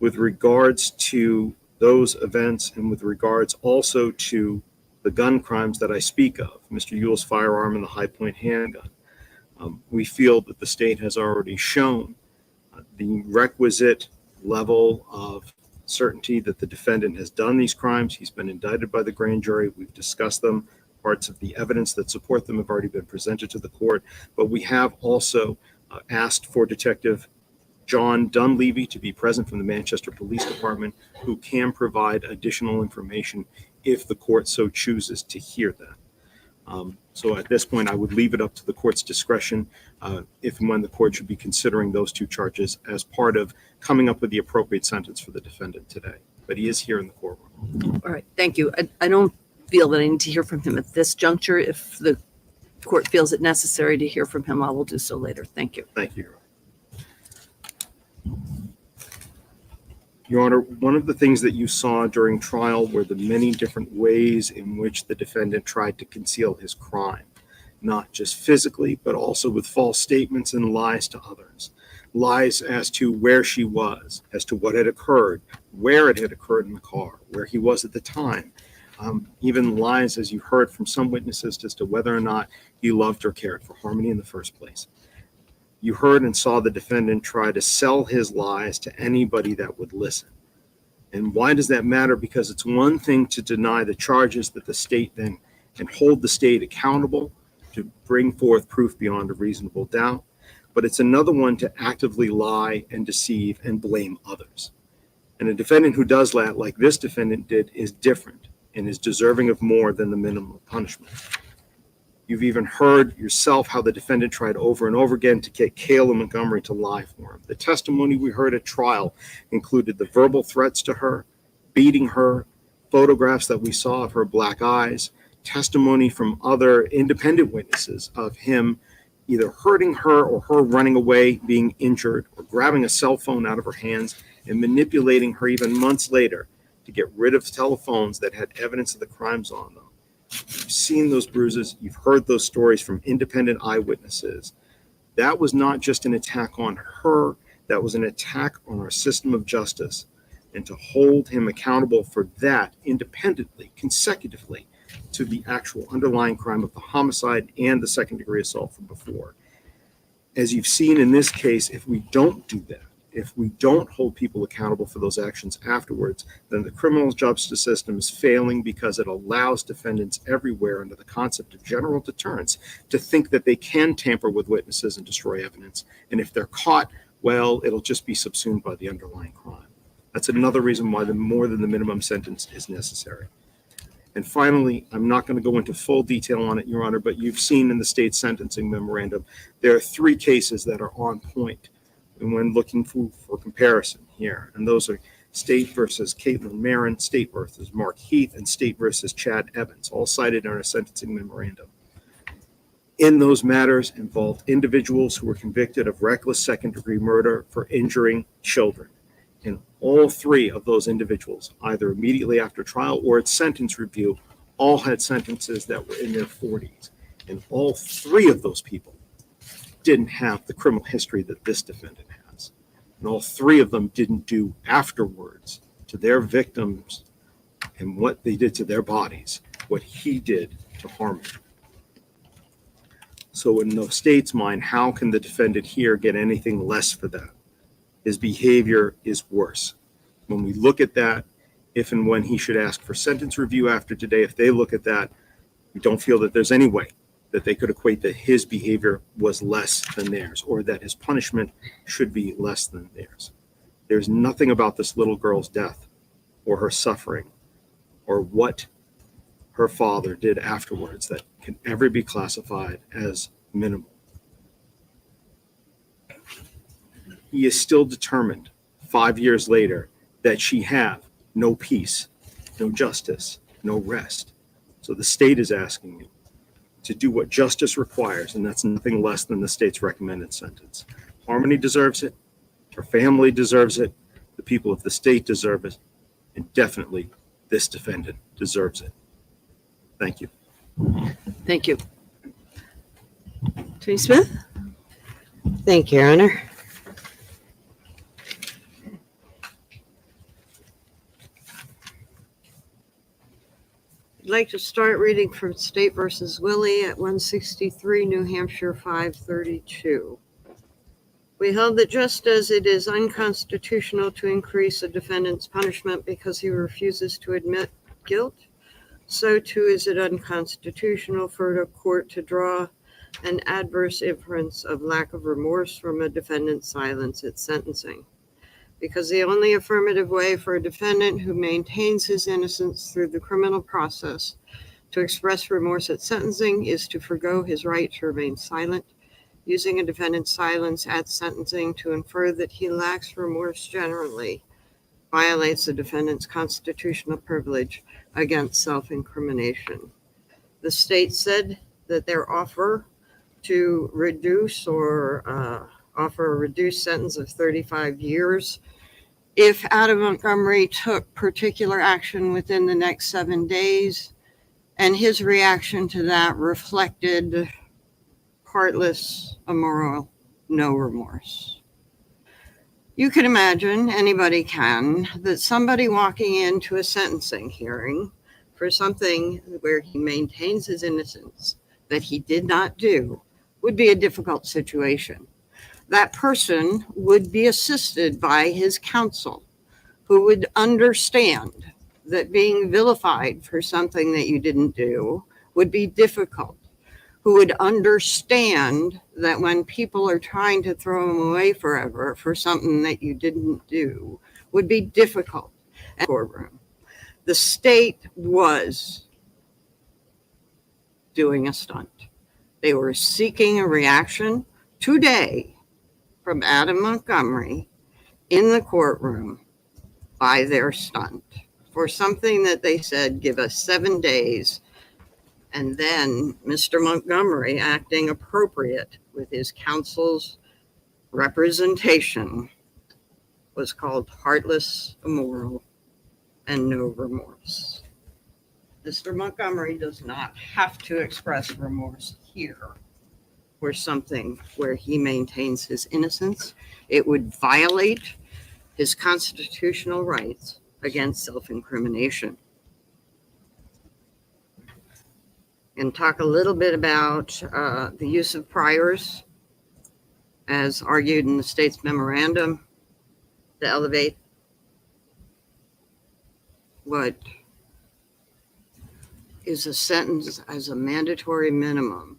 With regards to those events, and with regards also to the gun crimes that I speak of, Mr. Ewell's firearm and the high-point handgun, we feel that the state has already shown the requisite level of certainty that the defendant has done these crimes. He's been indicted by the grand jury. We've discussed them. Parts of the evidence that support them have already been presented to the court, but we have also asked for Detective John Dunleavy to be present from the Manchester Police Department, who can provide additional information if the court so chooses to hear that. So at this point, I would leave it up to the court's discretion if and when the court should be considering those 2 charges as part of coming up with the appropriate sentence for the defendant today. But he is here in the courtroom. All right, thank you. I don't feel that I need to hear from him at this juncture. If the court feels it necessary to hear from him, I will do so later. Thank you. Thank you. Your Honor, one of the things that you saw during trial were the many different ways in which the defendant tried to conceal his crime, not just physically, but also with false statements and lies to others. Lies as to where she was, as to what had occurred, where it had occurred in the car, where he was at the time. Even lies, as you heard from some witnesses, as to whether or not he loved or cared for Harmony in the first place. You heard and saw the defendant try to sell his lies to anybody that would listen. And why does that matter? Because it's one thing to deny the charges that the state then can hold the state accountable to bring forth proof beyond a reasonable doubt. But it's another one to actively lie and deceive and blame others. And a defendant who does that, like this defendant did, is different and is deserving of more than the minimum punishment. You've even heard yourself how the defendant tried over and over again to get Kayla Montgomery to lie for him. The testimony we heard at trial included the verbal threats to her, beating her, photographs that we saw of her black eyes, testimony from other independent witnesses of him either hurting her or her running away, being injured, or grabbing a cell phone out of her hands and manipulating her even months later to get rid of telephones that had evidence of the crimes on them. You've seen those bruises. You've heard those stories from independent eyewitnesses. That was not just an attack on her. That was an attack on our system of justice. And to hold him accountable for that independently, consecutively, to the actual underlying crime of the homicide and the second-degree assault from before. As you've seen in this case, if we don't do that, if we don't hold people accountable for those actions afterwards, then the criminal justice system is failing because it allows defendants everywhere under the concept of general deterrence to think that they can tamper with witnesses and destroy evidence. And if they're caught, well, it'll just be subsumed by the underlying crime. That's another reason why the more than the minimum sentence is necessary. And finally, I'm not going to go into full detail on it, Your Honor, but you've seen in the state sentencing memorandum, there are 3 cases that are on point and when looking for comparison here. And those are State versus Caitlin Marin, State versus Mark Heath, and State versus Chad Evans, all cited in our sentencing memorandum. In those matters involved individuals who were convicted of reckless second-degree murder for injuring children. And all 3 of those individuals, either immediately after trial or at sentence review, all had sentences that were in their 40s. And all 3 of those people didn't have the criminal history that this defendant has. And all 3 of them didn't do afterwards to their victims and what they did to their bodies, what he did to Harmony. So in the state's mind, how can the defendant here get anything less for that? His behavior is worse. When we look at that, if and when he should ask for sentence review after today, if they look at that, we don't feel that there's any way that they could equate that his behavior was less than theirs or that his punishment should be less than theirs. There's nothing about this little girl's death or her suffering or what her father did afterwards that can ever be classified as minimal. He is still determined 5 years later that she have no peace, no justice, no rest. So the state is asking you to do what justice requires, and that's nothing less than the state's recommended sentence. Harmony deserves it, her family deserves it, the people of the state deserve it, and definitely this defendant deserves it. Thank you. Thank you. Attorney Smith? Thank you, Your Honor. I'd like to start reading from State versus Willie at 163 New Hampshire 532. We held that just as it is unconstitutional to increase a defendant's punishment because he refuses to admit guilt, so too is it unconstitutional for a court to draw an adverse inference of lack of remorse from a defendant's silence at sentencing. Because the only affirmative way for a defendant who maintains his innocence through the criminal process to express remorse at sentencing is to forgo his right to remain silent, using a defendant's silence at sentencing to infer that he lacks remorse generally violates the defendant's constitutional privilege against self-incrimination. The state said that their offer to reduce or offer a reduced sentence of 35 years if Adam Montgomery took particular action within the next 7 days, and his reaction to that reflected heartless, immoral, no remorse. You can imagine, anybody can, that somebody walking into a sentencing hearing for something where he maintains his innocence that he did not do would be a difficult situation. that person would be assisted by his counsel, who would understand that being vilified for something that you didn't do would be difficult, who would understand that when people are trying to throw him away forever for something that you didn't do would be difficult in the courtroom. The state was doing a stunt. They were seeking a reaction today from Adam Montgomery in the courtroom by their stunt for something that they said, give us 7 days. And then Mr. Montgomery, acting appropriate with his counsel's representation, was called heartless, immoral, and no remorse. Mr. Montgomery does not have to express remorse here for something where he maintains his innocence. It would violate his constitutional rights against self-incrimination. And talk a little bit about the use of priors as argued in the state's memorandum to elevate what is a sentence as a mandatory minimum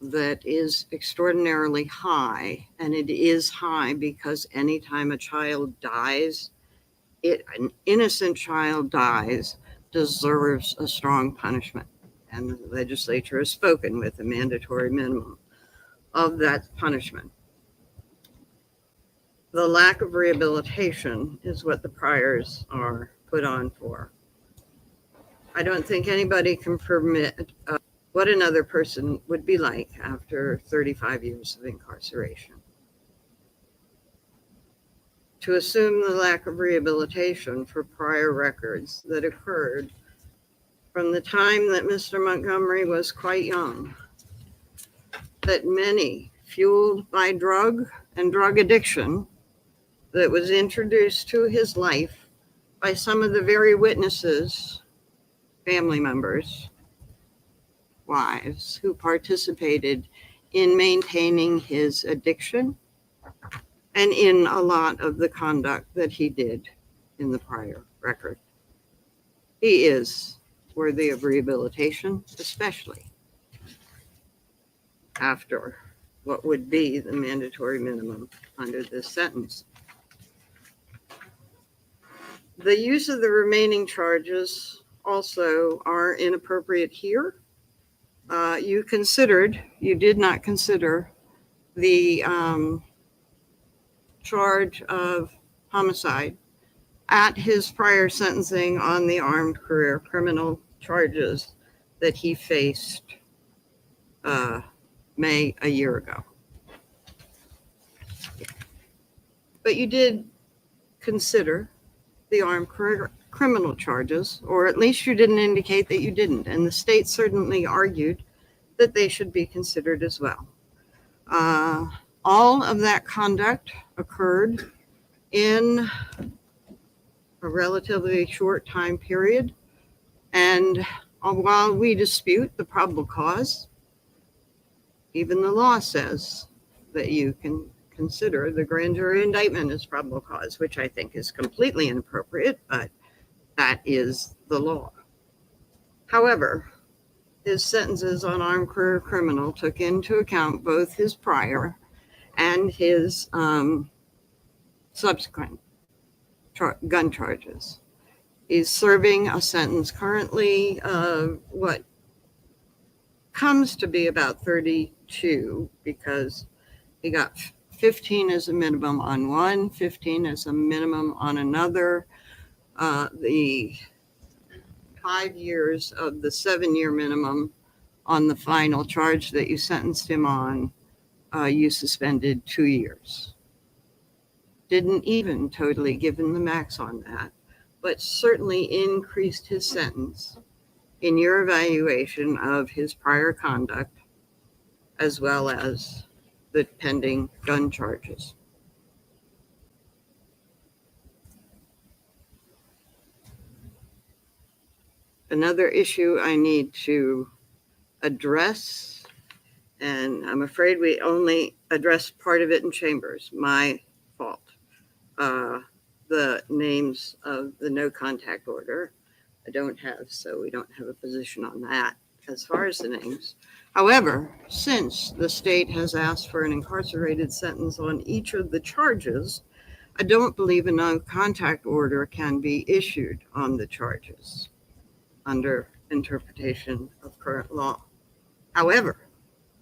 that is extraordinarily high. And it is high because anytime a child dies, an innocent child dies, deserves a strong punishment. And the legislature has spoken with a mandatory minimum of that punishment. The lack of rehabilitation is what the priors are put on for. I don't think anybody can permit what another person would be like after 35 years of incarceration. To assume the lack of rehabilitation for prior records that occurred from the time that Mr. Montgomery was quite young, that many, fueled by drug and drug addiction that was introduced to his life by some of the very witnesses, family members, wives, who participated in maintaining his addiction and in a lot of the conduct that he did in the prior record. He is worthy of rehabilitation, especially after what would be the mandatory minimum under this sentence. The use of the remaining charges also are inappropriate here. You did not consider the charge of homicide at his prior sentencing on the armed career criminal charges that he faced May a year ago. But you did consider the armed career criminal charges, or at least you didn't indicate that you didn't, and the state certainly argued that they should be considered as well. All of that conduct occurred in a relatively short time period, and while we dispute the probable cause, even the law says that you can consider the grand jury indictment as probable cause, which I think is completely inappropriate, but that is the law. However, his sentences on armed career criminal took into account both his prior and his subsequent gun charges. He's serving a sentence currently of what comes to be about 32, because he got 15 as a minimum on one, 15 as a minimum on another. The 5 years of the 7-year minimum on the final charge that you sentenced him on, you suspended 2 years. Didn't even totally give him the max on that, but certainly increased his sentence in your evaluation of his prior conduct, as well as the pending gun charges. Another issue I need to address And I'm afraid we only addressed part of it in chambers. My fault. The names of the no contact order I don't have, so we don't have a position on that as far as the names. However, since the state has asked for an incarcerated sentence on each of the charges, I don't believe a no contact order can be issued on the charges under interpretation of current law. However,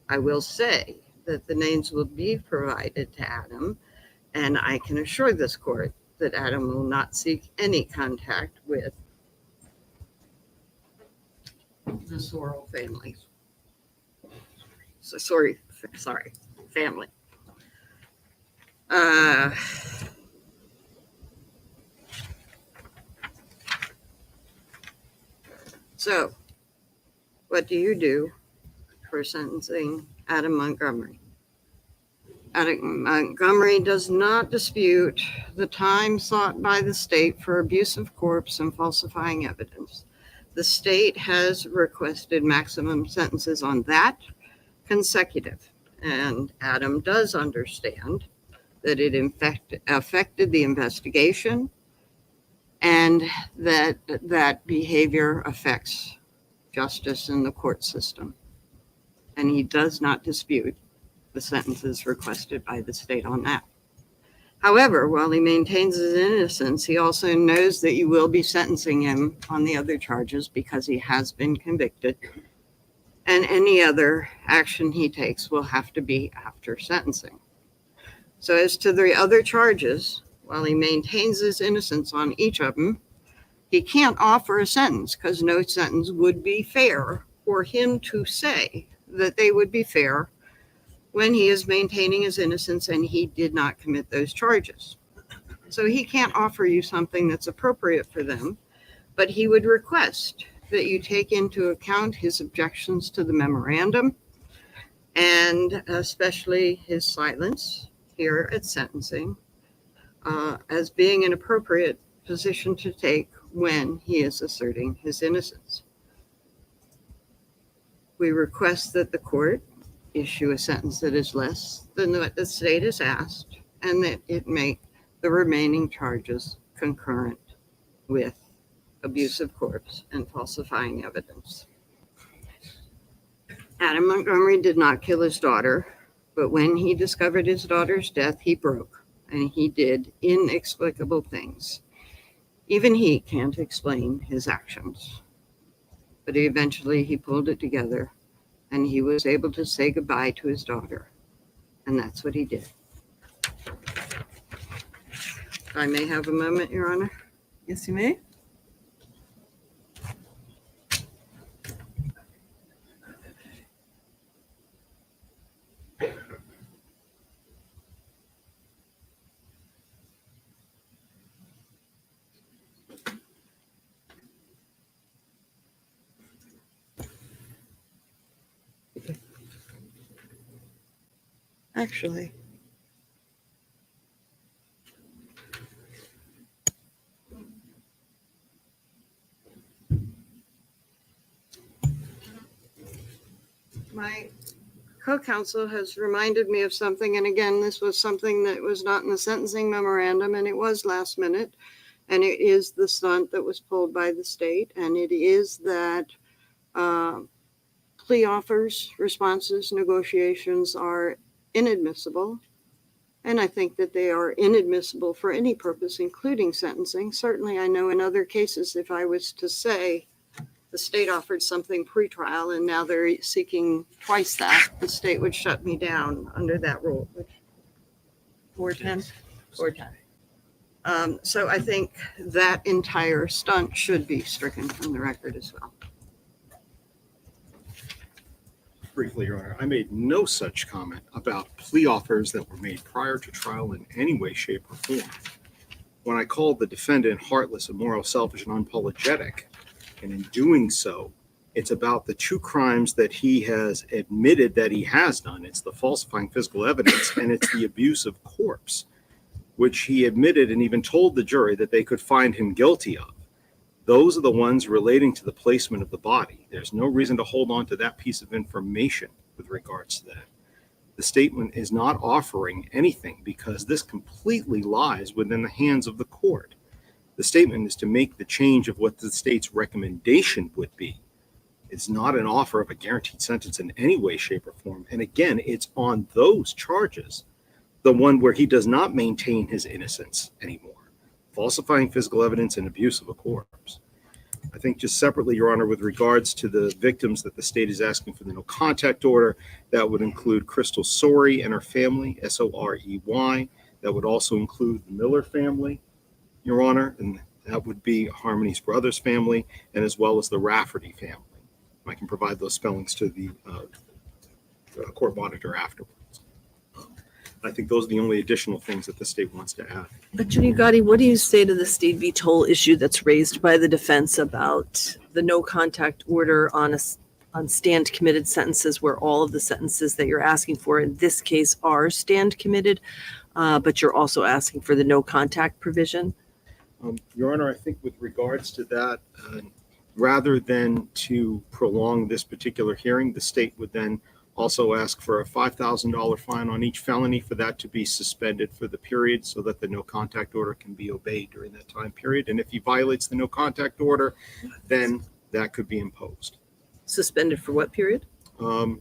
I will say that the names will be provided to Adam, and I can assure this court that Adam will not seek any contact with the Sorrell family. So sorry, family. So, what do you do for sentencing Adam Montgomery? Adam Montgomery does not dispute the time sought by the state for abuse of corpse and falsifying evidence. The state has requested maximum sentences on that consecutive, and Adam does understand that it in fact affected the investigation and that behavior affects justice in the court system. And he does not dispute the sentences requested by the state on that. However, while he maintains his innocence, he also knows that you will be sentencing him on the other charges because he has been convicted, and any other action he takes will have to be after sentencing. So as to the other charges, while he maintains his innocence on each of them, he can't offer a sentence because no sentence would be fair for him to say that they would be fair when he is maintaining his innocence and he did not commit those charges. So he can't offer you something that's appropriate for them, but he would request that you take into account his objections to the memorandum and especially his silence here at sentencing as being an appropriate position to take when he is asserting his innocence. We request that the court issue a sentence that is less than what the state has asked, and that it make the remaining charges concurrent with abuse of corpse and falsifying evidence. Adam Montgomery did not kill his daughter, but when he discovered his daughter's death, he broke, and he did inexplicable things. Even he can't explain his actions, but eventually he pulled it together and he was able to say goodbye to his daughter. And that's what he did. I may have a moment, Your Honor. Yes, you may. Actually, my co-counsel has reminded me of something, and again, this was something that was not in the sentencing memorandum, and it was last minute, and it is the stunt that was pulled by the state, and it is that plea offers, responses, negotiations are inadmissible, and I think that they are inadmissible for any purpose, including sentencing. Certainly, I know in other cases, if I was to say the state offered something pretrial and now they're seeking twice that, the state would shut me down under that rule, which 410. So I think that entire stunt should be stricken from the record as well. Briefly, Your Honor, I made no such comment about plea offers that were made prior to trial in any way, shape, or form. When I called the defendant heartless, immoral, selfish, and unapologetic, and in doing so, it's about the two crimes that he has admitted that he has done. It's the falsifying physical evidence, and it's the abuse of corpse, which he admitted and even told the jury that they could find him guilty of. Those are the ones relating to the placement of the body. There's no reason to hold on to that piece of information with regards to that. The statement is not offering anything because this completely lies within the hands of the court. The statement is to make the change of what the state's recommendation would be. It's not an offer of a guaranteed sentence in any way, shape, or form. And again, it's on those charges, the one where he does not maintain his innocence anymore, falsifying physical evidence and abuse of a corpse. I think just separately, Your Honor, with regards to the victims that the state is asking for the no contact order, that would include Crystal Sorey and her family, Sorey. That would also include the Miller family, Your Honor, and that would be Harmony's brother's family, and as well as the Rafferty family. I can provide those spellings to the court monitor afterwards. I think those are the only additional things that the state wants to add. Attorney Gotti, what do you say to the state v. Toll issue that's raised by the defense about the no contact order on stand committed sentences, where all of the sentences that you're asking for in this case are stand committed, but you're also asking for the no contact provision? Your Honor, I think with regards to that, rather than to prolong this particular hearing, the state would then also ask for a $5,000 fine on each felony for that to be suspended for the period so that the no contact order can be obeyed during that time period. And if he violates the no contact order, then that could be imposed. Suspended for what period? I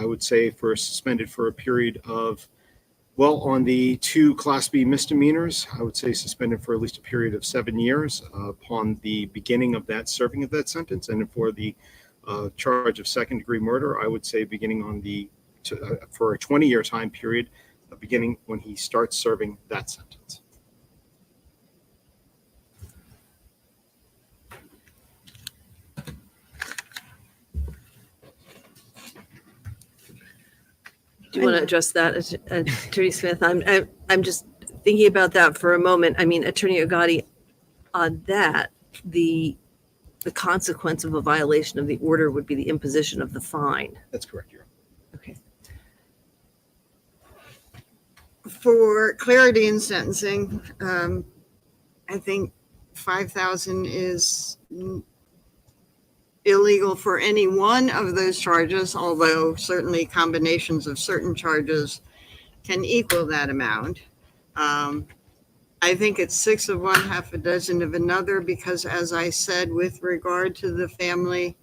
would say suspended for a period of, well, on the 2 Class B misdemeanors, I would say suspended for at least a period of 7 years upon the beginning of that serving of that sentence. And for the charge of second-degree murder, I would say beginning on for a 20-year time period, beginning when he starts serving that sentence. Do you want to address that, Attorney Smith? I'm just thinking about that for a moment. I mean, Attorney Gotti, on that, the consequence of a violation of the order would be the imposition of the fine. That's correct, Your Honor. Okay. For clarity in sentencing, I think 5,000 is illegal for any one of those charges, although certainly combinations of certain charges can equal that amount. I think it's 6 of one, half a dozen of another, because as I said, with regard to the family,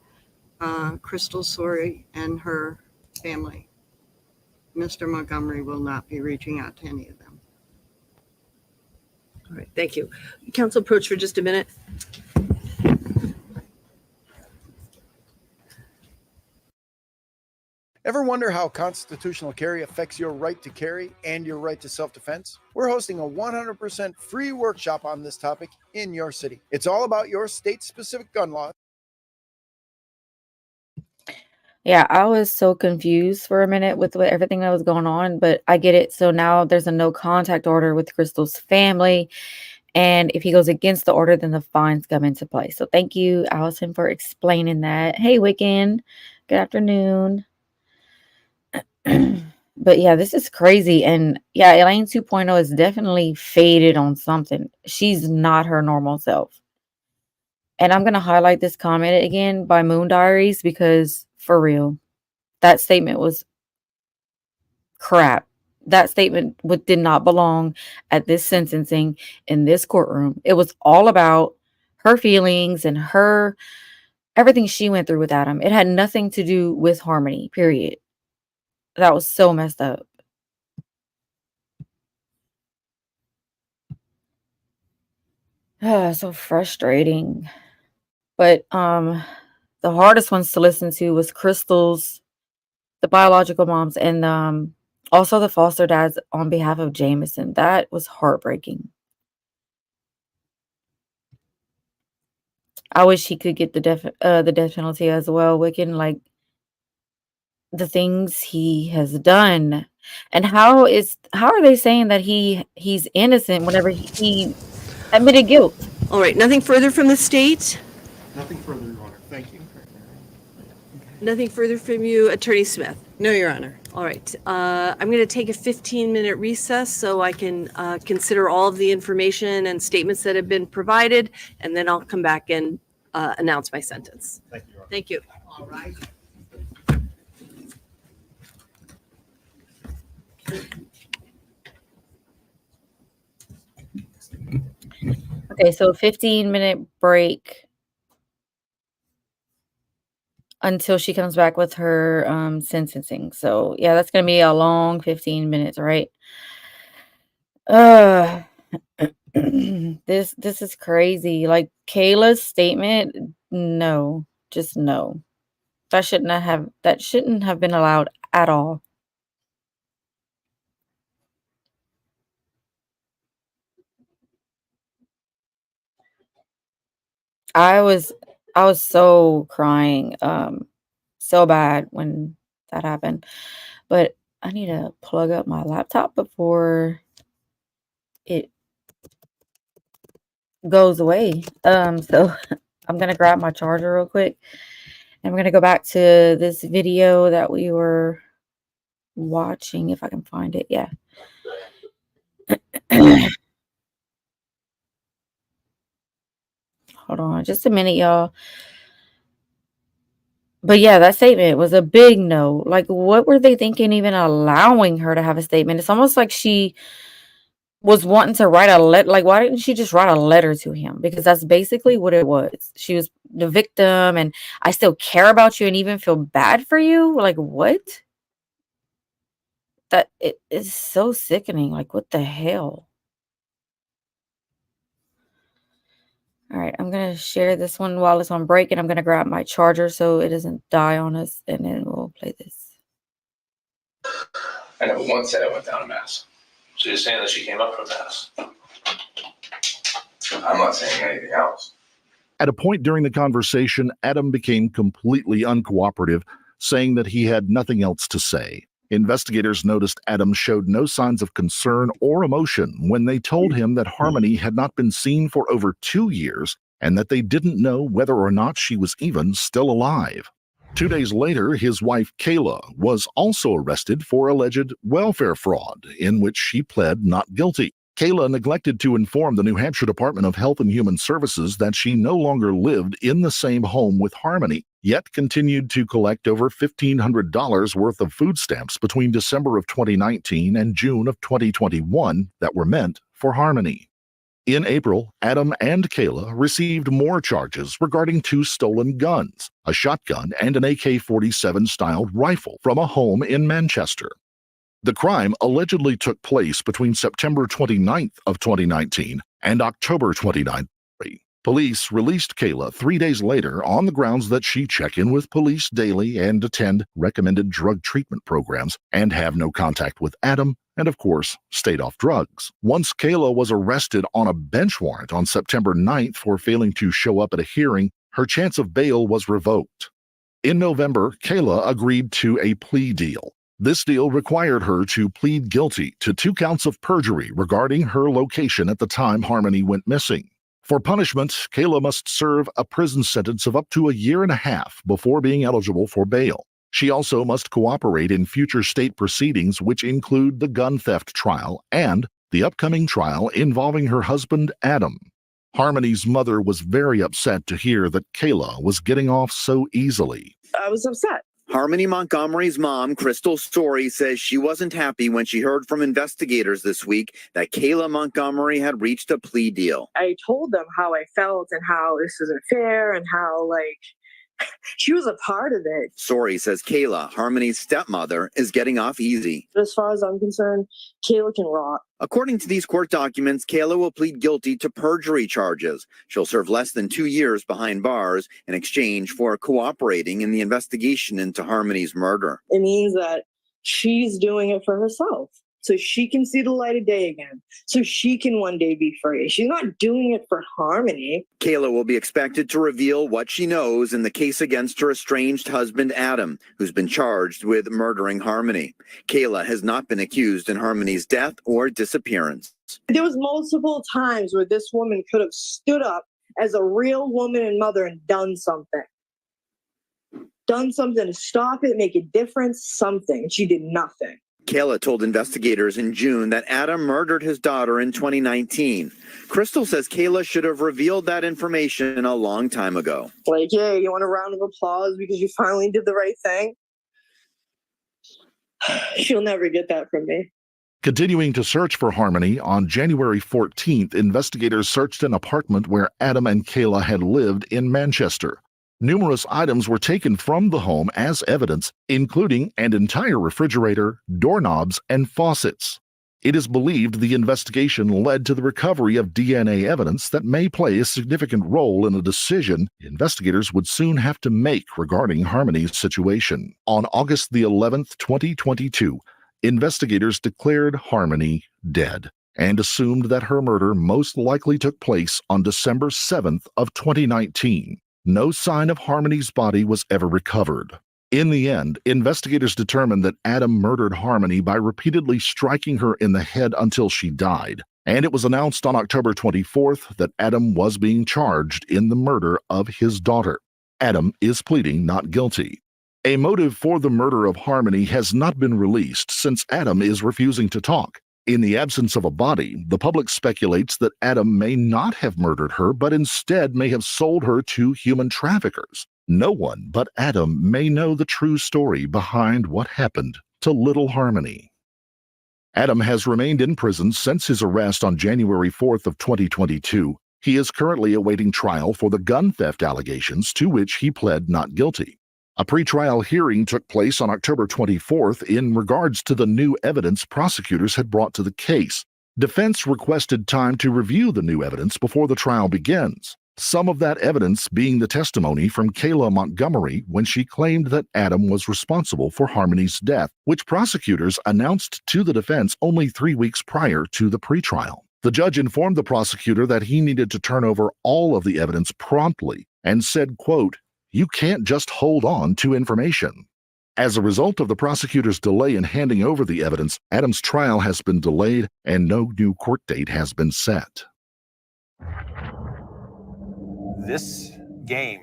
Crystal Sorey and her family, Mr. Montgomery will not be reaching out to any of them. All right, thank you. Counsel, approach for just a minute. Ever wonder how constitutional carry affects your right to carry and your right to self-defense? We're hosting a 100% free workshop on this topic in your city. It's all about your state-specific gun laws. Yeah, I was so confused for a minute with everything that was going on, but I get it. So now there's a no contact order with Crystal's family. And if he goes against the order, then the fines come into play. So thank you, Allison, for explaining that. Hey, Wiccan. Good afternoon. But yeah, this is crazy. And yeah, Elaine 2.0 is definitely faded on something. She's not her normal self. And I'm going to highlight this comment again by Moon Diaries because for real, that statement was crap. That statement did not belong at this sentencing in this courtroom. It was all about her feelings and everything she went through with Adam. It had nothing to do with Harmony, period. That was so messed up. So frustrating. But the hardest ones to listen to was Crystal's, the biological moms, and also the foster dads on behalf of Jameson. That was heartbreaking. I wish he could get the death penalty as well. Wiccan, like the things he has done, and how are they saying that he's innocent whenever he admitted guilt? All right, nothing further from the state. Nothing further, Your Honor. Thank you. Nothing further from you, Attorney Smith. No, Your Honor. All right, I'm going to take a 15-minute recess so I can consider all of the information and statements that have been provided, and then I'll come back and announce my sentence. Thank you, Your Honor. Thank you. All right. Okay, so 15-minute break until she comes back with her sentencing. So yeah, that's gonna be a long 15 minutes, right? Uh this is crazy. Like Kayla's statement, no, just no. That shouldn't have been allowed at all. I was so crying, so bad when that happened. But I need to plug up my laptop before it goes away. So I'm gonna grab my charger real quick. And we're gonna go back to this video that we were watching, if I can find it. Yeah. Hold on just a minute, y'all. But yeah, that statement was a big no. Like, what were they thinking even allowing her to have a statement? It's almost like she was wanting to write a letter. Like, why didn't she just write a letter to him? Because that's basically what it was. She was the victim, and I still care about you and even feel bad for you. Like, what? That it is so sickening. Like, what the hell? All right, I'm going to share this one while it's on break, and I'm going to grab my charger so it doesn't die on us, and then we'll play this. I never once said I went down to Mass. So you're saying that she came up from Mass? I'm not saying anything else. At a point during the conversation, Adam became completely uncooperative, saying that he had nothing else to say. Investigators noticed Adam showed no signs of concern or emotion when they told him that Harmony had not been seen for over 2 years and that they didn't know whether or not she was even still alive. 2 days later, his wife Kayla was also arrested for alleged welfare fraud, in which she pled not guilty. Kayla neglected to inform the New Hampshire Department of Health and Human Services that she no longer lived in the same home with Harmony, yet continued to collect over $1,500 worth of food stamps between December of 2019 and June of 2021 that were meant for Harmony. In April, Adam and Kayla received more charges regarding 2 stolen guns, a shotgun and an AK-47 styled rifle from a home in Manchester. The crime allegedly took place between September 29th of 2019 and October 29th. Police released Kayla 3 days later on the grounds that she check in with police daily and attend recommended drug treatment programs and have no contact with Adam and, of course, stayed off drugs. Once Kayla was arrested on a bench warrant on September 9th for failing to show up at a hearing, her chance of bail was revoked. In November, Kayla agreed to a plea deal. This deal required her to plead guilty to 2 counts of perjury regarding her location at the time Harmony went missing. For punishment, Kayla must serve a prison sentence of up to 1.5 years before being eligible for bail. She also must cooperate in future state proceedings, which include the gun theft trial and the upcoming trial involving her husband, Adam. Harmony's mother was very upset to hear that Kayla was getting off so easily. I was upset. Harmony Montgomery's mom, Crystal Story, says she wasn't happy when she heard from investigators this week that Kayla Montgomery had reached a plea deal. I told them how I felt and how this isn't fair and how, she was a part of it. Story says Kayla, Harmony's stepmother, is getting off easy. But as far as I'm concerned, Kayla can rot. According to these court documents, Kayla will plead guilty to perjury charges. She'll serve less than 2 years behind bars in exchange for cooperating in the investigation into Harmony's murder. It means that she's doing it for herself, so she can see the light of day again, so she can one day be free. She's not doing it for Harmony. Kayla will be expected to reveal what she knows in the case against her estranged husband, Adam, who's been charged with murdering Harmony. Kayla has not been accused in Harmony's death or disappearance. There was multiple times where this woman could have stood up as a real woman and mother and done something. Done something to stop it, make a difference, something. She did nothing. Kayla told investigators in June that Adam murdered his daughter in 2019. Crystal says Kayla should have revealed that information a long time ago. Yeah, you want a round of applause because you finally did the right thing? She'll never get that from me. Continuing to search for Harmony, on January 14th, investigators searched an apartment where Adam and Kayla had lived in Manchester. Numerous items were taken from the home as evidence, including an entire refrigerator, doorknobs, and faucets. It is believed the investigation led to the recovery of DNA evidence that may play a significant role in a decision investigators would soon have to make regarding Harmony's situation. On August the 11th, 2022, investigators declared Harmony dead and assumed that her murder most likely took place on December 7th of 2019. No sign of Harmony's body was ever recovered. In the end, investigators determined that Adam murdered Harmony by repeatedly striking her in the head until she died, and it was announced on October 24th that Adam was being charged in the murder of his daughter. Adam is pleading not guilty. A motive for the murder of Harmony has not been released since Adam is refusing to talk. In the absence of a body, the public speculates that Adam may not have murdered her, but instead may have sold her to human traffickers. No one but Adam may know the true story behind what happened to little Harmony. Adam has remained in prison since his arrest on January 4th of 2022. He is currently awaiting trial for the gun theft allegations to which he pled not guilty. A pretrial hearing took place on October 24th in regards to the new evidence prosecutors had brought to the case. Defense requested time to review the new evidence before the trial begins. Some of that evidence being the testimony from Kayla Montgomery when she claimed that Adam was responsible for Harmony's death, which prosecutors announced to the defense only 3 weeks prior to the pretrial. The judge informed the prosecutor that he needed to turn over all of the evidence promptly and said, quote, "You can't just hold on to information." As a result of the prosecutor's delay in handing over the evidence, Adam's trial has been delayed and no new court date has been set. This game,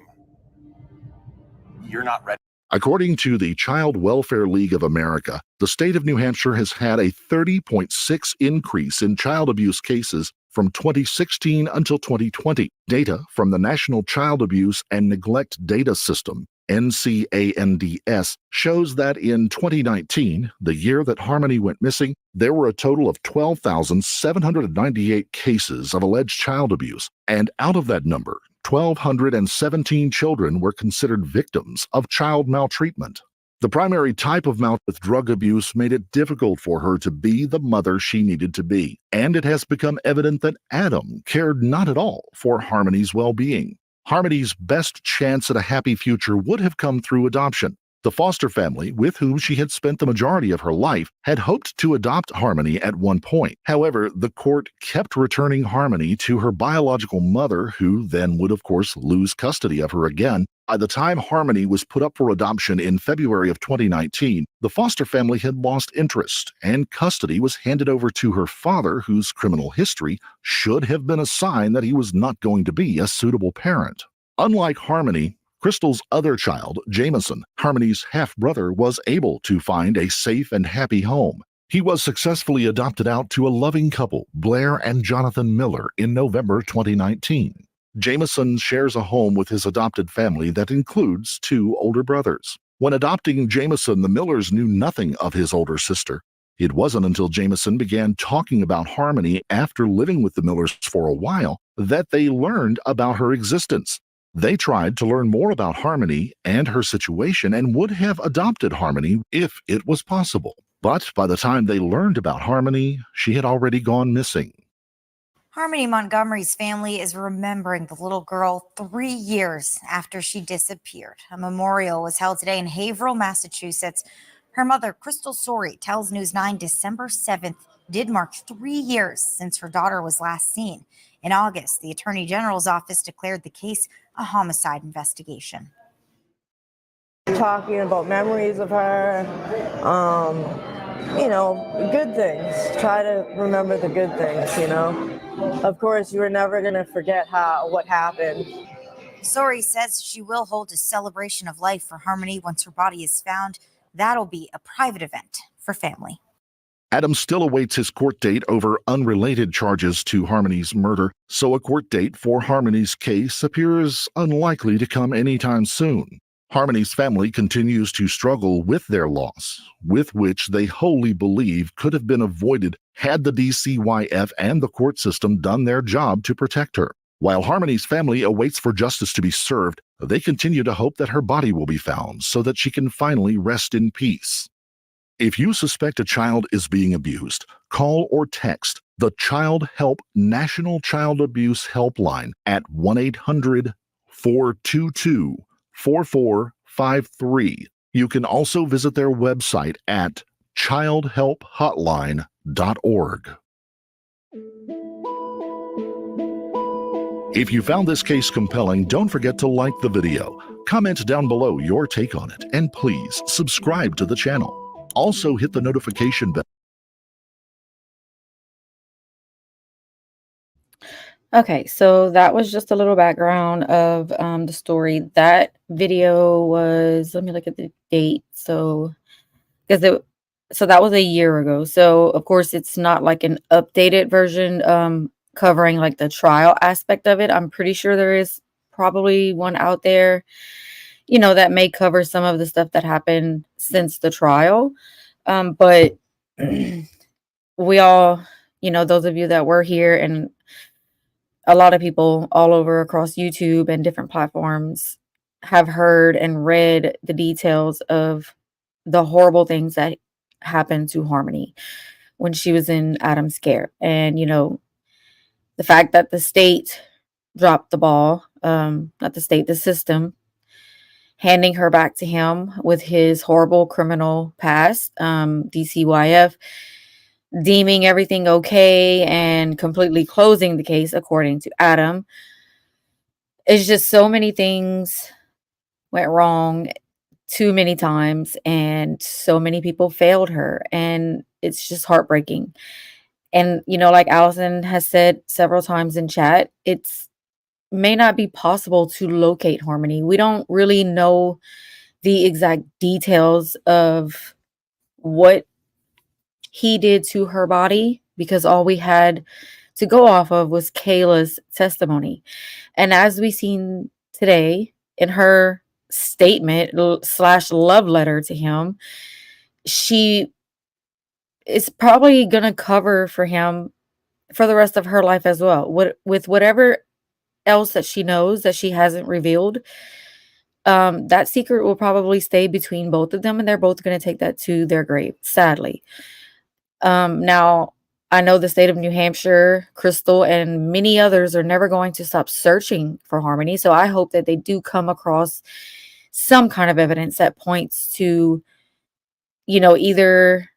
you're not ready. According to the Child Welfare League of America, the state of New Hampshire has had a 30.6% increase in child abuse cases from 2016 until 2020. Data from the National Child Abuse and Neglect Data System, NCANDS, shows that in 2019, the year that Harmony went missing, there were a total of 12,798 cases of alleged child abuse, and out of that number, 1,217 children were considered victims of child maltreatment. The primary type of with drug abuse made it difficult for her to be the mother she needed to be, and it has become evident that Adam cared not at all for Harmony's well-being. Harmony's best chance at a happy future would have come through adoption. The foster family, with whom she had spent the majority of her life, had hoped to adopt Harmony at one point. However, the court kept returning Harmony to her biological mother, who then would, of course, lose custody of her again. By the time Harmony was put up for adoption in February of 2019, the foster family had lost interest, and custody was handed over to her father, whose criminal history should have been a sign that he was not going to be a suitable parent. Unlike Harmony, Crystal's other child, Jameson, Harmony's half-brother, was able to find a safe and happy home. He was successfully adopted out to a loving couple, Blair and Jonathan Miller, in November 2019. Jameson shares a home with his adopted family that includes 2 older brothers. When adopting Jameson, the Millers knew nothing of his older sister. It wasn't until Jameson began talking about Harmony after living with the Millers for a while that they learned about her existence. They tried to learn more about Harmony and her situation and would have adopted Harmony if it was possible. But by the time they learned about Harmony, she had already gone missing. Harmony Montgomery's family is remembering the little girl 3 years after she disappeared. A memorial was held today in Haverhill, Massachusetts. Her mother, Crystal Sorey, tells News 9 December 7th did mark 3 years since her daughter was last seen. In August, the Attorney General's office declared the case a homicide investigation. Talking about memories of her, good things. Try to remember the good things, Of course, you were never going to forget what happened. Sorey says she will hold a celebration of life for Harmony once her body is found. That'll be a private event for family. Adam still awaits his court date over unrelated charges to Harmony's murder, so a court date for Harmony's case appears unlikely to come anytime soon. Harmony's family continues to struggle with their loss, with which they wholly believe could have been avoided had the DCYF and the court system done their job to protect her. While Harmony's family awaits for justice to be served, they continue to hope that her body will be found so that she can finally rest in peace. If you suspect a child is being abused, call or text the Child Help National Child Abuse Helpline at 1-800-422-4453. You can also visit their website at childhelphotline.org. If you found this case compelling, don't forget to like the video, comment down below your take on it, and please subscribe to the channel. Also hit the notification bell. Okay, so that was just a little background of the story. That video was, let me look at the date. So that was a year ago. So of course it's not like an updated version covering like the trial aspect of it. I'm pretty sure there is probably one out there, that may cover some of the stuff that happened since the trial. But we all, those of you that were here, and a lot of people all over across YouTube and different platforms have heard and read the details of the horrible things that happened to Harmony when she was in Adam's care. And, the fact that the state dropped the ball, not the state, the system, handing her back to him with his horrible criminal past, DCYF, deeming everything okay and completely closing the case according to Adam. It's just so many things went wrong too many times, and so many people failed her, and it's just heartbreaking. And like Allison has said several times in chat, it's may not be possible to locate Harmony. We don't really know the exact details of what he did to her body, because all we had to go off of was Kayla's testimony. And as we seen today in her statement / love letter to him, she is probably going to cover for him for the rest of her life as well. With whatever else that she knows that she hasn't revealed, that secret will probably stay between both of them, and they're both going to take that to their grave, sadly. Now, I know the state of New Hampshire, Crystal, and many others are never going to stop searching for Harmony. So I hope that they do come across some kind of evidence that points to, either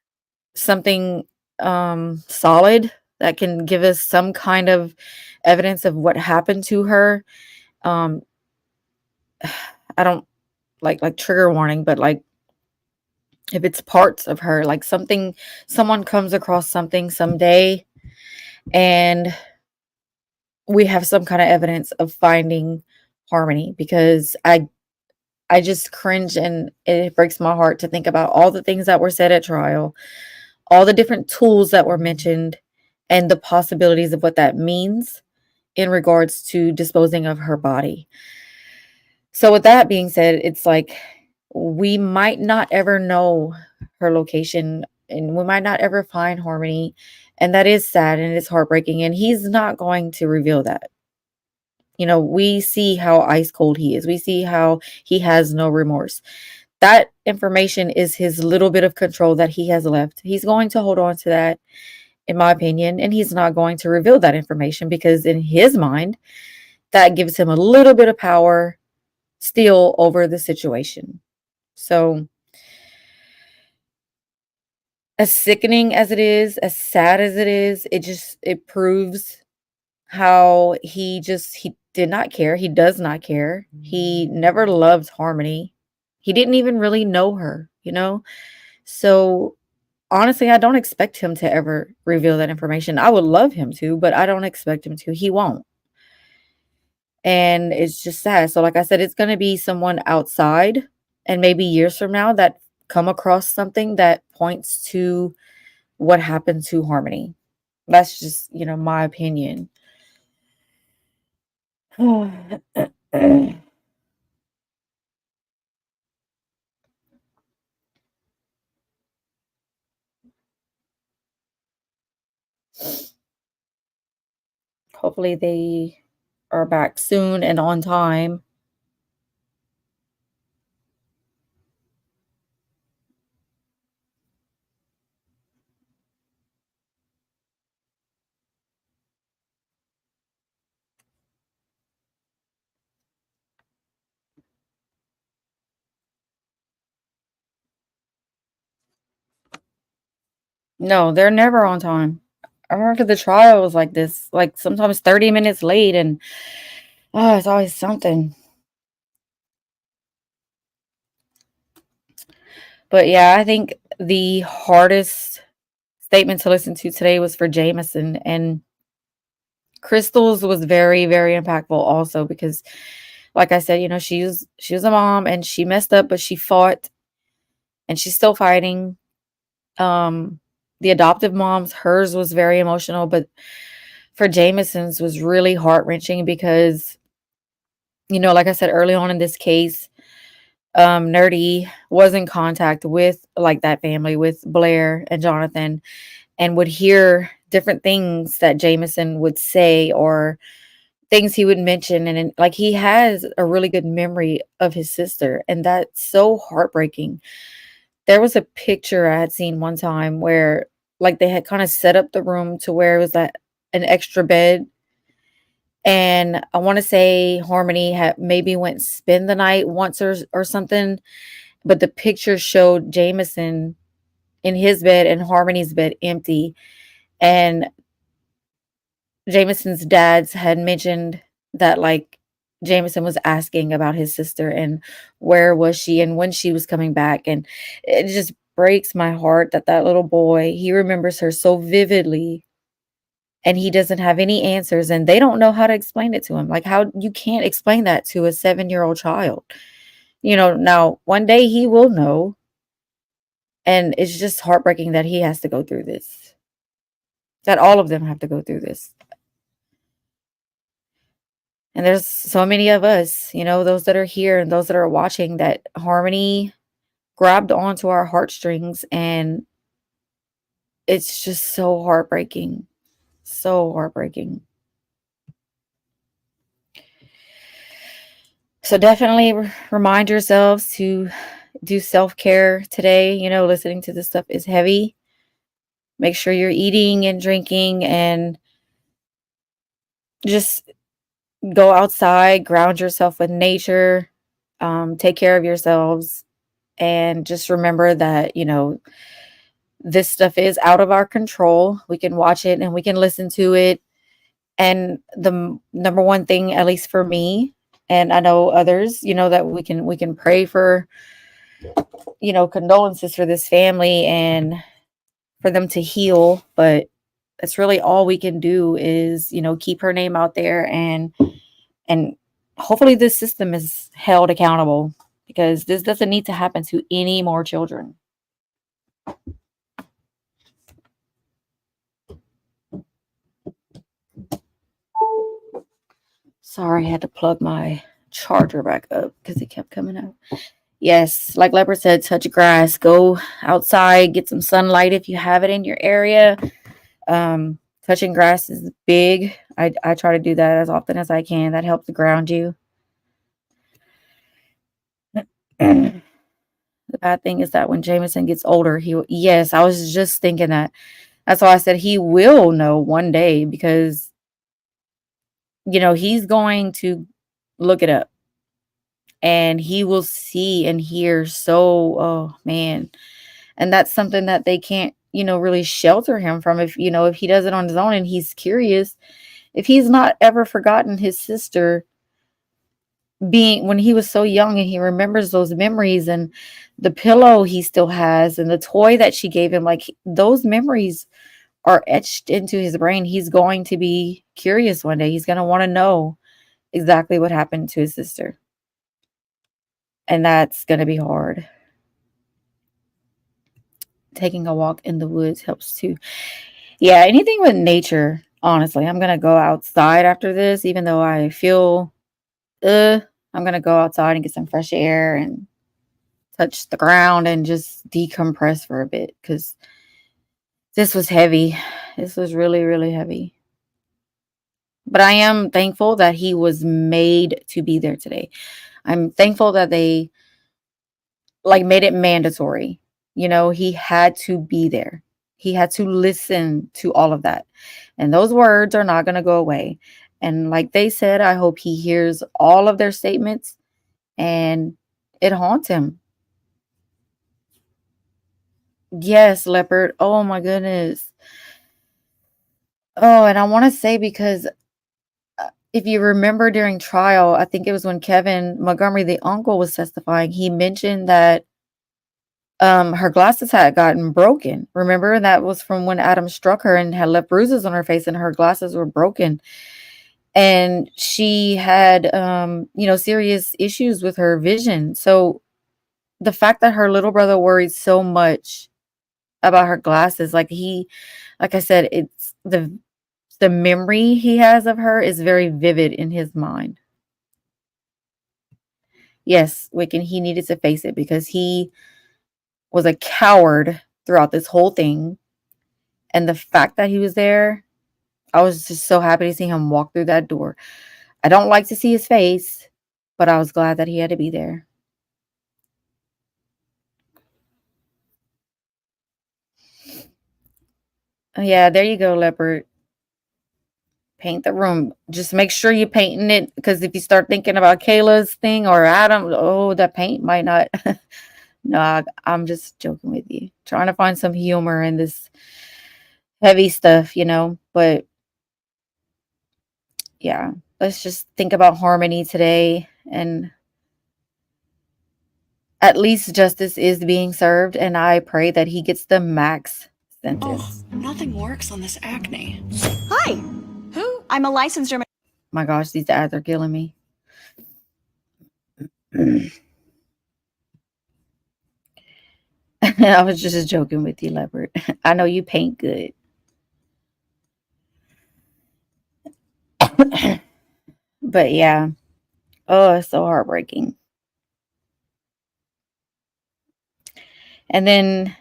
something solid that can give us some kind of evidence of what happened to her. I don't like trigger warning, but like, if it's parts of her, like someone comes across something someday and we have some kind of evidence of finding Harmony, because I just cringe, and it breaks my heart to think about all the things that were said at trial, all the different tools that were mentioned, and the possibilities of what that means in regards to disposing of her body. So with that being said, it's like, we might not ever know her location, and we might not ever find Harmony. And that is sad, and it's heartbreaking. And he's not going to reveal that. We see how ice cold he is. We see how he has no remorse. That information is his little bit of control that he has left. He's going to hold on to that, in my opinion. And he's not going to reveal that information, because in his mind, that gives him a little bit of power still over the situation. So, as sickening as it is, as sad as it is, it proves how he did not care. He does not care. He never loved Harmony. He didn't even really know her, So, honestly, I don't expect him to ever reveal that information. I would love him to, but I don't expect him to. He won't. And it's just sad. So like I said, it's going to be someone outside, and maybe years from now, that come across something that points to what happened to Harmony. That's just, my opinion. Hopefully they are back soon and on time. No, they're never on time. I remember the trial was like this, like sometimes 30 minutes late, and oh, it's always something. But yeah, I think the hardest statement to listen to today was for Jameson, and Crystal's was very, very impactful also because, like I said, she was a mom and she messed up, but she fought and she's still fighting. The adoptive mom's, hers was very emotional, but for Jameson's was really heart-wrenching because, like I said early on in this case, Nerdy was in contact with like that family, with Blair and Jonathan, and would hear different things that Jameson would say or things he would mention. And like he has a really good memory of his sister, and that's so heartbreaking. There was a picture I had seen one time where like they had kind of set up the room to where it was that an extra bed. And I want to say Harmony had maybe went spend the night once or something, but the picture showed Jameson in his bed and Harmony's bed empty. And Jameson's dads had mentioned that like Jameson was asking about his sister and where was she and when she was coming back. And it just breaks my heart that that little boy, he remembers her so vividly and he doesn't have any answers and they don't know how to explain it to him. Like how you can't explain that to a 7-year-old child. Now one day he will know. And it's just heartbreaking that he has to go through this. That all of them have to go through this. And there's so many of us, those that are here and those that are watching, that Harmony grabbed onto our heartstrings, and it's just so heartbreaking. So heartbreaking. So definitely remind yourselves to do self-care today. Listening to this stuff is heavy. Make sure you're eating and drinking and just go outside, ground yourself with nature, take care of yourselves, and just remember that, this stuff is out of our control. We can watch it and we can listen to it. And the number one thing, at least for me, and I know others, that we can pray for, condolences for this family and for them to heal. But that's really all we can do is, keep her name out there and hopefully this system is held accountable because this doesn't need to happen to any more children. Sorry, I had to plug my charger back up because it kept coming out. Yes, like Leopard said, touch grass. Go outside, get some sunlight if you have it in your area. Touching grass is big. I try to do that as often as I can. That helps ground you. The bad thing is that when Jameson gets older, yes, I was just thinking that. That's why I said he will know one day because, he's going to look it up and he will see and hear. So, oh man. And that's something that they can't, really shelter him from. If he does it on his own and he's curious, if he's not ever forgotten his sister being when he was so young and he remembers those memories and the pillow he still has and the toy that she gave him, like those memories are etched into his brain. He's going to be curious one day. He's going to want to know exactly what happened to his sister. And that's going to be hard. Taking a walk in the woods helps too. Yeah, anything with nature, honestly. I'm going to go outside after this, even though I feel, I'm going to go outside and get some fresh air and touch the ground and just decompress for a bit because this was heavy. This was really, really heavy. But I am thankful that he was made to be there today. I'm thankful that they like made it mandatory. You know, he had to be there. He had to listen to all of that. And those words are not going to go away. And like they said, I hope he hears all of their statements and it haunts him. Yes, Leopard. Oh my goodness. Oh, and I want to say because if you remember during trial, I think it was when Kevin Montgomery, the uncle, was testifying, he mentioned that her glasses had gotten broken. Remember, that was from when Adam struck her and had left bruises on her face, and her glasses were broken. And she had, serious issues with her vision. So the fact that her little brother worried so much about her glasses, like I said, it's the memory he has of her is very vivid in his mind. Yes, Wiccan, he needed to face it because he was a coward throughout this whole thing. And the fact that he was there, I was just so happy to see him walk through that door. I don't like to see his face, but I was glad that he had to be there. Oh, yeah, there you go, Leopard. Paint the room. Just make sure you're painting it, because if you start thinking about Kayla's thing or Adam, oh, that paint might not. No, I'm just joking with you. Trying to find some humor in this heavy stuff, but yeah, let's just think about Harmony today, and at least justice is being served, and I pray that he gets the max sentence. Nothing works on this acne. Hi. Who? I'm a licensed My gosh, these ads are killing me. I was just joking with you, Leopard. I know you paint good. But yeah. Oh, it's so heartbreaking. And then,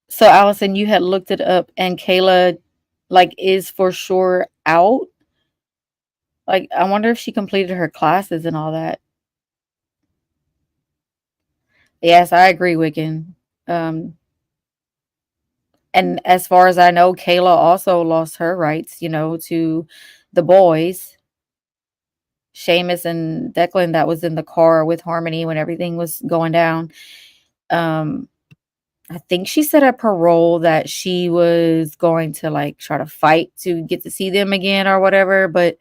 so Allison, you had looked it up, and Kayla, is for sure out. I wonder if she completed her classes and all that. Yes, I agree, Wiccan. And as far as I know, Kayla also lost her rights, to the boys. Seamus and Declan, that was in the car with Harmony when everything was going down. I think she said at parole that she was going to try to fight to get to see them again or whatever. But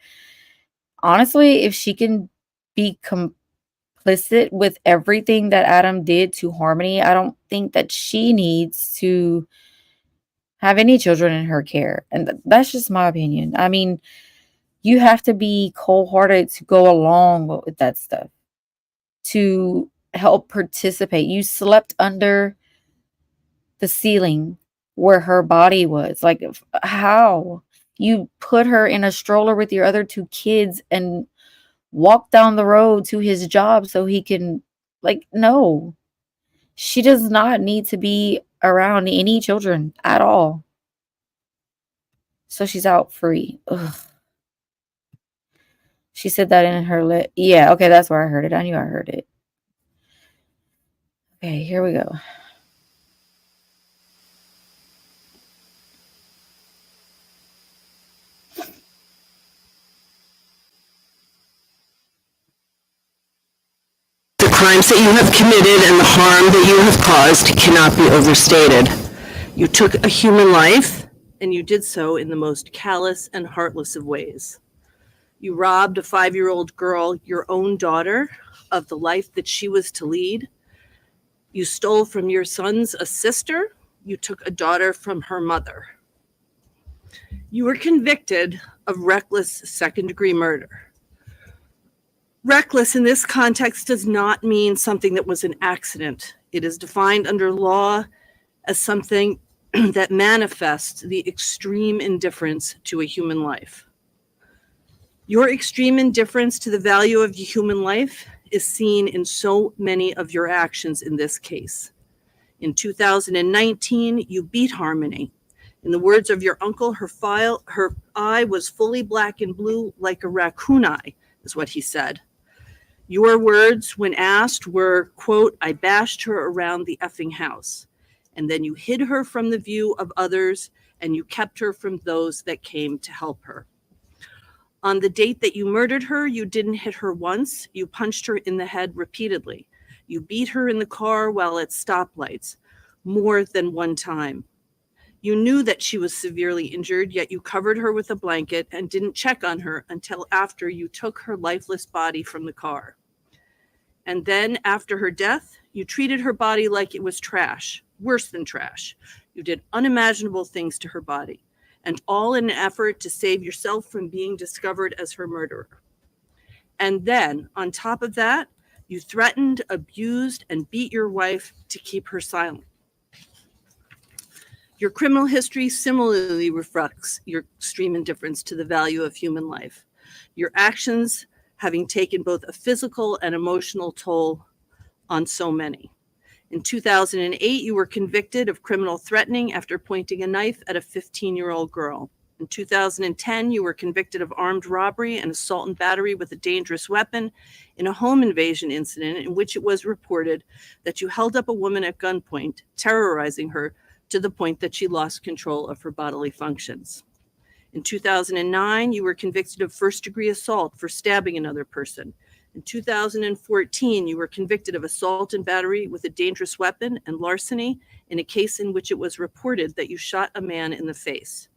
honestly, if she can be complicit with everything that Adam did to Harmony, I don't think that she needs to have any children in her care. And that's just my opinion. I mean, you have to be cold-hearted to go along with that stuff, to help participate. You slept under the ceiling where her body was. How? You put her in a stroller with your other two kids and walk down the road to his job so he can, no. She does not need to be around any children at all. So she's out free. Ugh. She said that in her yeah, okay, that's where I heard it. I knew I heard it. Okay, here we go. The crimes that you have committed and the harm that you have caused cannot be overstated. You took a human life, And you did so in the most callous and heartless of ways. You robbed a 5-year-old girl, your own daughter, of the life that she was to lead. You stole from your sons a sister. You took a daughter from her mother. You were convicted of reckless second-degree murder. Reckless in this context does not mean something that was an accident. It is defined under law as something that manifests the extreme indifference to a human life. Your extreme indifference to the value of human life is seen in so many of your actions in this case. In 2019, you beat Harmony. In the words of your uncle, her eye was fully black and blue like a raccoon eye, is what he said. Your words, when asked, were, quote, I bashed her around the effing house. And then you hid her from the view of others, and you kept her from those that came to help her. On the date that you murdered her, you didn't hit her once. You punched her in the head repeatedly. You beat her in the car while at stoplights, more than one time. You knew that she was severely injured, yet you covered her with a blanket and didn't check on her until after you took her lifeless body from the car. And then, after her death, you treated her body like it was trash, worse than trash. You did unimaginable things to her body, and all in an effort to save yourself from being discovered as her murderer. And then, on top of that, you threatened, abused, and beat your wife to keep her silent. Your criminal history similarly reflects your extreme indifference to the value of human life. Your actions having taken both a physical and emotional toll on so many. In 2008, you were convicted of criminal threatening after pointing a knife at a 15-year-old girl. In 2010, you were convicted of armed robbery and assault and battery with a dangerous weapon in a home invasion incident in which it was reported that you held up a woman at gunpoint, terrorizing her to the point that she lost control of her bodily functions. In 2009, you were convicted of first-degree assault for stabbing another person. In 2014, you were convicted of assault and battery with a dangerous weapon and larceny in a case in which it was reported that you shot a man in the face.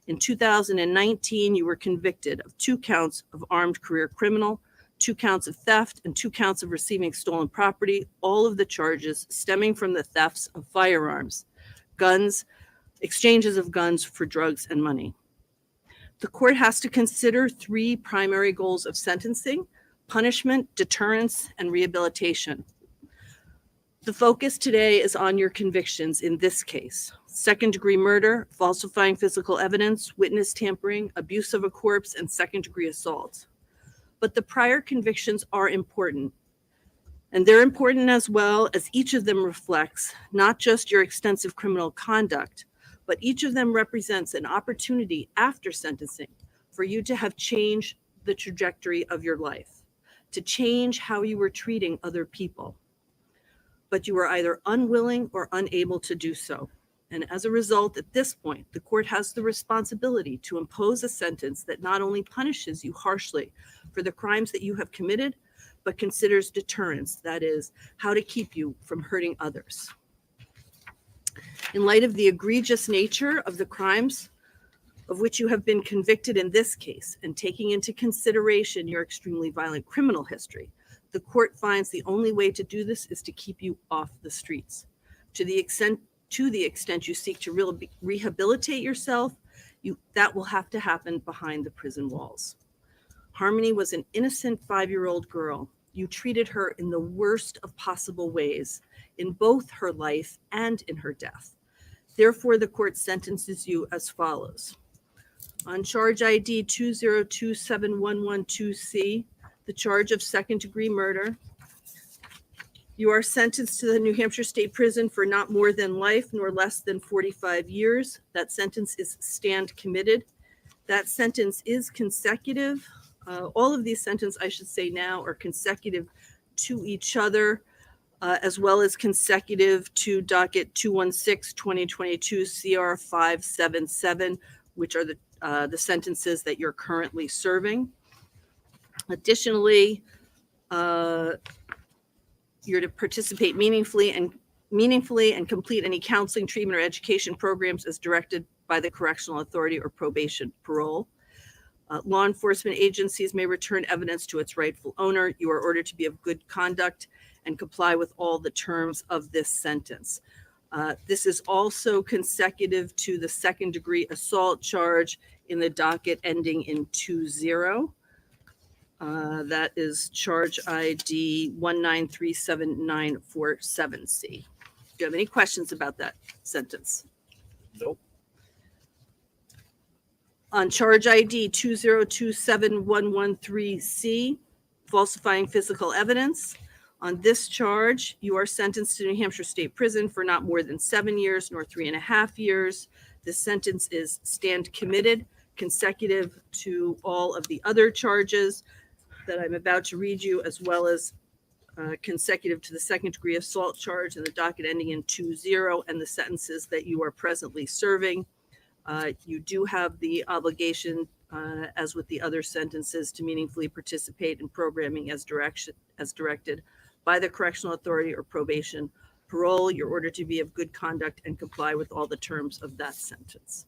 In 2019, you were convicted of 2 counts of armed career criminal, 2 counts of theft, and 2 counts of receiving stolen property, all of the charges stemming from the thefts of firearms, guns, exchanges of guns for drugs and money. The court has to consider 3 primary goals of sentencing: punishment, deterrence, and rehabilitation. The focus today is on your convictions in this case: second-degree murder, falsifying physical evidence, witness tampering, abuse of a corpse, and second-degree assault. But the prior convictions are important, and they're important as well as each of them reflects not just your extensive criminal conduct, but each of them represents an opportunity after sentencing for you to have changed the trajectory of your life, to change how you were treating other people. But you were either unwilling or unable to do so. And as a result, at this point, the court has the responsibility to impose a sentence that not only punishes you harshly for the crimes that you have committed, but considers deterrence, that is, how to keep you from hurting others. In light of the egregious nature of the crimes of which you have been convicted in this case, and taking into consideration your extremely violent criminal history, the court finds the only way to do this is to keep you off the streets. To the extent you seek to rehabilitate yourself, that will have to happen behind the prison walls. Harmony was an innocent 5-year-old girl. You treated her in the worst of possible ways, in both her life and in her death. Therefore, the court sentences you as follows. On charge ID 2027112C, the charge of second-degree murder, you are sentenced to the New Hampshire State Prison for not more than life nor less than 45 years. That sentence is stand committed. That sentence is consecutive. All of these sentences, I should say now, are consecutive to each other, as well as consecutive to docket 216-2022 CR 577, which are the sentences that you're currently serving. Additionally, you're to participate meaningfully and complete any counseling, treatment, or education programs as directed by the correctional authority or probation parole. Law enforcement agencies may return evidence to its rightful owner. You are ordered to be of good conduct and comply with all the terms of this sentence. This is also consecutive to the second-degree assault charge in the docket ending in 20. That is charge ID 1937947C. Do you have any questions about that sentence? Nope. On charge ID 2027113C, falsifying physical evidence. On this charge, you are sentenced to New Hampshire State Prison for not more than 7 years nor 3.5 years. This sentence is stand committed, consecutive to all of the other charges that I'm about to read you, as well as consecutive to the second degree assault charge and the docket ending in 2-0 and the sentences that you are presently serving. You do have the obligation, as with the other sentences, to meaningfully participate in programming as directed by the correctional authority or probation. Parole, you're ordered to be of good conduct and comply with all the terms of that sentence.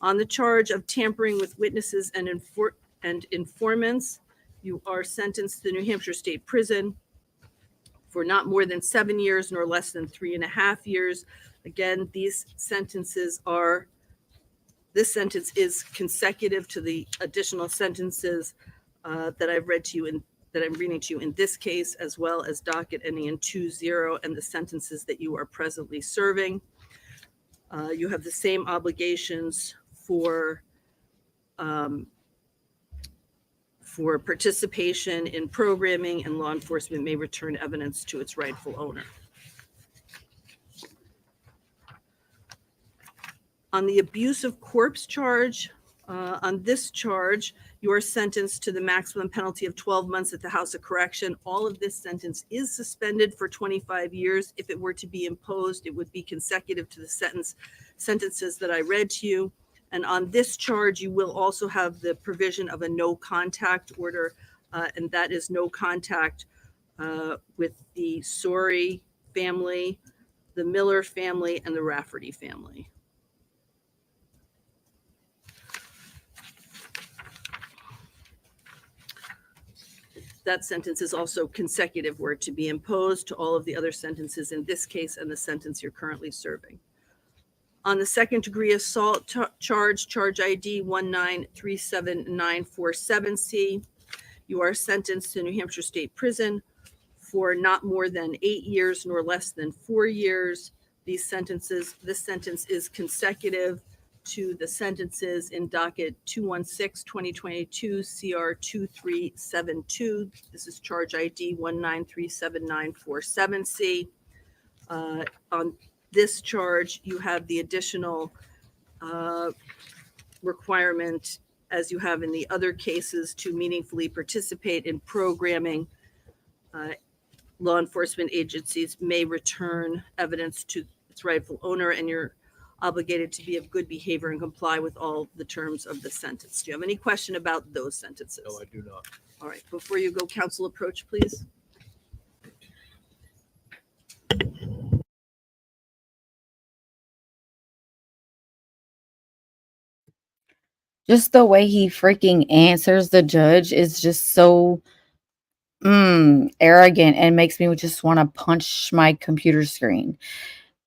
On the charge of tampering with witnesses and informants, you are sentenced to the New Hampshire State Prison for not more than 7 years nor less than 3.5 years. Again, this sentence is consecutive to the additional sentences that I've read to you in that I'm reading to you in this case, as well as docket ending in 2-0 and the sentences that you are presently serving. You have the same obligations for participation in programming, and law enforcement may return evidence to its rightful owner. On the abuse of corpse charge, on this charge, you are sentenced to the maximum penalty of 12 months at the House of Correction. All of this sentence is suspended for 25 years. If it were to be imposed, it would be consecutive to the sentences that I read to you. And on this charge, you will also have the provision of a no contact order, and that is no contact with the Sorey family, the Miller family, and the Rafferty family. That sentence is also consecutive were it to be imposed to all of the other sentences in this case and the sentence you're currently serving. On the second degree assault charge ID 1937947C, you are sentenced to New Hampshire State Prison for not more than 8 years nor less than 4 years. This sentence is consecutive to the sentences in docket 216-2022 CR 2372. This is charge ID 1937947C. On this charge, you have the additional requirement, as you have in the other cases, to meaningfully participate in programming. Law enforcement agencies may return evidence to its rightful owner, and you're obligated to be of good behavior and comply with all the terms of the sentence. Do you have any question about those sentences? No, I do not. All right, before you go, counsel, approach, please. Just the way he freaking answers the judge is just so arrogant and makes me just want to punch my computer screen.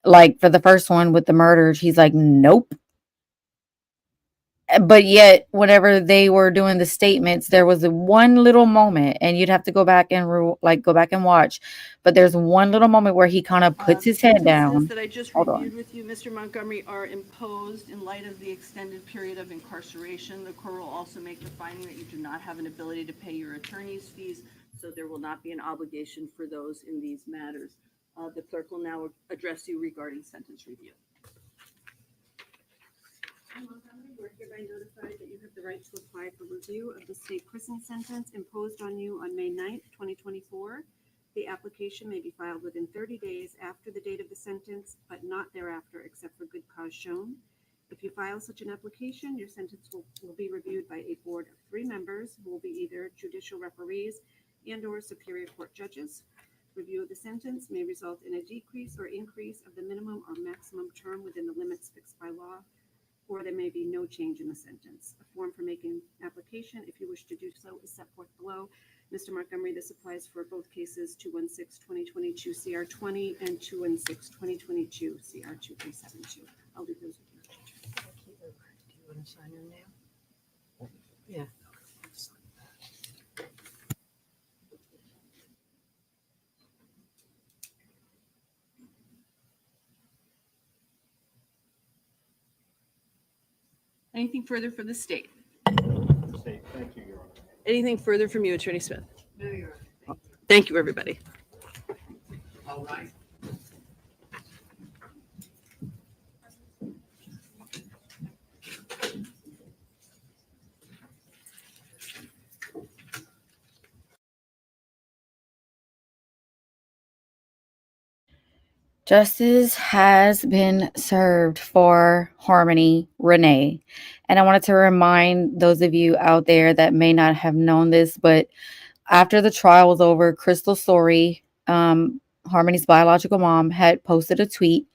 Like for the first one with the murders, he's like, nope. But yet, whenever they were doing the statements, there was one little moment, and you'd have to go back and go back and watch. But there's one little moment where he kind of puts his head down. That I just Hold reviewed on. with you, Mr. Montgomery, are imposed in light of the extended period of incarceration. The court will also make the finding that you do not have an ability to pay your attorney's fees, so there will not be an obligation for those in these matters. The clerk will now address you regarding sentence review. We're hereby notified that you have the right to apply for review of the state prison sentence imposed on you on May 9th, 2024. The application may be filed within 30 days after the date of the sentence, but not thereafter except for good cause shown. If you file such an application, your sentence will be reviewed by a board of 3 members who will be either judicial referees and/or superior court judges. Review of the sentence may result in a decrease or increase of the minimum or maximum term within the limits fixed by law, or there may be no change in the sentence. A form for making application, if you wish to do so, is set forth below. Mr. Montgomery, this applies for both cases 216-2022 CR 20 and 216-2022 CR 2372. I'll leave those with you. Do you want to sign your name? Yeah. Anything further for the state? State, thank you, Your Honor. Anything further from you, Attorney Smith? No, Your Honor. Thank you, everybody. All right. Justice has been served for Harmony Renee. And I wanted to remind those of you out there that may not have known this, but after the trial was over, Crystal Story, Harmony's biological mom, had posted a tweet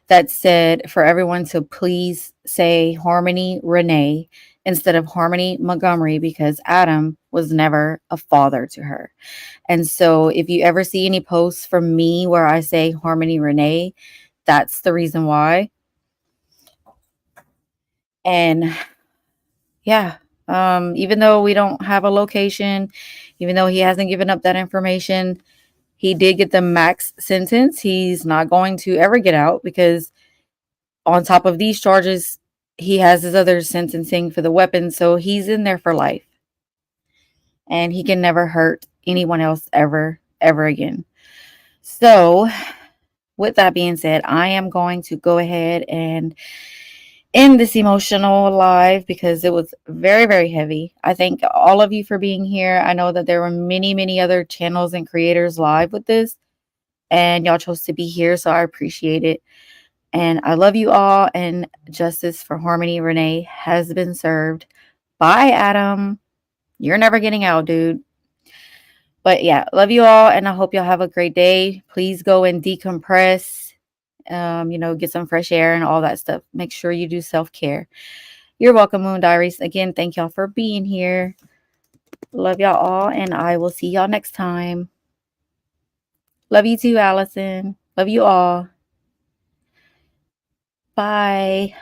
that said for everyone to please say Harmony Renee instead of Harmony Montgomery because Adam was never a father to her. And so if you ever see any posts from me where I say Harmony Renee, that's the reason why. And yeah, even though we don't have a location, even though he hasn't given up that information, he did get the max sentence. He's not going to ever get out because on top of these charges, he has his other sentencing for the weapons. So he's in there for life. And he can never hurt anyone else ever again. So with that being said, I am going to go ahead and end this emotional live because it was very, very heavy. I thank all of you for being here. I know that there were many other channels and creators live with this, and y'all chose to be here, so I appreciate it. And I love you all, and justice for Harmony Renee has been served. Bye, Adam. You're never getting out, dude. But yeah, love you all, and I hope y'all have a great day. Please go and decompress. Get some fresh air and all that stuff. Make sure you do self-care. You're welcome, Moon Diaries. Again, thank y'all for being here. Love y'all all, and I will see y'all next time. Love you too, Allison. Love you all. Bye.